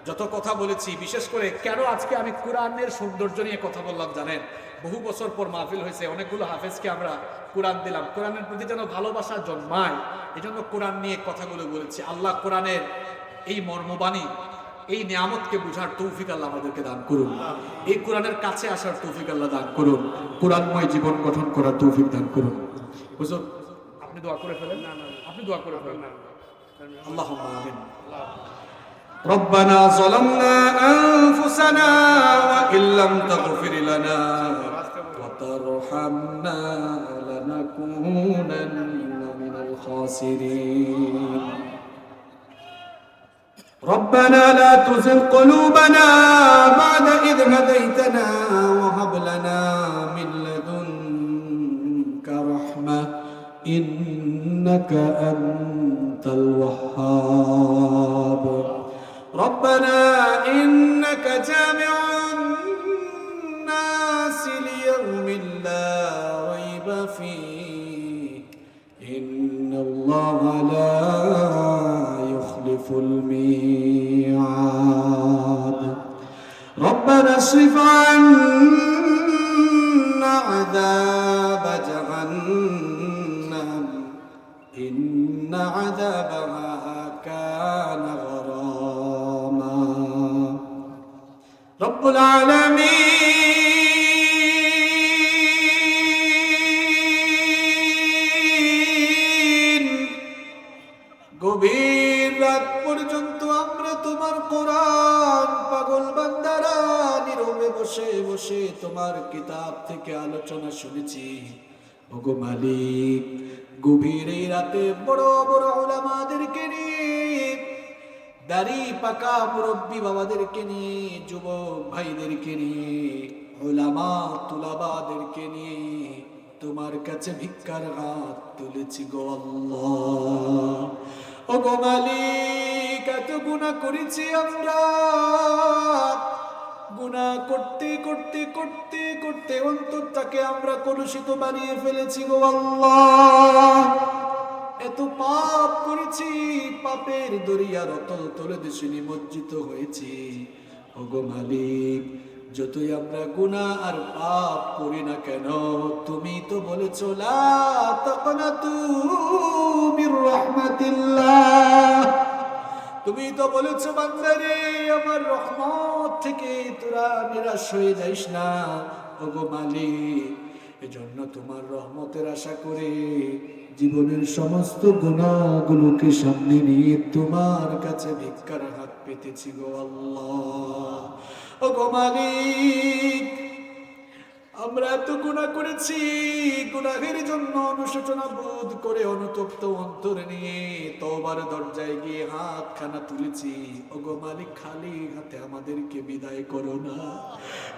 B: যত কথা বলেছি, বিশেষ করে কেন আজকে আমি কোরআনের সৌন্দর্য নিয়ে কথা বললাম জানেন? বহু বছর পর মাহফিল হয়েছে, অনেকগুলো হাফেজকে আমরা কোরআন দিলাম, কোরআনের প্রতি যেন ভালোবাসা জন্মায়, এজন্য কোরআন নিয়ে কথাগুলো বলেছি। আল্লাহ কোরআনের এই মর্মবাণী, এই নিয়ামতকে বুঝার তৌফিক আল্লাহ আমাদেরকে দান করুন। এই কোরআনের কাছে আসার তৌফিক আল্লাহ দান করুন। কোরআনময় জীবন গঠন করার তৌফিক দান করুন। হুজুর আপনি দোয়া করে ফেলেন, আপনি দোয়া করে ফেলেন। আল্লাহুম্মা আমিন।
A: ربنا ظلمنا أنفسنا وإن لم تغفر لنا وترحمنا لنكونن من الخاسرين ربنا لا تزغ قلوبنا بعد إذ هديتنا وهب لنا من لدنك رحمة إنك أنت الوهاب ربنا إنك جامع الناس ليوم لا ريب فيه إن الله لا يخلف الميعاد ربنا اصرف عنا عذاب جهنم إن عذابها كان غراما رب العالمين গভীর রাত পর্যন্ত আমরা তোমার কোরআন পাগল বান্দারা নীরবে বসে বসে তোমার কিতাব থেকে আলোচনা শুনেছি। ওগো মালিক, গভীর এই রাতে বড় বড় উলামাদেরকে নিয়ে, দাড়ি পাকা মুরব্বী বাবাদেরকে নিয়ে, যুবক ভাইদেরকে নিয়ে, উলামা তুলাবাদেরকে নিয়ে তোমার কাছে ভিক্ষার হাত তুলেছি গো আল্লাহ। ওগো মালিক, এত গুনাহ করেছি আমরা, গুনাহ করতে করতে করতে করতে অন্তরটাকে আমরা কলুষিত বানিয়ে ফেলেছি গো আল্লাহ। এত পাপ করেছি, পাপের দরিয়ার অতল তলে দেশে নিমজ্জিত হয়েছি। ওগো মালিক, যতই আমরা গুনাহ আর পাপ করি না কেন, তুমি তো বলেছো লা তাকনাতু মির রাহমাতিল্লাহ, তুমি তো বলেছো বান্দারে আমার রহমত থেকে তোরা নিরাশ হয়ে যাইস না। ওগো মালিক, এজন্য তোমার রহমতের আশা করে জীবনের সমস্ত গুনাহগুলোকে সামনে নিয়ে তোমার কাছে ভিক্ষার হাত পেতেছি গো আল্লাহ। ওগো মালিক, আমরা এত গুনাহ করেছি, গুনাহের জন্য অনুশোচনা বোধ করে অনুতপ্ত অন্তর নিয়ে তওবার দরজায় গিয়ে হাত খানা তুলেছি। ওগো মালিক, খালি হাতে আমাদেরকে বিদায় করো না।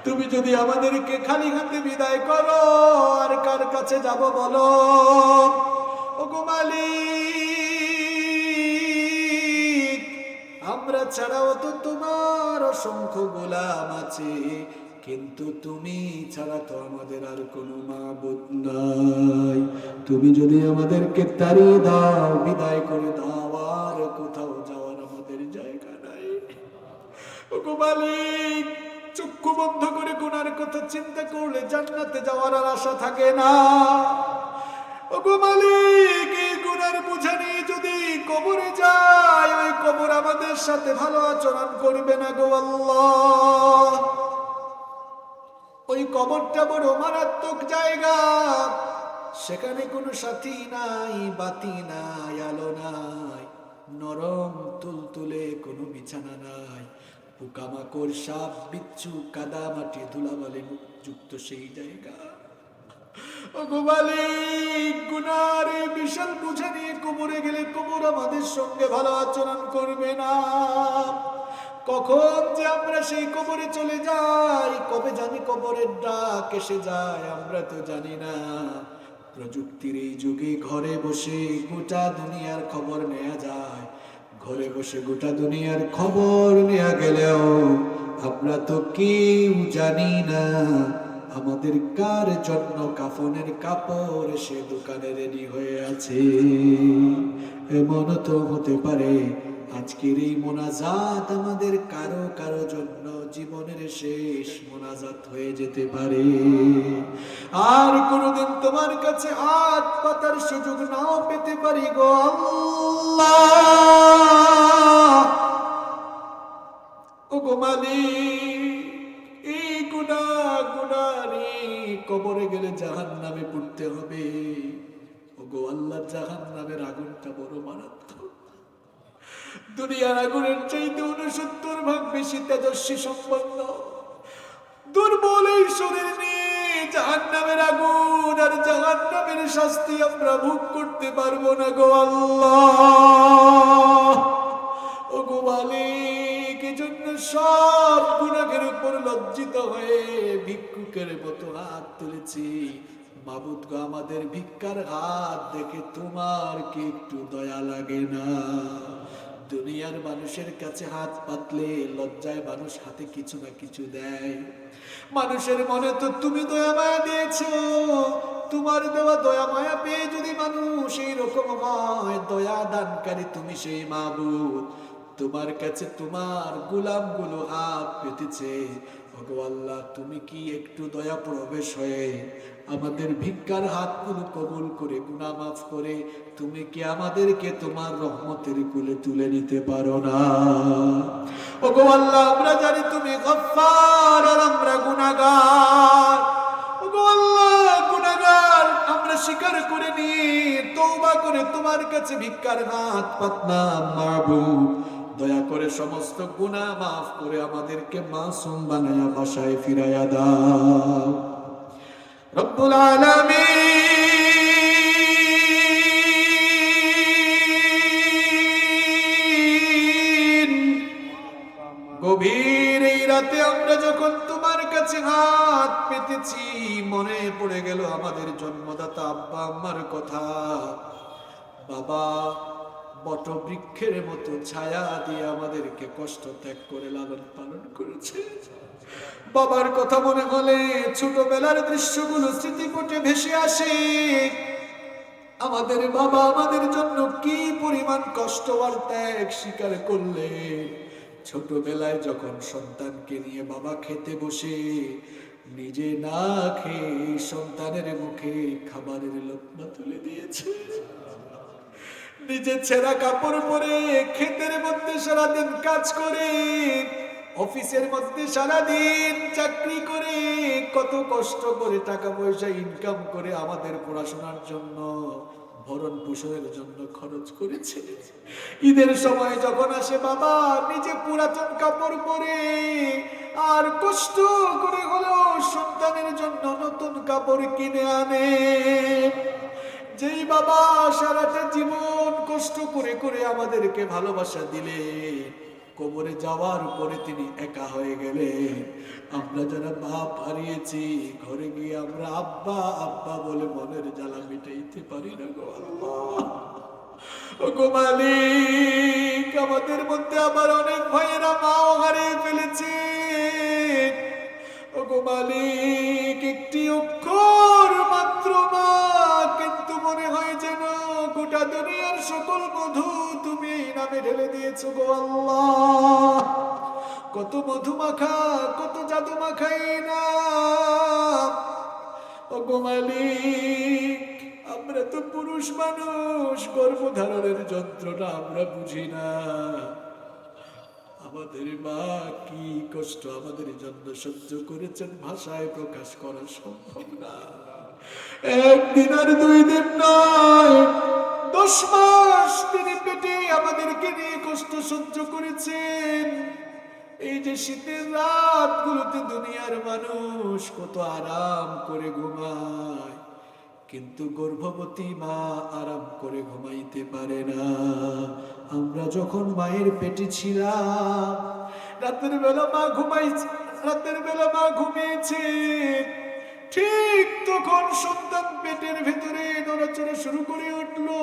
A: তুমি যদি আমাদেরকে খালি হাতে বিদায় করো, আর কার কাছে যাব বলো? ওগো মালিক, আমরা ছাড়াও তো তোমার অসংখ্য গোলাম আছে, কিন্তু তুমি ছাড়া তো আমাদের আর কোনো মাবুদ নাই। তুমি যদি আমাদেরকে তাড়িয়ে দাও, বিদায় করে দাও, আর কোথাও যাওয়ার আমাদের জায়গা নাই। ওগো মালিক, চক্ষু বন্ধ করে গুনার কথা চিন্তা করলে জান্নাতে যাওয়ার আর আশা থাকে না। ওগো মালিক, এই গুনার বোঝা নিয়ে যদি কবরে যায়, ওই কবর আমাদের সাথে ভালো আচরণ করবে না গো আল্লাহ। ওই কবরটা বড় মারাত্মক জায়গা, সেখানে কোনো সাথী নাই, বাতি নাই, আলো নাই, নরম তুলতুলে কোনো বিছানা নাই, পোকামাকড় সাপ বিচ্ছু কাদা মাটি ধুলাবালি যুক্ত সেই জায়গা। ওগো মালিক, গুনার এই বিশাল বোঝা নিয়ে কবরে গেলে কবর আমাদের সঙ্গে ভালো আচরণ করবে না। কখন যে আমরা সেই কবরে চলে যাই, কবে জানি কবরের ডাক এসে যায়, আমরা তো জানি না। প্রযুক্তির এই যুগে ঘরে বসে গোটা দুনিয়ার খবর নেওয়া যায়। ঘরে বসে গোটা দুনিয়ার খবর নেওয়া গেলেও আমরা তো কেউ জানি না আমাদের কার জন্য কাফনের কাপড় সে দোকানে রেডি হয়ে আছে। এমন তো হতে পারে আজকের এই মোনাজাত আমাদের কারো কারো জন্য জীবনের শেষ মোনাজাত হয়ে যেতে পারে। আর কোনোদিন তোমার কাছে হাত পাতার সুযোগ নাও পেতে পারি গো আল্লাহ। ও গো মালিক, এই গুনাহগারি কবরে গেলে জাহান্নামে পড়তে হবে। ও গো আল্লাহ, জাহান্নামের আগুনটা বড় মারাত্মক। দুনিয়ার আগুনের চাইতে 69 ভাগ বেশি তেজস্বী সম্পন্ন। দুর্বল এই শরীর নিয়ে জাহান্নামের আগুন আর জাহান্নামের শাস্তি আমরা ভোগ করতে পারবো না গো আল্লাহ। ও গো মালিক, এজন্য সব গুনাহের উপর লজ্জিত হয়ে ভিক্ষুকের মতো হাত তুলেছি। মাবুদ গো, আমাদের ভিক্ষার হাত দেখে তোমার কি একটু দয়া লাগে না? দুনিয়ার মানুষের কাছে হাত পাতলে লজ্জায় মানুষ হাতে কিছু না কিছু দেয়। মানুষের মনে তো তুমি দয়া মায়া দিয়েছো। তোমার দেওয়া দয়া মায়া পেয়ে যদি মানুষ এইরকম হয়, দয়া দানকারী তুমি সেই মাবুদ। তোমার কাছে তোমার গোলামগুলো হাত পেতেছে। ওগো আল্লাহ, তুমি কি একটু দয়া প্রবেশ হয়ে আমাদের ভিক্ষার হাতগুলো কবুল করে গুনাহ মাফ করে তুমি কি আমাদেরকে তোমার রহমতের কুলে তুলে নিতে পারো না? ওগো আল্লাহ, আমরা জানি তুমি গফফার আর আমরা গুনাহগার। ওগো আল্লাহ, গুনাহগার আমরা স্বীকার করে নিয়ে তওবা করে তোমার কাছে ভিক্ষার হাত পাতলাম। মাবুদ, দয়া করে সমস্ত গুনাহ মাফ করে আমাদেরকে মাসুম বানায়া বাসায় ফিরাইয়া দাও রব্বুল আলামিন। গভীর এই রাতে আমরা যখন তোমার কাছে হাত পেতেছি, মনে পড়ে গেল আমাদের জন্মদাতা আব্বা আম্মার কথা। বাবা বটবৃক্ষের মতো ছায়া দিয়ে আমাদেরকে কষ্ট ত্যাগ করে লালন পালন করেছে। বাবার কথা মনে হলে ছোটবেলার দৃশ্যগুলো স্মৃতিপটে ভেসে আসে। আমাদের বাবা আমাদের জন্য কি পরিমাণ কষ্ট আর ত্যাগ স্বীকার করলে। ছোটবেলায় যখন সন্তানকে নিয়ে বাবা খেতে বসে, নিজে না খেয়ে সন্তানের মুখে খাবারের লোকমা তুলে দিয়েছে। নিজে ছেঁড়া কাপড় পরে ক্ষেতের মধ্যে সারাদিন কাজ করে, অফিসের মধ্যে সারাদিন চাকরি করে, কত কষ্ট করে টাকা পয়সা ইনকাম করে আমাদের পড়াশোনার জন্য, ভরণ পোষণের জন্য খরচ করেছে। ঈদের সময় যখন আসে বাবা নিজে পুরাতন কাপড় পরে আর কষ্ট করে হলেও সন্তানের জন্য নতুন কাপড় কিনে আনে। যেই বাবা সারাটা জীবন কষ্ট করে করে আমাদেরকে ভালোবাসা দিলে, কবরে যাওয়ার পরে তিনি একা হয়ে গেলে। আমরা যারা বাপ হারিয়েছি, ঘরে গিয়ে আমরা আব্বা আব্বা বলে মনের জ্বালা মিটাইতে পারি না গো আল্লাহ। ও গো মালিক, আমাদের মধ্যে আবার অনেক ভাইয়েরা মাও হারিয়ে ফেলেছে। ও গো মালিক, একটি অক্ষর মাত্র মা, কিন্তু মনে হয় যেন গোটা দুনিয়ার সকল মধু তুমি এই নামে ঢেলে দিয়েছো গো আল্লাহ। কত মধু মাখা, কত জাদু মাখাই না। ও গো মালিক, আমরা তো পুরুষ মানুষ, গর্ভধারণের যন্ত্রটা আমরা বুঝি না। আমাদের মা কি কষ্ট আমাদের জন্য সহ্য করেছেন, ভাষায় প্রকাশ করা সম্ভব না। একদিন আর 2 দিন নয়, 10 মাস তিনি পেটে আমাদেরকে নিয়ে কষ্ট সহ্য করেছেন। এই যে শীতের রাতগুলোতে দুনিয়ার মানুষ কত আরাম করে ঘুমায়, কিন্তু গর্ভবতী মা আরাম করে ঘুমাইতে পারে না। আমরা যখন মায়ের পেটে ছিলাম, রাতের বেলা মা ঘুমাইছে, রাতের বেলা মা ঘুমিয়েছে, ঠিক তখন সন্তান পেটের ভেতরে নড়াচড়া শুরু করে উঠলো,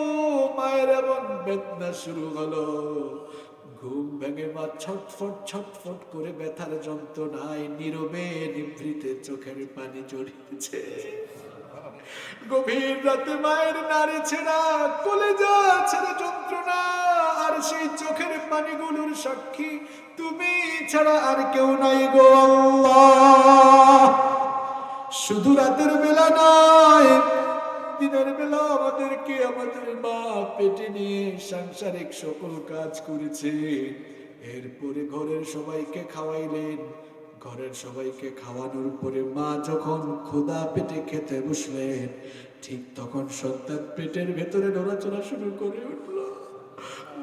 A: মায়ের এমন বেদনা শুরু হলো। ঘুম ভেঙে মা ছটফট ছটফট করে ব্যথার যন্ত্রণায় নীরবে নিভৃতে চোখের পানি জড়িয়েছে। গভীর রাতে মায়ের নাড়ি ছেঁড়া কলেজা ছেড়া যন্ত্রণা, আর সেই চোখের পানিগুলোর সাক্ষী তুমি ছাড়া আর কেউ নাই গো আল্লাহ। শুধু রাতের বেলা নয়, দিনের বেলা আমাদেরকে আমাদের মা পেটে নিয়ে সাংসারিক সকল কাজ করেছে। এরপরে ঘরের সবাইকে খাওয়াইলেন। ঘরের সবাইকে খাওয়ানোর পরে মা যখন ক্ষুধা পেটে খেতে বসলেন, ঠিক তখন সন্তান পেটের ভেতরে নড়াচড়া শুরু করে উঠলো।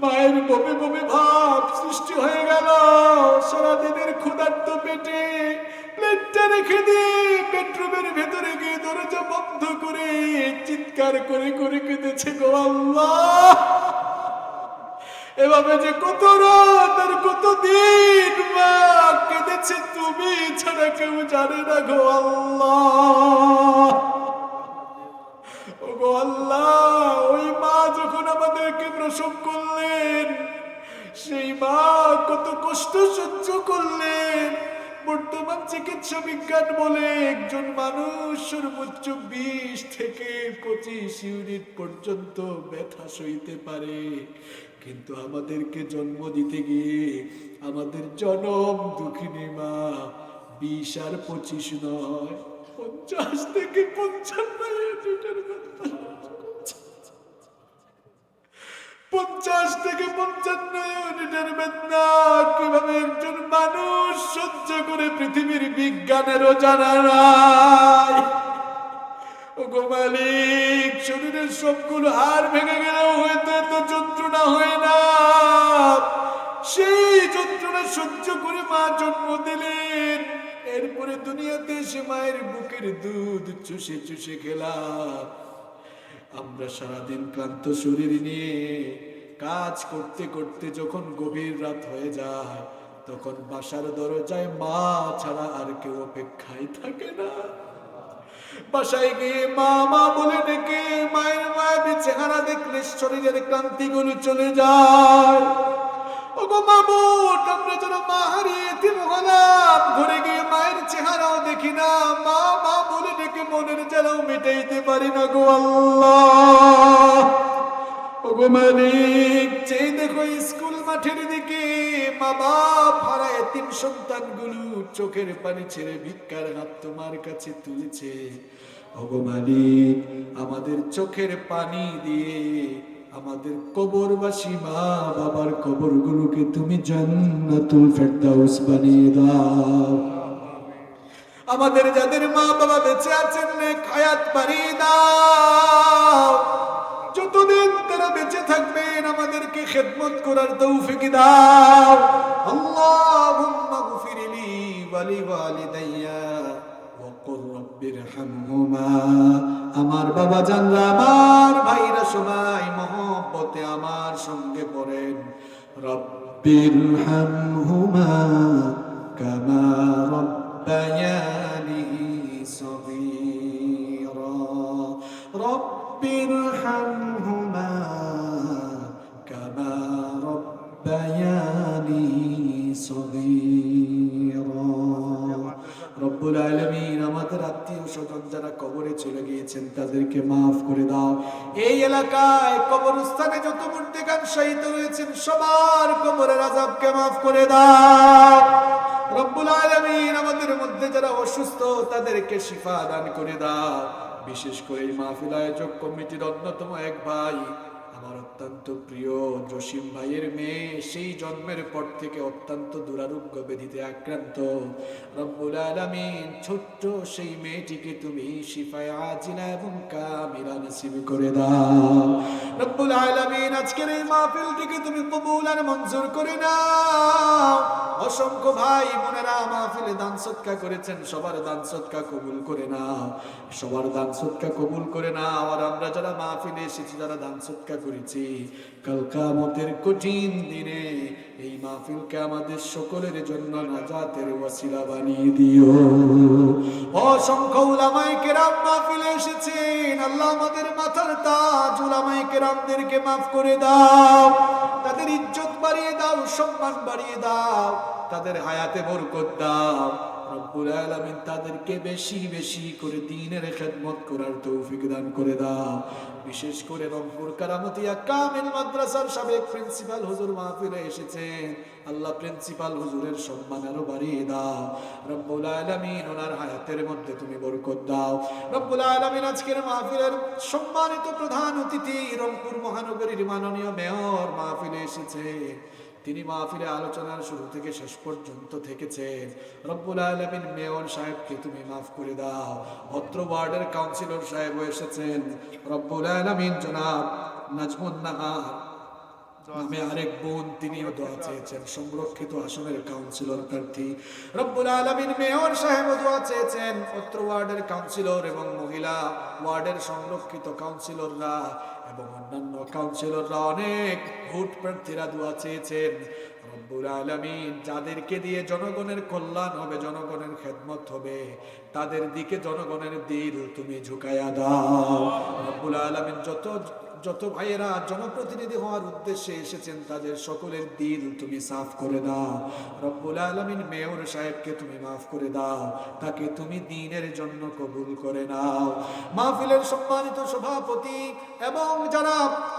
A: মায়ের বমি বমি ভাব সৃষ্টি হয়ে গেল। সারাদিনের ক্ষুধার্ত পেটে প্লেটটা রেখে দিয়ে বেডরুমের ভেতরে গিয়ে দরজা বন্ধ করে চিৎকার করে করে কেঁদেছে গো আল্লাহ। এভাবে যে কত রাত আর কত দিন মা কেঁদেছে, তুমি ছাড়া কেউ জানে না গো আল্লাহ। ও গো আল্লাহ, ওই মা যখন আমাদেরকে প্রসব করলেন, সেই মা কত কষ্ট সহ্য করলেন। বর্তমান চিকিৎসা বিজ্ঞান বলে একজন মানুষ সর্বোচ্চ 20 থেকে 25 ইউনিট পর্যন্ত ব্যথা সইতে পারে, কিন্তু আমাদেরকে জন্ম দিতে গিয়ে আমাদের জনম দুঃখিনী মা 20 আর 25 নয়, 50 থেকে 55 ইউনিটের ব্যথা, 50 থেকে 55 ইউনিটের বেদনা কিভাবে একজন মানুষ সহ্য করে পৃথিবীর বিজ্ঞানেরও জানা নাই। ওগো মালিক, শরীরের সবগুলো হাড় ভেঙে গেলেও হয়তো এত যন্ত্রণা হয় না। সেই যন্ত্রণা সহ্য করে মা জন্ম দিলেন। এরপরে দুনিয়াতে এসে মায়ের বুকের দুধ চুষে চুষে খেলাম। আমরা সারাদিন ক্লান্ত শরীর নিয়ে কাজ করতে করতে যখন গভীর রাত হয়ে যায়, তখন বাসার দরজায় মা ছাড়া আর কেউ অপেক্ষায় থাকে না। বাসায় গিয়ে মা মা বলে ডেকে মায়ের মায়াবী চেহারা দেখলে শরীরের ক্লান্তিগুলো চলে যায়। ওগো মাবুদ, আমরা যেন মা হারিয়ে এতিম হলাম, ঘরে গিয়ে মায়ের চেহারাও দেখি না, মা মা বলে ডেকে মনের জ্বালাও মেটাইতে পারি না গো আল্লাহ। ওগো মালিক, চেয়ে দেখো স্কুল মাঠের দিকে মা বাপ হারা এতিম সন্তানগুলো চোখের পানি ছেড়ে ভিক্ষার হাত তোমার কাছে তুলেছে। ওগো মালিক, আমাদের চোখের পানি দিয়ে আমাদের কবরবাসী মা বাবার কবরগুলোকে তুমি জান্নাতুল ফেরদাউস বানিয়ে দাও। আমাদের যাদের মা বাবা বেঁচে আছেন নেক হায়াত বাড়িয়ে দাও। যতদিন তারা বেঁচে থাকবেন আমাদেরকে খেদমত করার তৌফিক দাও। আল্লাহুম্মা গফিরলি ওয়া লিওয়ালিদাইয়া ওয়া কুর রাব্বিরহামহুমা। আমার বাবা জানরা, আমার ভাইরা সবাই মহব্বতে আমার সঙ্গে পড়েন, রাব্বিরহামহুমা কামা রাব্বায়ানি সগীরা। রাব্বিরহামহুমা কামা রাব্বায়ানি সগীরা। রব্বুল আলামিন, আমাদের আত্মীয় স্বজন যারা কবরে চলে গিয়েছেন তাদেরকে মাফ করে দাও। এই এলাকায় কবরস্থানে যত মুর্দেগান শহীদ রয়েছেন সবার কবরের আযাবকে মাফ করে দাও। রব্বুল আলামিন, আমাদের মধ্যে যারা অসুস্থ তাদেরকে শিফা দান করে দাও। বিশেষ করে এই মাহফিল আয়োজক কমিটির অন্যতম এক ভাই, আমার অত্যন্ত প্রিয় জসিম ভাইয়ের মেয়ে, সেই জন্মের পর থেকে অত্যন্ত দুরারোগ্য ব্যাধিতে আক্রান্ত। রব্বুল আলামিন, ছোট্ট সেই মেয়েটিকে তুমি শিফায়ে আজিলা এবং কামিলা নসিব করে দাও। রব্বুল আলামিন আজকের এই মাহফিলটিকে তুমি কবুল আর মঞ্জুর করে নাও। অসংখ্য ভাই বোনেরা মাহফিলে দান সদকা করেছেন, সবার দান সদকা কবুল করে নাও, সবার দান সদকা কবুল করে নাও। আর আমরা যারা মাহফিলে এসেছি, যারা দান সদকা করেছি, কাল কিয়ামতের কঠিন দিনে এই মাহফিলকে আমাদের সকলের জন্য নাজাতের ওয়াসিলা বানিয়ে দিও। অসংখ্য উলামায়ে কেরাম মাহফিলে এসেছেন, আল্লাহ আমাদের মাথার তাজ উলামায়ে কেরামদেরকে মাফ করে দাও, তাদের ইজ্জত বাড়িয়ে দাও, সম্মান বাড়িয়ে দাও, তাদের হায়াতে বরকত দাও। রব্বুল আলামিন তাদেরকে বেশি বেশি করে দ্বীনের খেদমত করার তৌফিক দান করে দাও। বিশেষ করে রংপুর কারামতিয়া কামিল মাদ্রাসার সাবেক প্রিন্সিপাল হুজুর মাহফিলে এসেছেন, আল্লাহ প্রিন্সিপাল হুজুরের সম্মান আরো বাড়িয়ে দাও। রব্বুল আলামিন ওনার হায়াতের মধ্যে তুমি বরকত দাও। রব্বুল আলামিন আজকের মাহফিলের সম্মানিত প্রধান অতিথি রংপুর মহানগরীর মাননীয় মেয়র মাহফিলে এসেছেন, তিনি মাহফিলে আলোচনার শুরু থেকে শেষ পর্যন্ত থেকেছেন। রব্বুল আলামিন মেয়র সাহেবকে তুমি মাফ করে দাও। অত্র ওয়ার্ডের কাউন্সিলর সাহেবও এসেছেন, রব্বুল আলামিন জনাব নাজমুন নাহার নামে আরেক বোন, তিনিও দোয়া চেয়েছেন, সংরক্ষিত আসনের কাউন্সিলর প্রার্থী। রব্বুল আলামিন মেয়র সাহেবও দোয়া চেয়েছেন, অত্র ওয়ার্ডের কাউন্সিলর এবং মহিলা ওয়ার্ডের সংরক্ষিত কাউন্সিলররা এবং অন্যান্য কাউন্সিলররা, অনেক ভোট প্রার্থীরা দোয়া চেয়েছেন। রব্বুল আলামিন যাদেরকে দিয়ে জনগণের কল্যাণ হবে, জনগণের খেদমত হবে, তাদের দিকে জনগণের দিল তুমি ঝুঁকায়া দাও। রব্বুল আলামিন যত ভাইয়েরা জনপ্রতিনিধি হওয়ার উদ্দেশ্যে এসেছেন, তাদের সকলের দিল তুমি সাফ করে দাও। রব্বুল আলামিন মেয়র সাহেবকে তুমি মাফ করে দাও, তাকে তুমি দ্বীনের জন্য কবুল করে নাও। মাহফিলের সম্মানিত সভাপতি এবং যারা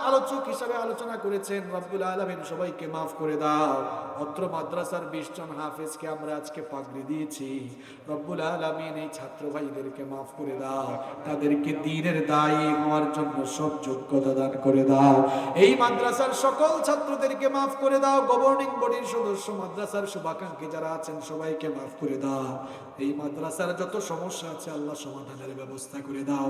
A: আলোচক হিসাবে আলোচনা করেছেন, রব্বুল আলামিন সবাইকে মাফ করে দাও। অত্র মাদ্রাসার 20 জন হাফেজকে আমরা আজকে পাগড়ি দিয়েছি, রব্বুল আলামিন এই ছাত্র ভাইদেরকে মাফ করে দাও, তাদেরকে দ্বীনের দায়ী হওয়ার জন্য সব যোগ্যতা দান করে দাও। এই মাদ্রাসার সকল ছাত্রদেরকে মাফ করে দাও। গভর্নিং বডির সদস্য, মাদ্রাসার শুভাকাঙ্ক্ষী যারা আছেন, সবাইকে মাফ করে দাও। এই মাদ্রাসার যত সমস্যা আছে, আল্লাহ সমাধানের ব্যবস্থা করে দাও।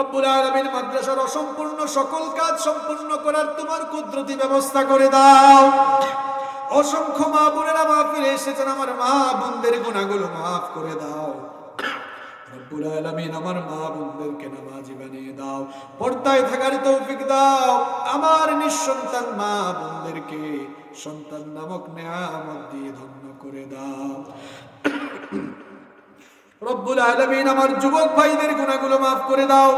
A: রব্বুল আলামিন মাদ্রাসার অসম্পূর্ণ সকল কাজ সম্পূর্ণ করার তোমার কুদরতি ব্যবস্থা করে দাও। অসংখ্য মা বোনেরা মাহফিলে এসেছেন, আমার মা বোনদের গুনাহগুলো মাফ করে দাও। রব্বুল আলামিন আমার মা বোনদেরকে নামাজি বানিয়ে দাও, পর্দায় থাকার তৌফিক দাও। আমার নিঃসন্তান মা বোনদেরকে সন্তান নামক নেয়ামত দিয়ে ধন্য করে দাও। রব্বুল আলামিন আমার যুবক ভাইদের গুনাহগুলো মাফ করে দাও।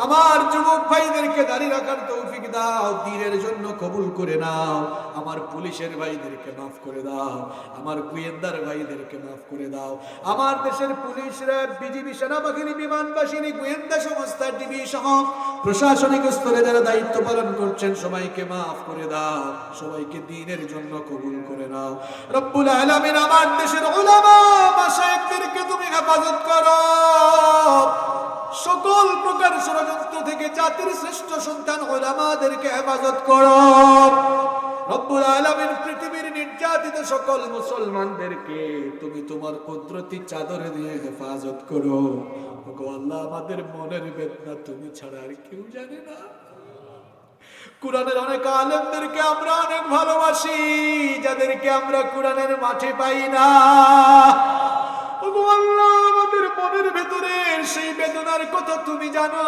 A: আমার যুবক ভাইদেরকে দাঁড়িয়ে রাখার তৌফিক দাও, দ্বীনের জন্য কবুল করে নাও। আমার পুলিশের ভাইদেরকে মাফ করে দাও, আমার গোয়েন্দার ভাইদেরকে মাফ করে দাও। আমার দেশের পুলিশ, র্যাব, বিজিবি, সেনাবাহিনী, বিমান বাহিনী, গোয়েন্দা সংস্থা, টিভি সহ প্রশাসনিক স্তরে যারা দায়িত্ব পালন করছেন, সবাইকে মাফ করে দাও, সবাইকে দ্বীনের জন্য কবুল করে নাও। রব্বুল আলামিন আমার দেশের উলামা মাশায়েখদেরকে তুমি হেফাজত করো, সকল প্রকার ষড়যন্ত্র থেকে জাতির শ্রেষ্ঠ সন্তান উলামাদেরকে হেফাজত করো। রব্বুল আলামিন পৃথিবীর নির্যাতিত সকল মুসলমানদেরকে তুমি তোমার কুদরতি চাদরে দিয়ে হেফাজত করো। ওগো আল্লাহ, আমাদের মনের বেদনা তুমি ছাড়া আর কেউ জানে না। কুরআনের অনেক আলেমদেরকে আমরা অনেক ভালোবাসি, যাদেরকে আমরা কুরআনের মাঠে পাই না। ওগো আল্লাহ, আমাদের মনের ভেতরের সেই বেদনার কথা তুমি জানো।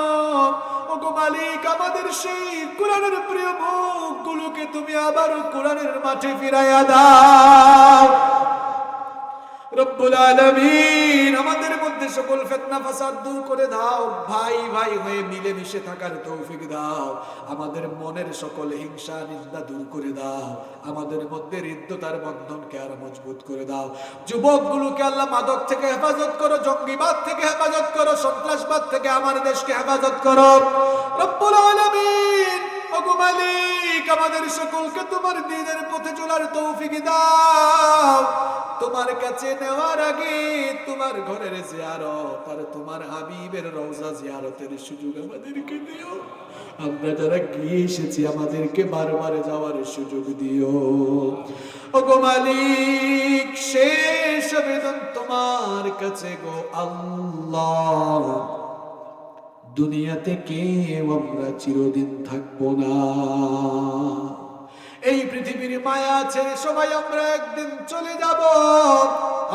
A: ওগো মালিক, আমাদের সেই কুরআনের প্রিয় মুখগুলোকে তুমি আবারও কুরআনের মাঠে ফিরাইয়া দাও। রব্বুল আলামিন আমাদের মধ্যে সকল ফিতনা ফাসাদ দূর করে দাও, ভাই ভাই হয়ে মিলেমিশে থাকার তৌফিক দাও। আমাদের মনের সকল হিংসা নিন্দা দূর করে দাও, আমাদের মধ্যে হৃদ্যতার বন্ধনকে আরো মজবুত করে দাও। যুবকগুলোকে আল্লাহ মাদক থেকে হেফাজত করো, জঙ্গিবাদ থেকে হেফাজত করো, সন্ত্রাসবাদ থেকে আমার দেশকে হেফাজত করো। রব্বুল আলামিন ওগো মালিক, আমাদের সকলকে তোমার দ্বীনের পথে চলার তৌফিক দাও। তোমার কাছে নেওয়ার আগে তোমার ঘরের জিয়ারত আর তোমার হাবিবের রওজা জিয়ারতের সুযোগ আমাদেরকে দিও। আমরা যারা গিয়ে এসেছি, আমাদেরকে বারবার যাওয়ার সুযোগ দিও। ওগো মালিক, শেষ আবেদন তোমার কাছে গো আল্লাহ, দুনিয়াতে কেউ আমরা চিরদিন থাকবো না। এই পৃথিবীর মায়া ছেড়ে সবাই আমরা একদিন চলে যাব।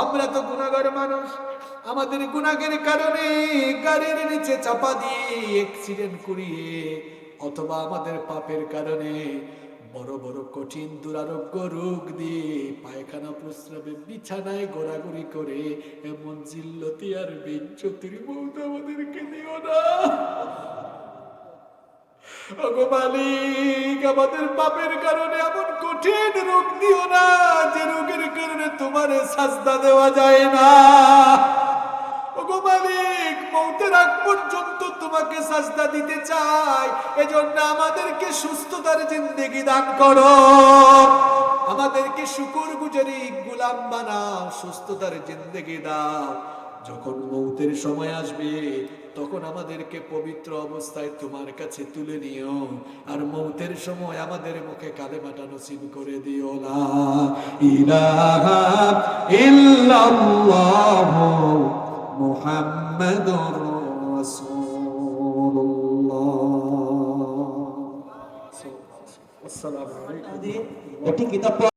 A: আমরা তো গুনাহগার মানুষ, আমাদের গুনাহের কারণে গাড়ির নিচে চাপা দিয়ে অ্যাক্সিডেন্ট করিয়ে, অথবা আমাদের পাপের কারণে বড় বড় কঠিন দুরারোগ্য রোগ দিয়ে পায়খানা প্রস্রাবে বিছানায় ঘোরাঘুরি করে এমন জিল্লতি আর বেজ্জতির মৌত আমাদেরকে দিও না। ওগো মালিক, আমাদের পাপের কারণে এমন কঠিন রোগ দিও না যে রোগের কারণে তোমারে সাজদা দেওয়া যায় না। ওগো মালিক, মৌতের আগ পর্যন্ত তোমাকে সাজদা দিতে চাই, এজন্য আমাদেরকে সুস্থতার জিন্দেগি দান করো, আমাদেরকে শুকরগুজারি গোলাম বানাও, সুস্থতার জিন্দেগি দাও। যখন মৌতের সময় আসবে তখন আমাদেরকে পবিত্র অবস্থায় তোমার কাছে তুলে নিও, আর মৌতের সময় আমাদের মুখে কালেমাটা নসিব করে দিও। লা ইলাহা ইল্লাল্লাহু মুহাম্মাদুর রাসূলুল্লাহ। আসসালামু আলাইকুম।
C: একটি কিতাব